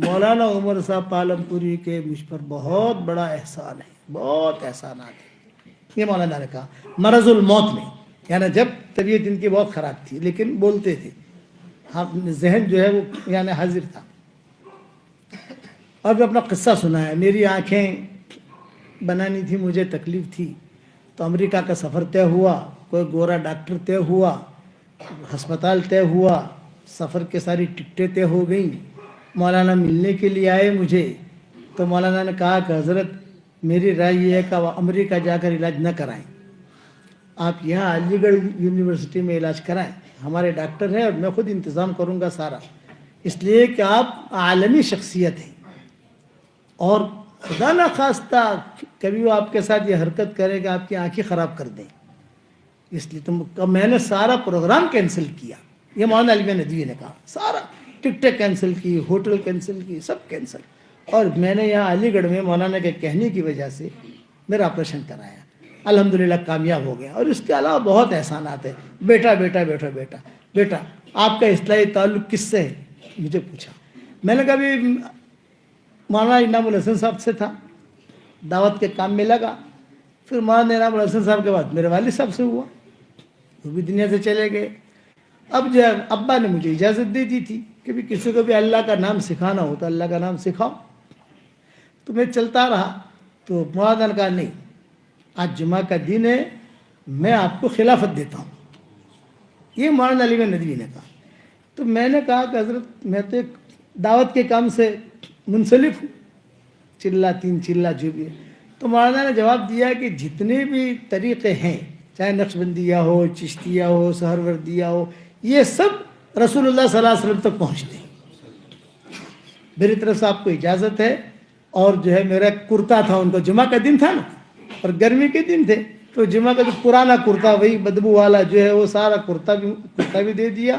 مولانا عمر صاحب پالم پوری کے مجھ پر بہت بڑا احسان ہے، بہت احسانات ہیں، یہ مولانا نے کہا مرض الموت میں، یعنی جب طبیعت ان کی بہت خراب تھی لیکن بولتے تھے، ذہن جو ہے وہ یعنی حاضر تھا۔ اور میں اپنا قصہ سنایا، میری آنکھیں بنانی تھی، مجھے تکلیف تھی، تو امریکہ کا سفر طے ہوا، کوئی گورا ڈاکٹر طے ہوا، ہسپتال طے ہوا، سفر کے ساری ٹکٹیں طے ہو گئیں، مولانا ملنے کے لیے آئے مجھے، تو مولانا نے کہا کہ حضرت میری رائے یہ ہے کہ آپ امریکہ جا کر علاج نہ کرائیں، آپ یہاں علی گڑھ یونیورسٹی میں علاج کرائیں، ہمارے ڈاکٹر ہیں اور میں خود انتظام کروں گا سارا، اس لیے کہ آپ عالمی شخصیت ہیں، اور خدا نہ خواستہ کبھی وہ آپ کے ساتھ یہ حرکت کرے کہ آپ کی آنکھیں خراب کر دیں، اس لیے میں نے سارا پروگرام کینسل کیا، یہ مولانا علی ندوی نے کہا، سارا ٹکٹیں کینسل کی، ہوٹل کینسل کی، سب کینسل، اور میں نے یہاں علی گڑھ میں مولانا کے کہنے کی وجہ سے میرا آپریشن کرایا، الحمدللہ کامیاب ہو گیا۔ اور اس کے علاوہ بہت احسانات ہیں۔ بیٹا بیٹا بیٹا بیٹا بیٹا آپ کا اصلاحی تعلق کس سے ہے مجھے پوچھا، میں نے کہا بھی مولانا انعام الحسن صاحب سے تھا، دعوت کے کام میں لگا، پھر مولانا انعام الحسن صاحب کے بعد میرے والد صاحب سے ہوا، وہ بھی دنیا سے چلے گئے۔ اب جو ابا نے مجھے اجازت دے دی تھی کہ بھی کسی کو بھی اللہ کا نام سکھانا ہو تو اللہ کا نام سکھاؤ، تو میں چلتا رہا۔ تو مولانا نے کہا نہیں، آج جمعہ کا دن ہے، میں آپ کو خلافت دیتا ہوں، یہ مولانا علی ندوی نے کہا۔ تو میں نے کہا کہ حضرت میں تو ایک دعوت کے کام سے منسلف ہوں، چلا تین چلا جو بھی ہے۔ تو مولانا نے جواب دیا کہ جتنے بھی طریقے ہیں، چاہے نقشبندیہ ہو، چشتیہ ہو، سہروردیہ ہو، یہ سب رسول اللہ صلی اللہ علیہ وسلم تک پہنچتے ہیں، میری طرف سے آپ کو اجازت ہے۔ اور جو ہے میرا کرتا تھا، ان کو جمعہ کا دن تھا نا اور گرمی کے دن تھے، تو جمعہ کا جو پرانا کرتا وہی بدبو والا جو ہے وہ سارا کرتا بھی دے دیا،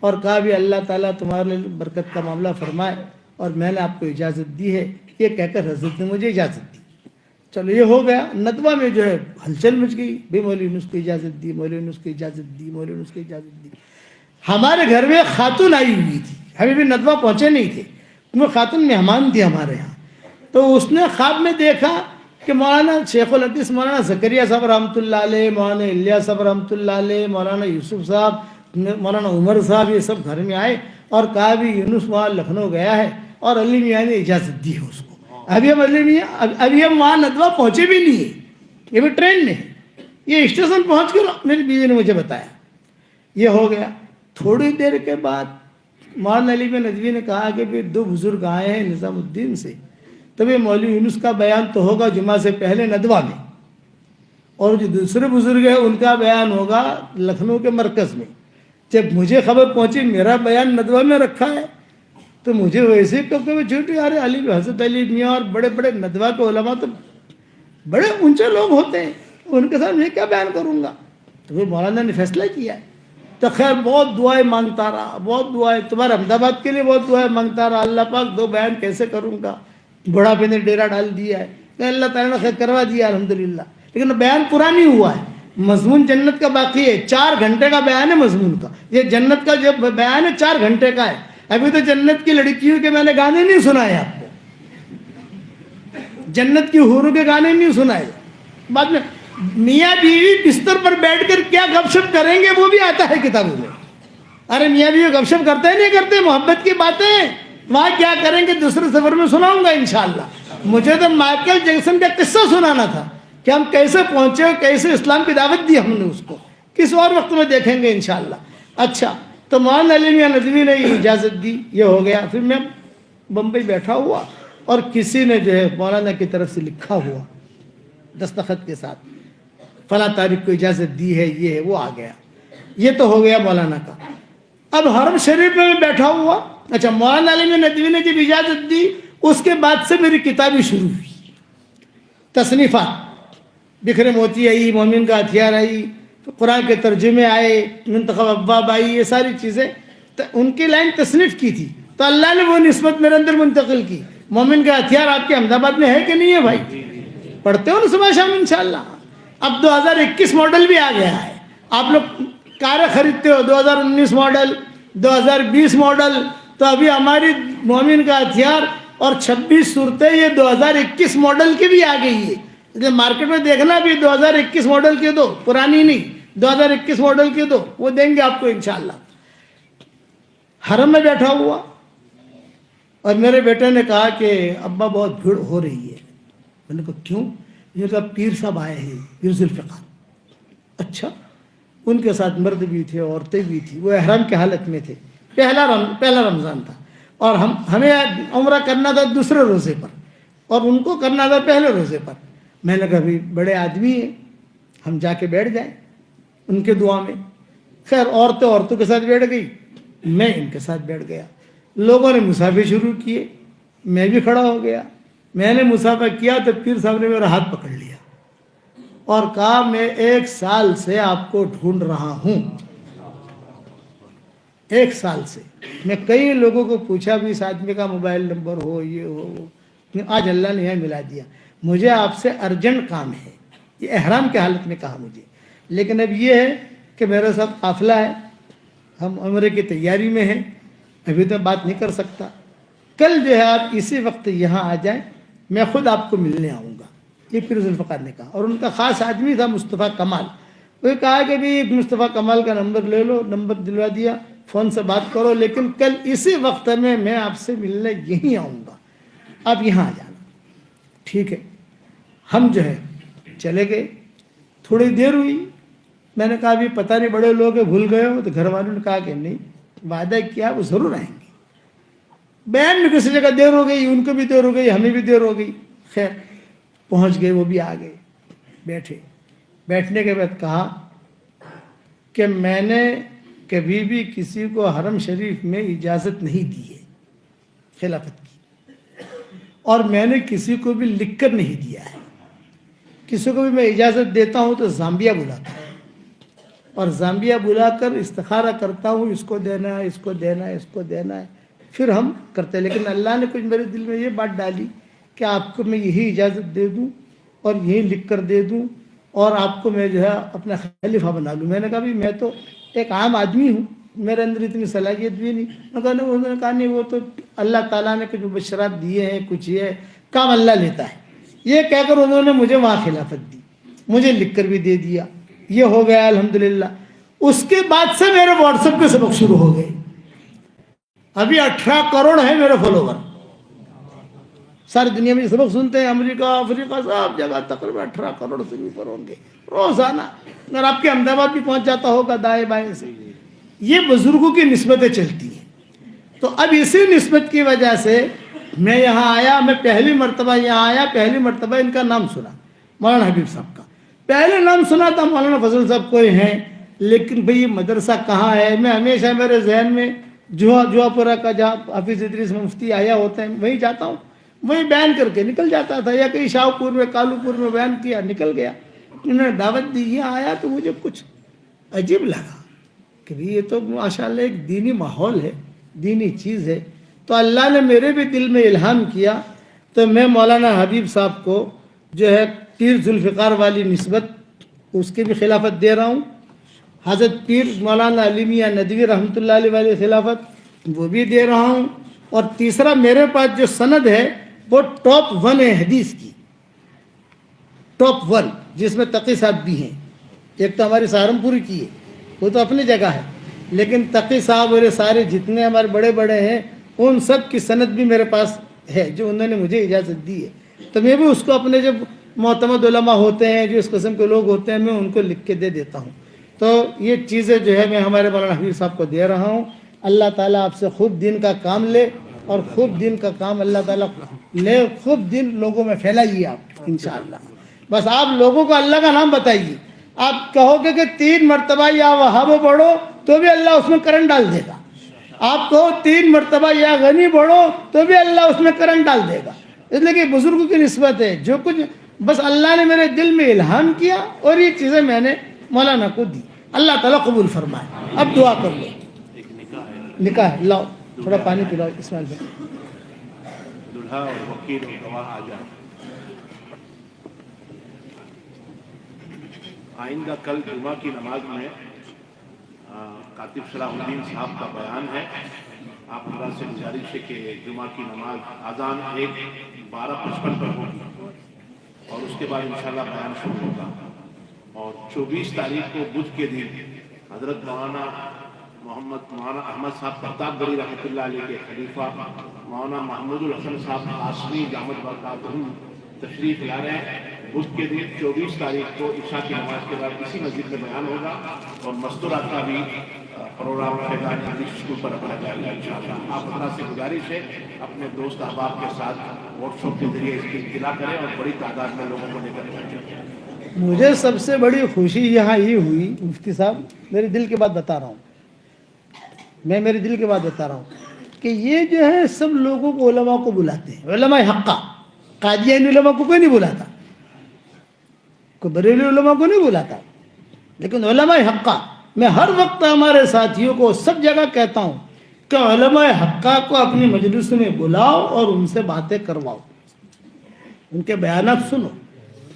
اور کہا بھی اللہ تعالیٰ تمہارے لیے برکت کا معاملہ فرمائے، اور میں نے آپ کو اجازت دی ہے، یہ کہہ کر حضرت نے مجھے اجازت دی۔ چلو یہ ہو گیا۔ ندوہ میں جو ہے ہلچل مچ گئی، بے مولوی نے اس کو اجازت دی، مولوی نے اس کو اجازت دی، مولوی نے اس کو اجازت دی۔ ہمارے گھر میں خاتون آئی ہوئی تھی، ہمیں بھی ندوہ پہنچے نہیں تھے، وہ خاتون مہمان تھی ہمارے یہاں، تو اس نے خواب میں دیکھا کہ مولانا شیخ الحدیث مولانا زکریا صاحب رحمۃ اللہ علیہ، مولانا الیاس صاحب رحمۃ اللہ علیہ، مولانا یوسف صاحب، مولانا عمر صاحب، یہ سب گھر میں آئے اور کہا بھی یونس وہاں لکھنؤ گیا ہے، اور علی میاں نے اجازت دی ہے اس کو۔ ابھی ہم علی میاں ابھی ہم وہاں ندوہ پہنچے بھی نہیں ہیں، یہ بھی ٹرین میں، یہ اسٹیشن پہنچ کر میری بیوی نے مجھے بتایا، یہ ہو گیا۔ تھوڑی دیر کے بعد مولانا علی ندوی نے کہا کہ پھر 2 بزرگ آئے ہیں نظام الدین سے، تبھی مولوی یونس کا بیان تو ہوگا جمعہ سے پہلے ندوہ میں، اور جو دوسرے بزرگ ہیں ان کا بیان ہوگا لکھنؤ کے مرکز میں۔ جب مجھے خبر پہنچی میرا بیان ندوہ میں رکھا ہے تو مجھے ویسے کیونکہ چھوٹی یار علی حضرت علی میاں اور بڑے بڑے ندوہ کے علماء تو بڑے اونچے لوگ ہوتے ہیں، ان کے ساتھ میں کیا بیان کروں گا؟ تو پھر مولانا نے فیصلہ کیا ہے۔ تو خیر بہت دعائیں مانگتا رہا، بہت دعائیں، تمہارے احمد آباد کے لیے بہت دعائیں مانگتا رہا، اللہ پاک 2 بیان کیسے کروں گا، بڑھاپے نے ڈیرا ڈال دیا ہے، کہ اللہ تعالیٰ نے خیر کروا دیا الحمدللہ، لیکن بیان پورا نہیں ہوا ہے، مضمون جنت کا باقی ہے، 4 گھنٹے کا بیان ہے مضمون کا، یہ جنت کا جو بیان ہے 4 گھنٹے کا ہے، ابھی تو جنت کی لڑکیوں کے میں نے گانے نہیں سنائے آپ کو، جنت کی حوروں کے گانے نہیں سنائے، بعد میں میاں بیوی بستر پر بیٹھ کر کیا گپ شپ کریں گے وہ بھی آتا ہے کتابوں میں۔ ارے میاں بیوی گپ شپ کرتے نہیں کرتے، محبت کی باتیں وہاں کیا کریں گے دوسرے سفر میں سناؤں گا انشاءاللہ۔ مجھے تو مائیکل جیکسن کا قصہ سنانا تھا کہ ہم کیسے پہنچے، کیسے اسلام کی دعوت دی ہم نے اس کو، کس اور وقت میں دیکھیں گے انشاءاللہ۔ اچھا، تو مولانا علی میاں ندوی نے اجازت دی، یہ ہو گیا۔ پھر میں بمبئی بیٹھا ہوا اور کسی نے جو ہے مولانا کی طرف سے لکھا ہوا دستخط کے ساتھ فلاں تاریخ کو اجازت دی ہے، یہ ہے، وہ آ گیا۔ یہ تو ہو گیا مولانا کا۔ اب حرم شریف میں بیٹھا ہوا، اچھا مولانا علی ندوی نے جب اجازت دی اس کے بعد سے میری کتابیں شروع ہوئی، تصنیفات، بکھرے موتی آئی، مومن کا ہتھیار آئی، قرآن کے ترجمے آئے، منتخب ابواب آئی، یہ ساری چیزیں ان کی لائن تصنیف کی تھی، تو اللہ نے وہ نسبت میرے اندر منتقل کی۔ مومن کا ہتھیار آپ کے احمد آباد میں ہے کہ نہیں ہے بھائی؟ پڑھتے ہو نا صبح شام انشاءاللہ۔ اب 2021 ماڈل بھی آ گیا ہے، آپ لوگ کاریں خریدتے ہو 2019 ماڈل، 2020 ماڈل، تو ابھی ہماری مومن کا ہتھیار اور 26 صورتیں یہ 2021 ماڈل کی بھی آ گئی ہے۔ مارکیٹ میں دیکھنا بھی 2021 ماڈل کے دو، پرانی نہیں، 2021 ماڈل کے دو، وہ دیں گے آپ کو انشاءاللہ۔ حرم میں بیٹھا ہوا اور میرے بیٹے نے کہا کہ ابا بہت بھیڑ ہو رہی ہے۔ میں نے کہا کیوں؟ یہ کہا پیر صاحب آئے ہیں، پیر ذوالفقار۔ اچھا، ان کے ساتھ مرد بھی تھے، عورتیں بھی تھیں، وہ احرام کی حالت میں تھے، پہلا رمضان تھا، اور ہمیں عمرہ کرنا تھا دوسرے روزے پر اور ان کو کرنا تھا پہلے روزے پر۔ میں نے کہا بھی بڑے آدمی ہیں، ہم جا کے بیٹھ جائیں ان کے دعا میں۔ خیر عورتوں کے ساتھ بیٹھ گئی، میں ان کے ساتھ بیٹھ گیا۔ لوگوں نے مسافے شروع کیے، میں بھی کھڑا ہو گیا۔ میں نے مسافہ کیا تو پیر صاحب نے میرا ہاتھ پکڑ لیا اور کہا میں 1 سال سے آپ کو ڈھونڈ رہا ہوں، 1 سال سے۔ میں کئی لوگوں کو پوچھا بھی، اس آدمی کا موبائل نمبر ہو، یہ ہو، آج اللہ نے یہاں ملا دیا۔ مجھے آپ سے ارجنٹ کام ہے، یہ احرام کی حالت میں کہا مجھے، لیکن اب یہ ہے کہ میرے ساتھ قافلہ ہے، ہم عمرے کی تیاری میں ہیں، ابھی تو بات نہیں کر سکتا۔ کل جو ہے آپ اسی وقت یہاں آ جائیں، میں خود آپ کو ملنے آؤں گا، یہ پیر ذوالفقار نے کہا۔ اور ان کا خاص آدمی تھا مصطفیٰ کمال، وہ کہا کہ بھی مصطفیٰ کمال کا نمبر لے لو، نمبر دلوا دیا، فون سے بات کرو، لیکن کل اسی وقت میں آپ سے ملنے یہیں آؤں گا، آپ یہاں آ جانا۔ ٹھیک ہے، ہم جو ہے چلے گئے۔ تھوڑی دیر ہوئی، میں نے کہا بھی پتہ نہیں بڑے لوگ ہیں، بھول گئے ہو، تو گھر والوں نے کہا کہ نہیں، وعدہ کیا وہ ضرور آئیں گے۔ بیان میں کسی جگہ دیر ہو گئی، ان کو بھی دیر ہو گئی، ہمیں بھی دیر ہو گئی۔ خیر پہنچ گئے، وہ بھی آ گئے، بیٹھے۔ بیٹھنے کے بعد کہا کہ میں نے کبھی بھی کسی کو حرم شریف میں اجازت نہیں دی ہے خلافت کی، اور میں نے کسی کو بھی لکھ کر نہیں دیا ہے۔ کسی کو بھی میں اجازت دیتا ہوں تو زامبیا بلاتا ہوں، اور زامبیا بلا کر استخارہ کرتا ہوں، اس کو دینا ہے، اس کو دینا ہے، اس کو دینا ہے، پھر ہم کرتے ہیں۔ لیکن اللہ نے کچھ میرے دل میں یہ بات ڈالی کہ آپ کو میں یہی اجازت دے دوں اور یہی لکھ کر دے دوں، اور آپ کو میں جو ہے اپنا خلیفہ بنا لوں۔ میں نے کہا بھی میں تو ایک عام آدمی ہوں، میرے اندر اتنی صلاحیت بھی نہیں۔ انہوں نے کہا نہیں، وہ تو اللہ تعالیٰ نے کچھ مبشرات دیے ہیں، کچھ یہ کام اللہ لیتا ہے۔ یہ کہہ کر انہوں نے مجھے وہاں خلافت دی، مجھے لکھ کر بھی دے دیا، یہ ہو گیا الحمدللہ۔ اس کے بعد سے میرے واٹس ایپ پہ سبق شروع ہو گئے۔ ابھی 18 کروڑ ہیں میرے فالوور، ساری دنیا میں سبق سنتے ہیں، امریکہ، افریقہ، سب جگہ تقریباً 18 کروڑ سے اوپر ہوں گے روزانہ۔ اگر آپ کے احمد آباد بھی پہنچ جاتا ہوگا دائیں بائیں سے۔ یہ بزرگوں کی نسبتیں چلتی ہیں۔ تو اب اسی نسبت کی وجہ سے میں یہاں آیا، میں پہلی مرتبہ یہاں آیا، پہلی مرتبہ ان کا نام سنا، مولانا حبیب صاحب کا پہلے نام سنا تھا۔ مولانا فضل صاحب کوئی ہیں، لیکن بھئی مدرسہ کہاں ہے؟ میں ہمیشہ میرے ذہن میں جوا پورہ کا جہاں حافظ ادریس مفتی آیا ہوتا ہے وہیں جاتا ہوں، وہیں بیان کر کے نکل جاتا تھا، یا کہیں شاہ پور میں، کالو پور میں بیان کیا، نکل گیا۔ انہوں نے دعوت دی، یہ آیا تو مجھے کچھ عجیب لگا کہ یہ تو ماشاءاللہ ایک دینی ماحول ہے، دینی چیز ہے۔ تو اللہ نے میرے بھی دل میں الہام کیا، تو میں مولانا حبیب صاحب کو جو ہے پیر ذوالفقار والی نسبت اس کی بھی خلافت دے رہا ہوں، حضرت پیر مولانا علی میاں ندوی رحمۃ اللہ علیہ والی خلافت وہ بھی دے رہا ہوں۔ اور تیسرا میرے پاس جو سند ہے وہ ٹاپ 1 ہے حدیث کی، ٹاپ 1، جس میں تقی صاحب بھی ہیں۔ ایک تو ہماری سہارنپوری کی ہے، وہ تو اپنی جگہ ہے، لیکن تقی صاحب اور سارے جتنے ہمارے بڑے بڑے ہیں ان سب کی سند بھی میرے پاس ہے، جو انہوں نے مجھے اجازت دی ہے۔ تو میں بھی اس کو اپنے جو معتمد علماء ہوتے ہیں، جو اس قسم کے لوگ ہوتے ہیں، میں ان کو لکھ کے دے دیتا ہوں۔ تو یہ چیزیں جو ہے میں ہمارے مولانا حبیب صاحب کو دے رہا ہوں۔ اللہ تعالیٰ آپ سے خوب دین کا کام لے، اور خوب دین کا کام اللہ تعالیٰ لے، خوب دین لوگوں میں پھیلائیے آپ انشاءاللہ۔ بس آپ لوگوں کو اللہ کا نام بتائیے۔ آپ کہو گے کہ 3 مرتبہ یا وہاب پڑھو تو بھی اللہ اس میں کرنٹ ڈال دے گا۔ آپ کہو 3 مرتبہ یا غنی پڑھو تو بھی اللہ اس میں کرنٹ ڈال دے گا۔ اس لیے کہ بزرگوں کی نسبت ہے، جو کچھ بس اللہ نے میرے دل میں الہام کیا اور یہ چیزیں میں نے مولانا کو دی. اللہ تعالیٰ قبول فرمائے. اب دعا کر لو. نکاح ہے, لاؤ تھوڑا پانی پلاؤ اسماعیل بھائی. دلہا اور وکیل اور گواہ آ جائیں. آئندہ کل جمعہ کی نماز میں کاتب صلاح الدین صاحب کا بیان ہے. آپ حضرات سے گزارش ہے کہ جمعہ کی نماز اذان 12:55 پر ہوگی اور اس کے بعد انشاءاللہ بیان شروع ہوگا. اور 24 تاریخ کو بدھ کے دن حضرت مولانا احمد صاحب پرتاپ گڑھی رحمۃ اللہ علیہ کے خلیفہ مولانا محمود الحسن صاحب قاسمی دامت برکاتہم تشریف لا رہے ہیں. بدھ کے دن 24 تاریخ کو عشاء کی نماز کے بعد اسی مسجد میں بیان ہوگا اور مستورات کا بھی پروگرام فیضان انگلش اسکول پر رکھا جائے گا انشاءاللہ. آپ حضرات سے گزارش ہے اپنے دوست احباب کے ساتھ واٹس ایپ کے ذریعے اس کی اطلاع کریں اور بڑی تعداد میں لوگوں کو لے کر پہنچیں. مجھے سب سے بڑی خوشی یہاں یہ ہوئی مفتی صاحب, میرے دل کی بات بتا رہا ہوں, میں میرے دل کی بات بتا رہا ہوں کہ یہ جو ہے سب لوگوں کو علماء کو بلاتے ہیں. علماء حقہ, قادیانی علماء کو کوئی نہیں بلاتا, کوئی بریلوی علماء کو نہیں بلاتا, لیکن علماء حقہ میں ہر وقت ہمارے ساتھیوں کو سب جگہ کہتا ہوں کہ علماء حقہ کو اپنی مجلس میں بلاؤ اور ان سے باتیں کرواؤ, ان کے بیانات سنو.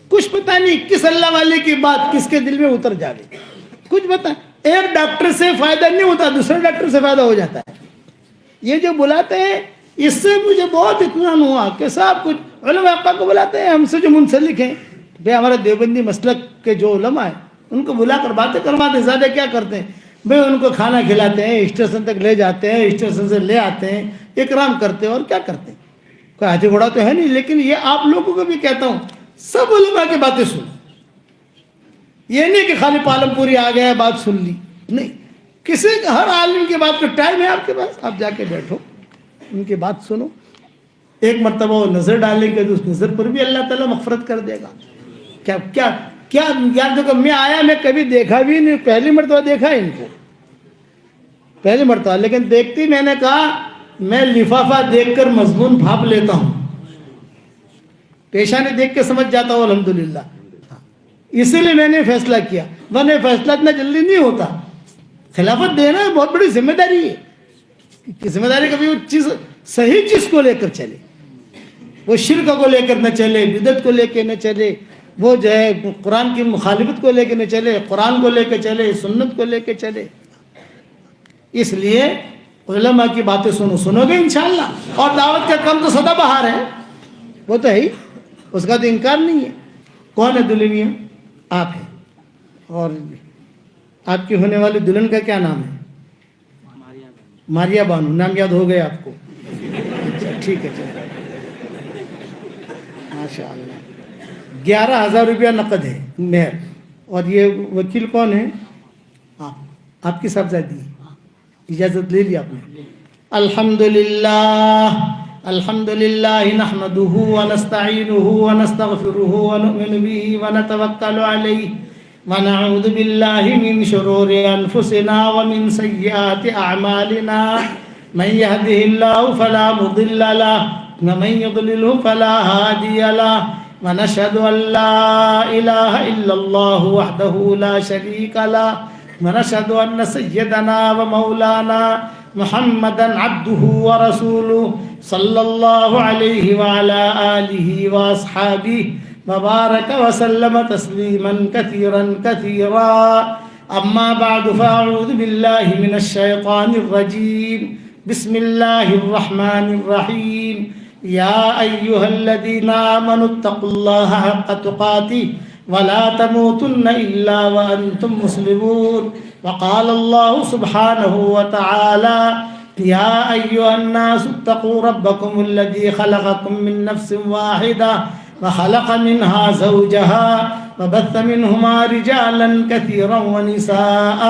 کچھ پتہ نہیں کس اللہ والے کی بات کس کے دل میں اتر جائے, کچھ پتہ. ایک ڈاکٹر سے فائدہ نہیں ہوتا, دوسرے ڈاکٹر سے فائدہ ہو جاتا ہے. یہ جو بلاتے ہیں اس سے مجھے بہت اطمینان ہوا کہ صاحب کچھ علماء حقہ کو بلاتے ہیں, ہم سے جو منسلک ہیں بھائی ہمارے دیوبندی مسلک کے جو علماء ہیں ان کو بلا کر باتیں کرواتے ہیں. زیادہ کیا کرتے ہیں بھائی, ان کو کھانا کھلاتے ہیں, اسٹیشن تک لے جاتے ہیں, اسٹیشن سے لے آتے ہیں, اکرام کرتے ہیں, اور کیا کرتے ہیں. کوئی ہاتھی گھوڑا تو ہے نہیں, لیکن یہ آپ لوگوں کو بھی کہتا ہوں سب علماء کی باتیں سنو. یہ نہیں کہ خالی پالم پوری آ گیا بات سن لی, نہیں. کسی ہر عالم کی بات کا ٹائم ہے آپ کے پاس, آپ جا کے بیٹھو ان کی بات سنو. ایک مرتبہ وہ نظر ڈالیں گے تو اس نظر پر بھی اللہ تعالیٰ مغفرت کر دے گا. کیا کیا کیا یاد دیکھو, میں آیا, میں کبھی دیکھا بھی نہیں, پہلی مرتبہ دیکھا ان کو, پہلی مرتبہ. لیکن دیکھتی میں نے کہا میں لفافہ دیکھ کر مضمون بھاپ لیتا ہوں, پیشانی دیکھ کے سمجھ جاتا ہوں الحمدللہ. اسی لیے میں نے فیصلہ کیا, ورنہ فیصلہ اتنا جلدی نہیں ہوتا. خلافت دینا بہت بڑی ذمہ داری ہے. ذمہ داری کبھی وہ چیز صحیح چیز کو لے کر چلے, وہ شرک کو لے کر نہ چلے, بدعت کو لے کے نہ چلے, وہ جو ہے قرآن کی مخالفت کو لے کے نہ چلے, قرآن کو لے کے چلے, سنت کو لے کے چلے. اس لیے علماء کی باتیں سنو گے انشاءاللہ. اور دعوت کا کام تو سدا بہار ہے, وہ تو ہے ہی, اس کا تو انکار نہیں ہے. کون ہے دلہنیا؟ آپ ہیں. اور آپ کی ہونے والی دلہن کا کیا نام ہے؟ ماریا بانو. نام یاد ہو گیا آپ کو؟ اچھا ٹھیک ہے, چلو ماشاء اللہ. 11,000 روپیہ نقد ہے مہر. اور یہ وکیل کون ہے؟ آپ کی صاحبزادی. اجازت لے لی آپ نے. الحمدللہ الحمدللہ نحمدہ ونستعینہ ونستغفرہ ونؤمن بہ ونتوکل علیہ ونعوذ باللہ من شرور انفسنا ومن سیئات اعمالنا من یہدہ اللہ فلا مضل لہ ومن یضللہ فلا ہادی لہ ونشهد أن لا إله إلا الله وحده لا شريك له ونشهد أن سيدنا ومولانا محمدا عبده ورسوله صلى الله عليه وعلى آله وأصحابه وبارك وسلم تسليما كثيرا كثيرا. أما بعد فأعوذ بالله من الشيطان الرجيم. بسم الله الرحمن الرحيم. يا أيها الذين آمنوا اتقوا الله حق تقاته ولا تموتن إلا وأنتم مسلمون. وقال الله سبحانه وتعالى يا أيها الناس اتقوا ربكم الذي خلقكم من نفس واحدة وخلق منها زوجها وبث منهما رجالا كثيرا ونساء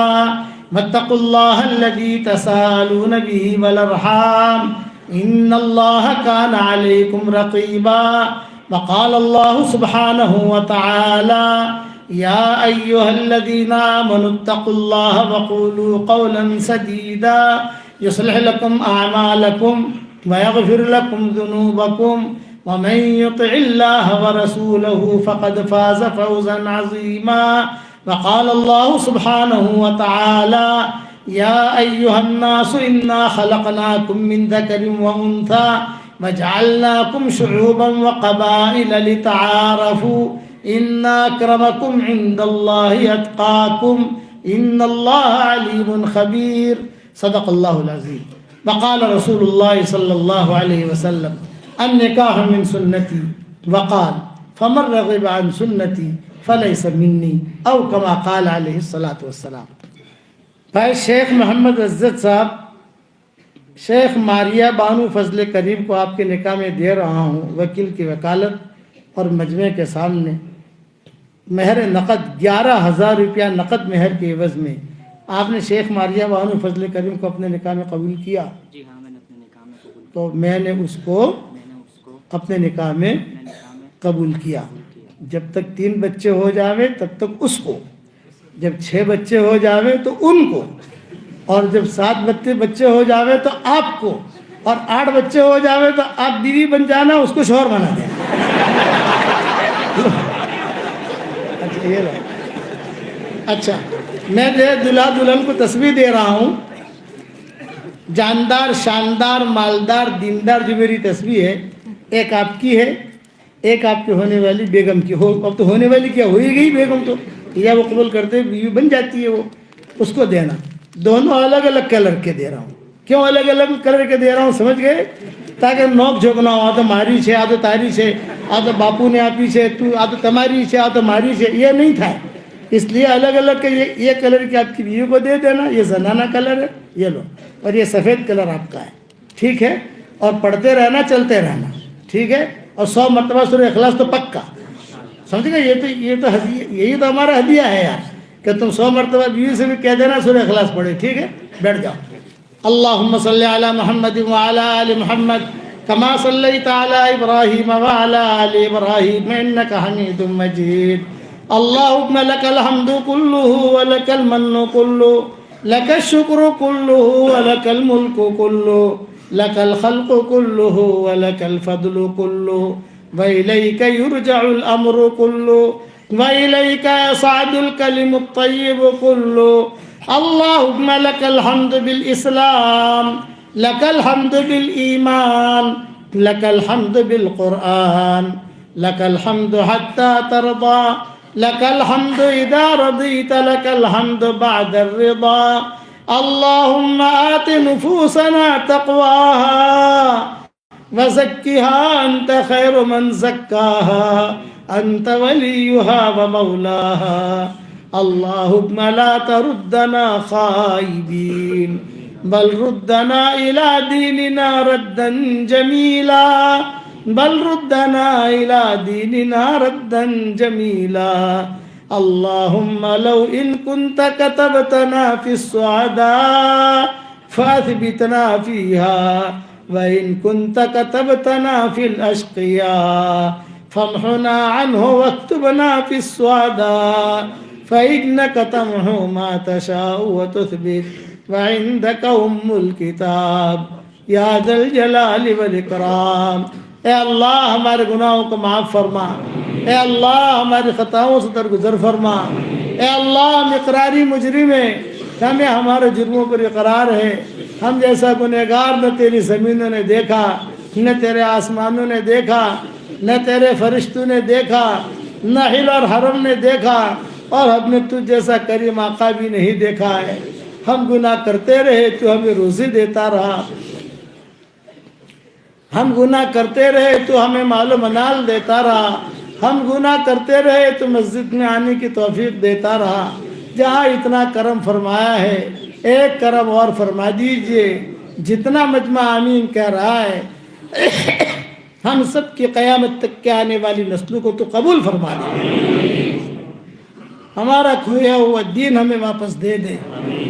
واتقوا الله الذي تساءلون به والأرحام إن الله كان عليكم رقيبا. وقال الله سبحانه وتعالى يا أيها الذين آمنوا اتقوا الله وقولوا قولا سديدا يصلح لكم أعمالكم ويغفر لكم ذنوبكم ومن يطع الله ورسوله فقد فاز فوزا عظيما. وقال الله سبحانه وتعالى يا أيها الناس إنا خلقناكم من ذكر وأنثى وجعلناكم شعوبا وقبائل لتعارفوا إن أكرمكم عند الله أتقاكم إن الله عليم خبير. صدق الله العظيم. وقال رسول الله صلى الله عليه وسلم النکاح من سنتی وقال فمن رغب عن سنتی فلیس منی او کما قال علیہ الصلاۃ والسلام. بھائی شیخ محمد عزت صاحب شیخ ماریہ بانو فضل کریم کو آپ کے نکاح میں دے رہا ہوں وکیل کی وکالت اور مجمع کے سامنے. مہر نقد 11,000 روپیہ نقد مہر کے عوض میں آپ نے شیخ ماریہ بانو فضل کریم کو اپنے نکاح میں قبول کیا؟ جی ہاں، میں نے اپنے نکاح میں قبول تو میں نے اس کو اپنے نکاح میں قبول کیا. جب تک 3 بچے ہو جاوے تب تک اس کو، جب 6 بچے ہو جاوے تو ان کو، اور جب 7 بچے ہو جاوے تو آپ کو، اور 8 بچے ہو جاوے تو آپ بیوی بن جانا، اس کو شوہر بنا دینا. اچھا یہ رہا. اچھا میں دلہا دلہن کو تسبیح دے رہا ہوں. جاندار، شاندار، مالدار، دیندار جو میری تسبیح ہے، ایک آپ کی ہے، ایک آپ کی ہونے والی بیگم کی. اب تو ہونے والی کیا ہوئی گئی بیگم، تو یا وہ قبول کرتے بیوی بن جاتی ہے، وہ اس کو دینا. دونوں الگ الگ کلر کے دے رہا ہوں. کیوں الگ الگ کلر کے دے رہا ہوں سمجھ گئے؟ تاکہ نوک جھوک نہ ہو. آ تو ماری سے، آ تو تاری سے، آ تو باپو نے آپ ہی سے، آ تو تمہاری سے، آ تو ماری سے، یہ نہیں تھا. اس لیے الگ الگ کے یہ کلر کی آپ کی بیوی کو دے دینا. یہ زنانہ کلر ہے، یہ لو، اور یہ سفید کلر آپ کا ہے. ٹھیک ہے؟ اور پڑھتے رہنا، چلتے رہنا. ٹھیک ہے؟ اور 100 مرتبہ سورہ اخلاص تو پکا. سمجھ گئے؟ یہ تو یہی تو ہمارا ہدیہ ہے یار، کہ تم 100 مرتبہ بیوی سے بھی کہہ دینا سورہ اخلاص پڑھے. ٹھیک ہے؟ بیٹھ جاؤ. اللہم صلی علی محمد وعلی آل محمد کما صلیت علی ابراہیم وعلی آل ابراہیم انک حمید مجید. اللہم لک الحمد کلہ ولک المن کلہ لک الشکر کلہ ولک الملک کلہ لک الخلق کلہ ولک الفضل کلہ وإلیک یرجع الامر کلہ وإلیک یصعد الکلم الطیب کلہ. اللہم لک الحمد بالاسلام لک الحمد بالایمان لک الحمد بالقرآن لک الحمد حتی ترضا لک الحمد اذا رضیت لک الحمد بعد الرضا. اللہم آت نفوسنا تقواها وزکها انت خیر من زکاها انت ولیها ومولاها. اللہم لا تردنا خائبین بل ردنا الى دیننا ردا جمیلا بل ردنا الى دیننا ردا جمیلا. اللہم لو ان كنت كتبتنا في السعداء فاثبتنا فيها وإن كنت كتبتنا في الأشقياء فامحنا عنه واكتبنا في السعداء فإنك تمحو ما تشاء وتثبت وعندك الكتاب یا ذا الجلال والإکرام. اے اللہ ہمارے گناہوں کو معاف فرما. اے اللہ ہماری خطاؤں سے درگزر فرما. اے اللہ ہم اقراری مجرم ہیں، ہمیں ہمارے جرموں پر اقرار ہے. ہم جیسا گنہگار نہ تیری زمینوں نے دیکھا، نہ تیرے آسمانوں نے دیکھا، نہ تیرے فرشتوں نے دیکھا، نہ ہل اور حرم نے دیکھا، اور ہم نے تجھ جیسا کریم آقا بھی نہیں دیکھا ہے. ہم گناہ کرتے رہے تو ہمیں روزی دیتا رہا، ہم گناہ کرتے رہے تو ہمیں مال و منال دیتا رہا، ہم گناہ کرتے رہے تو مسجد میں آنے کی توفیق دیتا رہا. جہاں اتنا کرم فرمایا ہے ایک کرم اور فرما دیجئے. جتنا مجمع آمین کہہ رہا ہے ہم سب کی قیامت تک کے آنے والی نسلوں کو تو قبول فرما دے. ہمارا کھویا ہوا دین ہمیں واپس دے دے،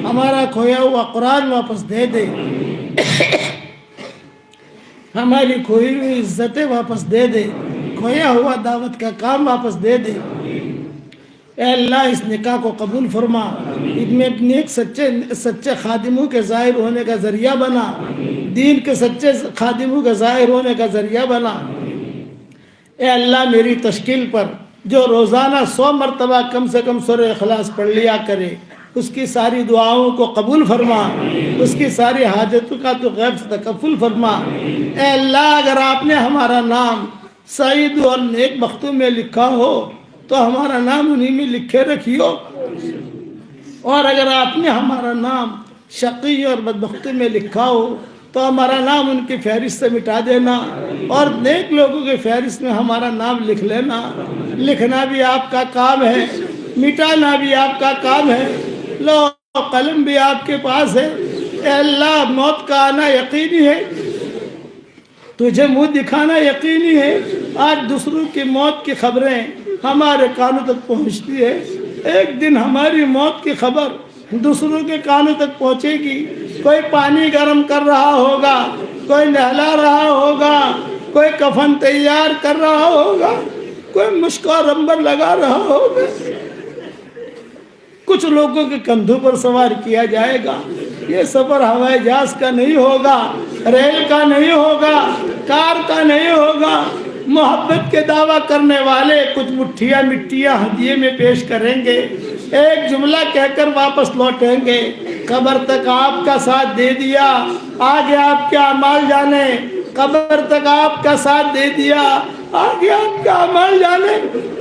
ہمارا کھویا ہوا قرآن واپس دے دے، ہماری کھوئی ہوئی عزتیں واپس دے دے، کھویا ہوا دعوت کا کام واپس دے دے. اے اللہ اس نکاح کو قبول فرما، ان میں اپنے ایک سچے خادموں کے ظاہر ہونے کا ذریعہ بنا، دین کے سچے خادموں کے ظاہر ہونے کا ذریعہ بنا. اے اللہ میری تشکیل پر جو روزانہ 100 مرتبہ کم سے کم سورہ اخلاص پڑھ لیا کرے اس کی ساری دعاؤں کو قبول فرما، اس کی ساری حاجتوں کا تو غیب سے تکفل فرما۔ اے اللہ اگر آپ نے ہمارا نام سعید اور نیک بختوں میں لکھا ہو تو ہمارا نام انہی میں لکھے رکھیو، اور اگر آپ نے ہمارا نام شقی اور بدبختی میں لکھا ہو تو ہمارا نام ان کی فہرست سے مٹا دینا، اور نیک لوگوں کی فہرست میں ہمارا نام لکھ لینا۔ لکھنا بھی آپ کا کام ہے، مٹانا بھی آپ کا کام ہے، لو قلم بھی آپ کے پاس ہے۔ اے اللہ موت کا آنا یقینی ہے، تجھے منہ دکھانا یقینی ہے۔ آج دوسروں کی موت کی خبریں ہمارے کانوں تک پہنچتی ہے، ایک دن ہماری موت کی خبر دوسروں کے کانوں تک پہنچے گی۔ کوئی پانی گرم کر رہا ہوگا، کوئی نہلا رہا ہوگا، کوئی کفن تیار کر رہا ہوگا، کوئی مشک اور عنبر لگا رہا ہوگا، کچھ لوگوں کے کندھوں پر سوار کیا جائے گا۔ یہ سفر ہوائی جہاز کا نہیں ہوگا، ریل کا نہیں ہوگا، کار کا نہیں ہوگا۔ محبت کے دعویٰ کرنے والے کچھ مٹھیاں مٹیاں ہدیے میں پیش کریں گے، ایک جملہ کہہ کر واپس لوٹیں گے، قبر تک آپ کا ساتھ دے دیا، آگے آپ کے اعمال جانے۔ قبر تک آپ کا ساتھ دے دیا، آگے آپ کا اعمال جانے۔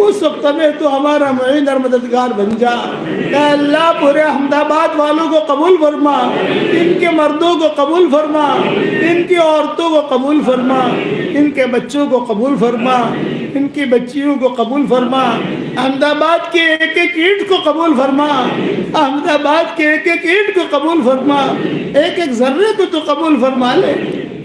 اس وقت میں تو ہمارا معین اور مددگار بن جا۔ اے اللہ پورے احمد آباد والوں کو قبول فرما، ان کے مردوں کو قبول فرما، ان کی عورتوں کو قبول فرما، ان کے بچوں کو قبول فرما، ان کی بچیوں کو قبول فرما۔ احمد آباد کی ایک ایک اینٹ کو قبول فرما، احمد آباد کے ایک ایک اینٹ کو قبول فرما، ایک ایک ذرے کو تو قبول فرما لے۔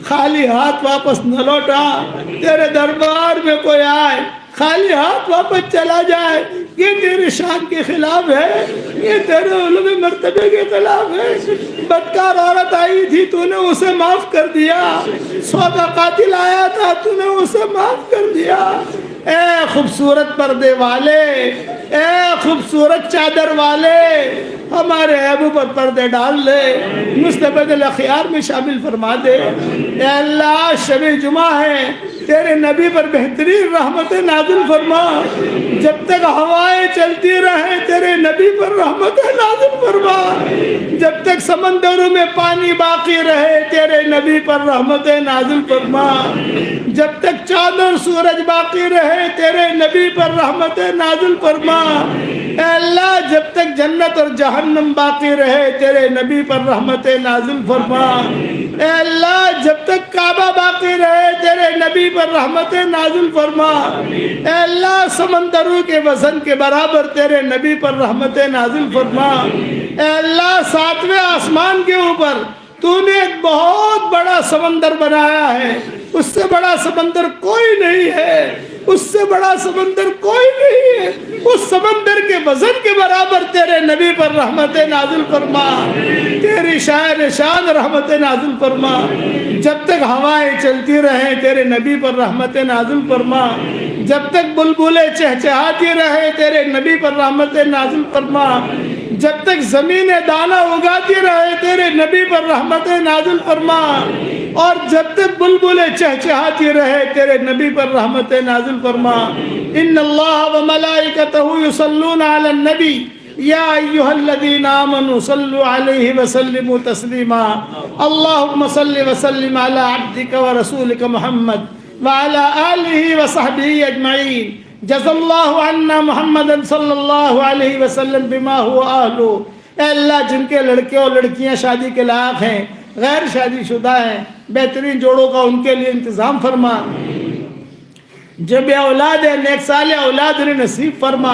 خالی ہاتھ واپس نہ لوٹا، تیرے دربار میں کوئی آئے خالی ہاتھ واپس چلا جائے، یہ تیرے شان کے خلاف ہے، یہ تیرے علو مرتبے کے خلاف ہے۔ بدکار عورت آئی تھی تو نے اسے معاف کر دیا، سودا قاتل آیا تھا تو نے اسے معاف کر دیا۔ اے خوبصورت پردے والے، اے خوبصورت چادر والے، ہمارے عیبوں پر پردے ڈال لے، مستبد الاخیار میں شامل فرما دے۔ اے اللہ شب جمعہ ہے، تیرے نبی پر بہترین رحمت نازل فرما، جب تک ہوائیں چلتی رہیں تیرے نبی پر رحمت نازل فرما، جب تک سمندروں میں پانی باقی رہے تیرے نبی پر رحمت نازل فرما، جب تک چاند اور سورج باقی رہے تیرے نبی پر رحمت نازل فرما۔ اے اللہ جب تک جنت اور جہنم باقی رہے تیرے نبی پر رحمت نازل فرما۔ اے اللہ جب تک کعبہ باقی رہے تیرے نبی پر رحمت نازل فرما۔ اے اللہ سمندروں کے وزن کے برابر تیرے نبی پر رحمت نازل فرما۔ اے اللہ 7ویں آسمان کے اوپر تو نے ایک بہت بڑا سمندر بنایا ہے، اس سے بڑا سمندر کوئی نہیں ہے، اس سے بڑا سمندر کوئی نہیں ہے، اس سمندر کے وزن کے برابر تیرے نبی پر رحمت نازل فرما، تیری شان رحمت نازل فرما۔ جب تک ہوائیں چلتی رہیں تیرے نبی پر رحمت نازل فرما، جب تک بلبلیں چہچہاتی رہے تیرے نبی پر رحمت نازل فرما، جب تک زمین دانہ اگاتی رہے تیرے نبی پر رحمت نازل فرما، اور جب تک بلبلیں چہچہاتی رہے تیرے نبی پر رحمت نازل فرما۔ ان اللہ و ملائکتہ یصلون علی النبی یا ایھا الذین آمنوا صلوا علیہ وسلموا تسلیما۔ اللہم صل وسلم علی عبدک ورسولک محمد وعلی آلہ وصحبہ اجمعین۔ جزا اللہ عنا محمد صلی اللہ علیہ وسلم بما هو اہلہ۔ اے اللہ جن کے لڑکے اور لڑکیاں شادی کے لائق ہیں، غیر شادی شدہ ہیں، بہترین جوڑوں کا ان کے لیے انتظام فرما، جو بے اولاد ہے نیک صالح اولاد انہیں نصیب فرما،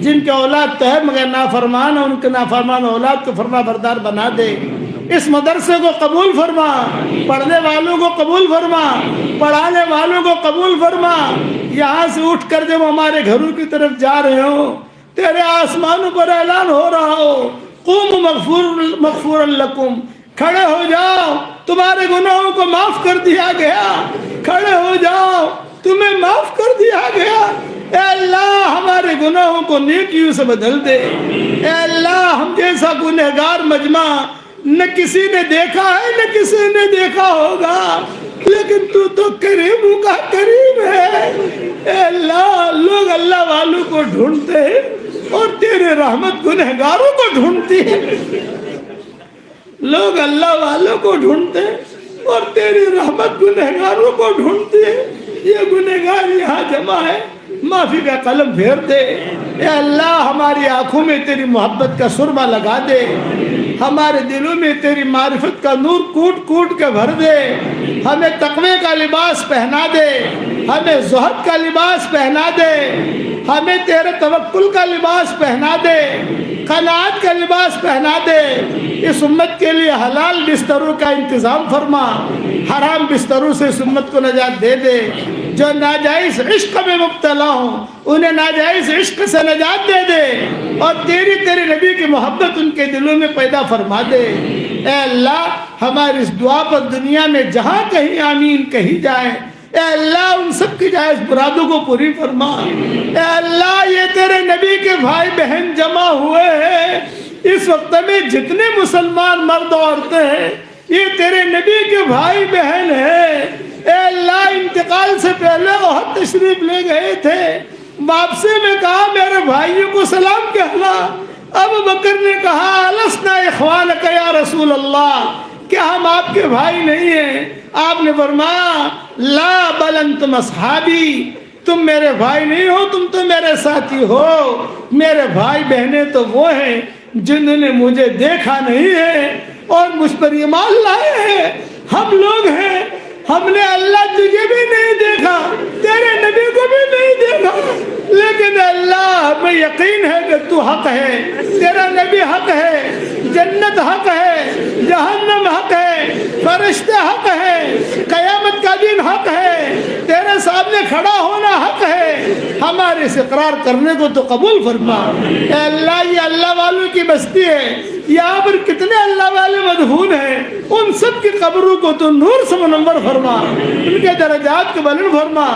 جن کے اولاد تو ہے مگر نافرمان ہیں ان کے نافرمان اولاد کو فرما بردار بنا دے۔ اس مدرسے کو قبول فرما، پڑھنے والوں کو قبول فرما، پڑھانے والوں کو قبول فرما۔ یہاں سے اٹھ کر جب ہمارے گھروں کی طرف جا رہے ہو تیرے آسمانوں پر اعلان ہو رہا ہو قوم مغفور لکم، کھڑے ہو جاؤ تمہارے گناہوں کو معاف کر دیا گیا، کھڑے ہو جاؤ تمہیں معاف کر دیا گیا۔ اے اللہ ہمارے گناہوں کو نیکیوں سے بدل دے۔ اے اللہ ہم جیسا گنہگار مجمع نہ کسی نے دیکھا ہے نہ کسی نے دیکھا ہوگا، لیکن تو کریموں کا کریم ہے۔ اے اللہ، لوگ اللہ والوں کو ڈھونڈتے ہیں اور تیرے رحمت گنہگاروں کو ڈھونڈتی ہے۔ لوگ اللہ والوں کو ڈھونڈتے ہیں اور تیری رحمت گنہگاروں کو ڈھونڈتی ہے۔ یہ گنہگار یہاں جمع ہے، معافی کا قلم پھیر دے۔ اے اللہ، ہماری آنکھوں میں تیری محبت کا سرما لگا دے، ہمارے دلوں میں تیری معرفت کا نور کوٹ کوٹ کے بھر دے، ہمیں تقوی کا لباس پہنا دے، ہمیں زہد کا لباس پہنا دے، ہمیں تیرے توکل کا لباس پہنا دے، قناعت کا لباس پہنا دے۔ اس امت کے لیے حلال بستروں کا انتظام فرما، حرام بستروں سے اس امت کو نجات دے دے۔ جو ناجائز عشق میں مبتلا ہوں انہیں ناجائز عشق سے نجات دے دے، اور تیرے نبی کی محبت ان کے دلوں میں پیدا فرما دے۔ اے اللہ، ہماری اس دعا پر دنیا میں جہاں کہیں آمین کہی جائے، اے اللہ ان سب کی جائز مرادوں کو پوری فرما۔ اے اللہ، یہ تیرے نبی کے بھائی بہن جمع ہوئے ہیں، اس وقت میں جتنے مسلمان مرد و عورتیں ہیں یہ تیرے نبی کے بھائی بہن ہیں۔ اے اللہ، انتقال سے پہلے احد تشریف لے گئے تھے، واپسی میں کہا میرے بھائیوں کو سلام کہنا۔ ابو بکر نے کہا السنا اخوانک یا رسول اللہ، کیا ہم آپ کے بھائی نہیں ہیں؟ آپ نے فرمایا لا بل انتم اصحابی، تم میرے بھائی نہیں ہو، تم تو میرے ساتھی ہو۔ میرے بھائی بہنیں تو وہ ہیں جنہوں نے مجھے دیکھا نہیں ہے اور مجھ پر ایمان لائے ہیں۔ ہم لوگ ہیں، ہم نے اللہ تجھے بھی نہیں دیکھا، تیرے نبی کو بھی نہیں دیکھا، لیکن اللہ ہمیں یقین ہے کہ تو حق ہے، تیرا نبی حق ہے، جنت حق ہے، جہنم حق ہے، فرشتے حق ہے، قیامت کا دن حق ہے، تیرے سامنے کھڑا ہونا حق ہے۔ ہمارے اس اقرار کرنے کو تو قبول فرما۔ اے اللہ، یہ اللہ والوں کی بستی ہے، یہاں پر کتنے اللہ والے مدفون ہیں، ان سب کی قبروں کو تو نور سے منور فرما، ان کے درجات کو بلند فرما۔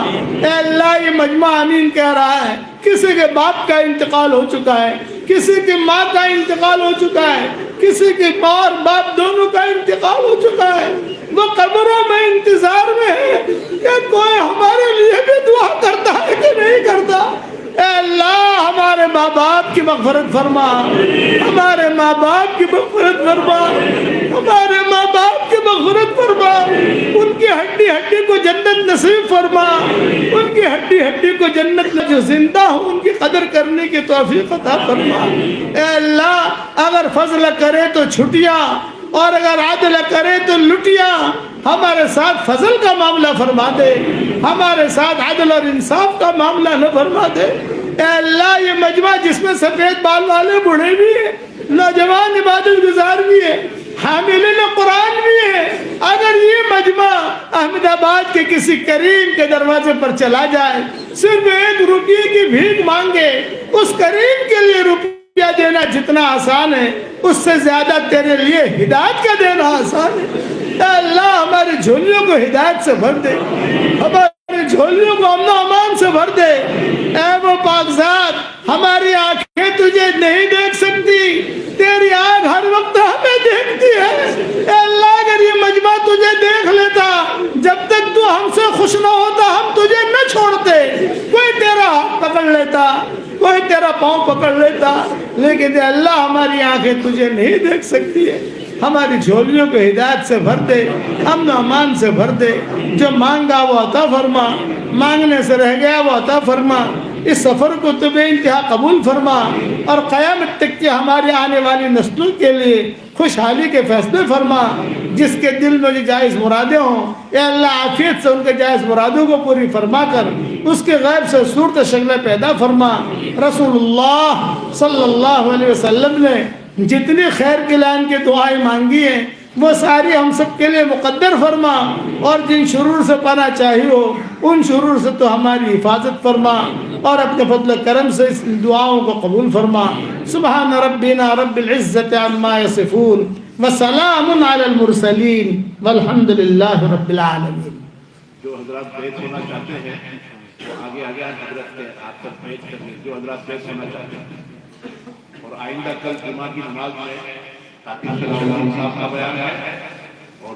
اے اللہ، یہ مجمع آمین کہہ رہا ہے، کسی کے باپ کا انتقال ہو چکا ہے، کسی کی ماں کا انتقال ہو چکا ہے، کسی کی ماں اور باپ دونوں کا انتقال ہو چکا ہے، وہ قبروں میں انتظار میں ہے کہ کوئی ہمارے لیے بھی دعا کرتا ہے کہ نہیں کرتا۔ اے اللہ، ہمارے ماں باپ کی مغفرت فرما، ہمارے ماں باپ کی مغفرت فرما، ہمارے ماں باپ کی مغفرت فرما، ان کی ہڈی ہڈی کو جنت نصیب فرما، ان کی ہڈی ہڈی کو جنت میں جو زندہ ہو ان کی قدر کرنے کی توفیق عطا فرما۔ اے اللہ، اگر فضل کرے تو چھٹیاں اور اگر عدل کرے تو لٹیاں، ہمارے ساتھ فضل کا معاملہ فرما دے، ہمارے ساتھ عدل اور انصاف کا معاملہ نہ فرما دے۔ اے اللہ، یہ مجمع جس میں سفید بال والے بوڑھے بھی ہیں، نوجوان عبادت گزار بھی ہیں، حاملین قرآن بھی ہیں، اگر یہ مجمع احمد آباد کے کسی کریم کے دروازے پر چلا جائے، صرف 1 روپے کی بھیک مانگے، اس کریم کے لیے روپیہ دینا جتنا آسان ہے اس سے زیادہ تیرے لیے ہدایت کا دینا آسان ہے۔ اے اللہ، ہماری جھولیوں کو ہدایت سے بھر دے، ہماری جھولیوں کو امن و امان سے بھر دے۔ اے وہ پاک ذات، ہماری آنکھیں تجھے نہیں دیکھ سکتی، تیری آنکھ ہر وقت ہمیں دیکھتی ہے۔ اے اللہ، اگر یہ مجمع تجھے دیکھ لیتا، جب تک تو ہم سے خوش نہ ہوتا ہم تجھے نہ چھوڑتے، کوئی تیرا ہاتھ پکڑ لیتا، کوئی تیرا پاؤں پکڑ لیتا، لیکن اے اللہ، ہماری آنکھیں تجھے نہیں دیکھ سکتی ہے۔ ہماری جھولیوں کو ہدایت سے بھر دے، امن و امان سے بھر دے، جو مانگا وہ عطا فرما، مانگنے سے رہ گیا وہ عطا فرما۔ اس سفر کو تو بے انتہا قبول فرما، اور قیامت تک کے ہمارے آنے والی نسلوں کے لیے خوشحالی کے فیصلے فرما۔ جس کے دل میں جو جائز مرادیں ہوں، اے اللہ عافیت سے ان کے جائز مرادوں کو پوری فرما کر اس کے غیب سے صورت شکلیں پیدا فرما۔ رسول اللہ صلی اللہ علیہ وسلم نے جتنی خیر کے لائن کی دعائیں مانگی ہیں وہ ساری ہم سب کے لیے مقدر فرما، اور جن شرور سے پناہ چاہی ہو ان شرور سے تو ہماری حفاظت فرما، اور اپنے فضل و کرم سے اس دعاؤں کو قبول فرما۔ سبحان ربنا رب العزت عما یصفون وسلام علی المرسلین والحمد للہ رب العالمین۔ جو حضرات بیت ہونا چاہتے ہیں وہ آگے حضرت کے آپ تک بیت کریں، جو حضرات بیت ہونا چاہتے ہیں، اور آئندہ کل جمعہ کی نماز میں صاحب کا بیان ہے اور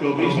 24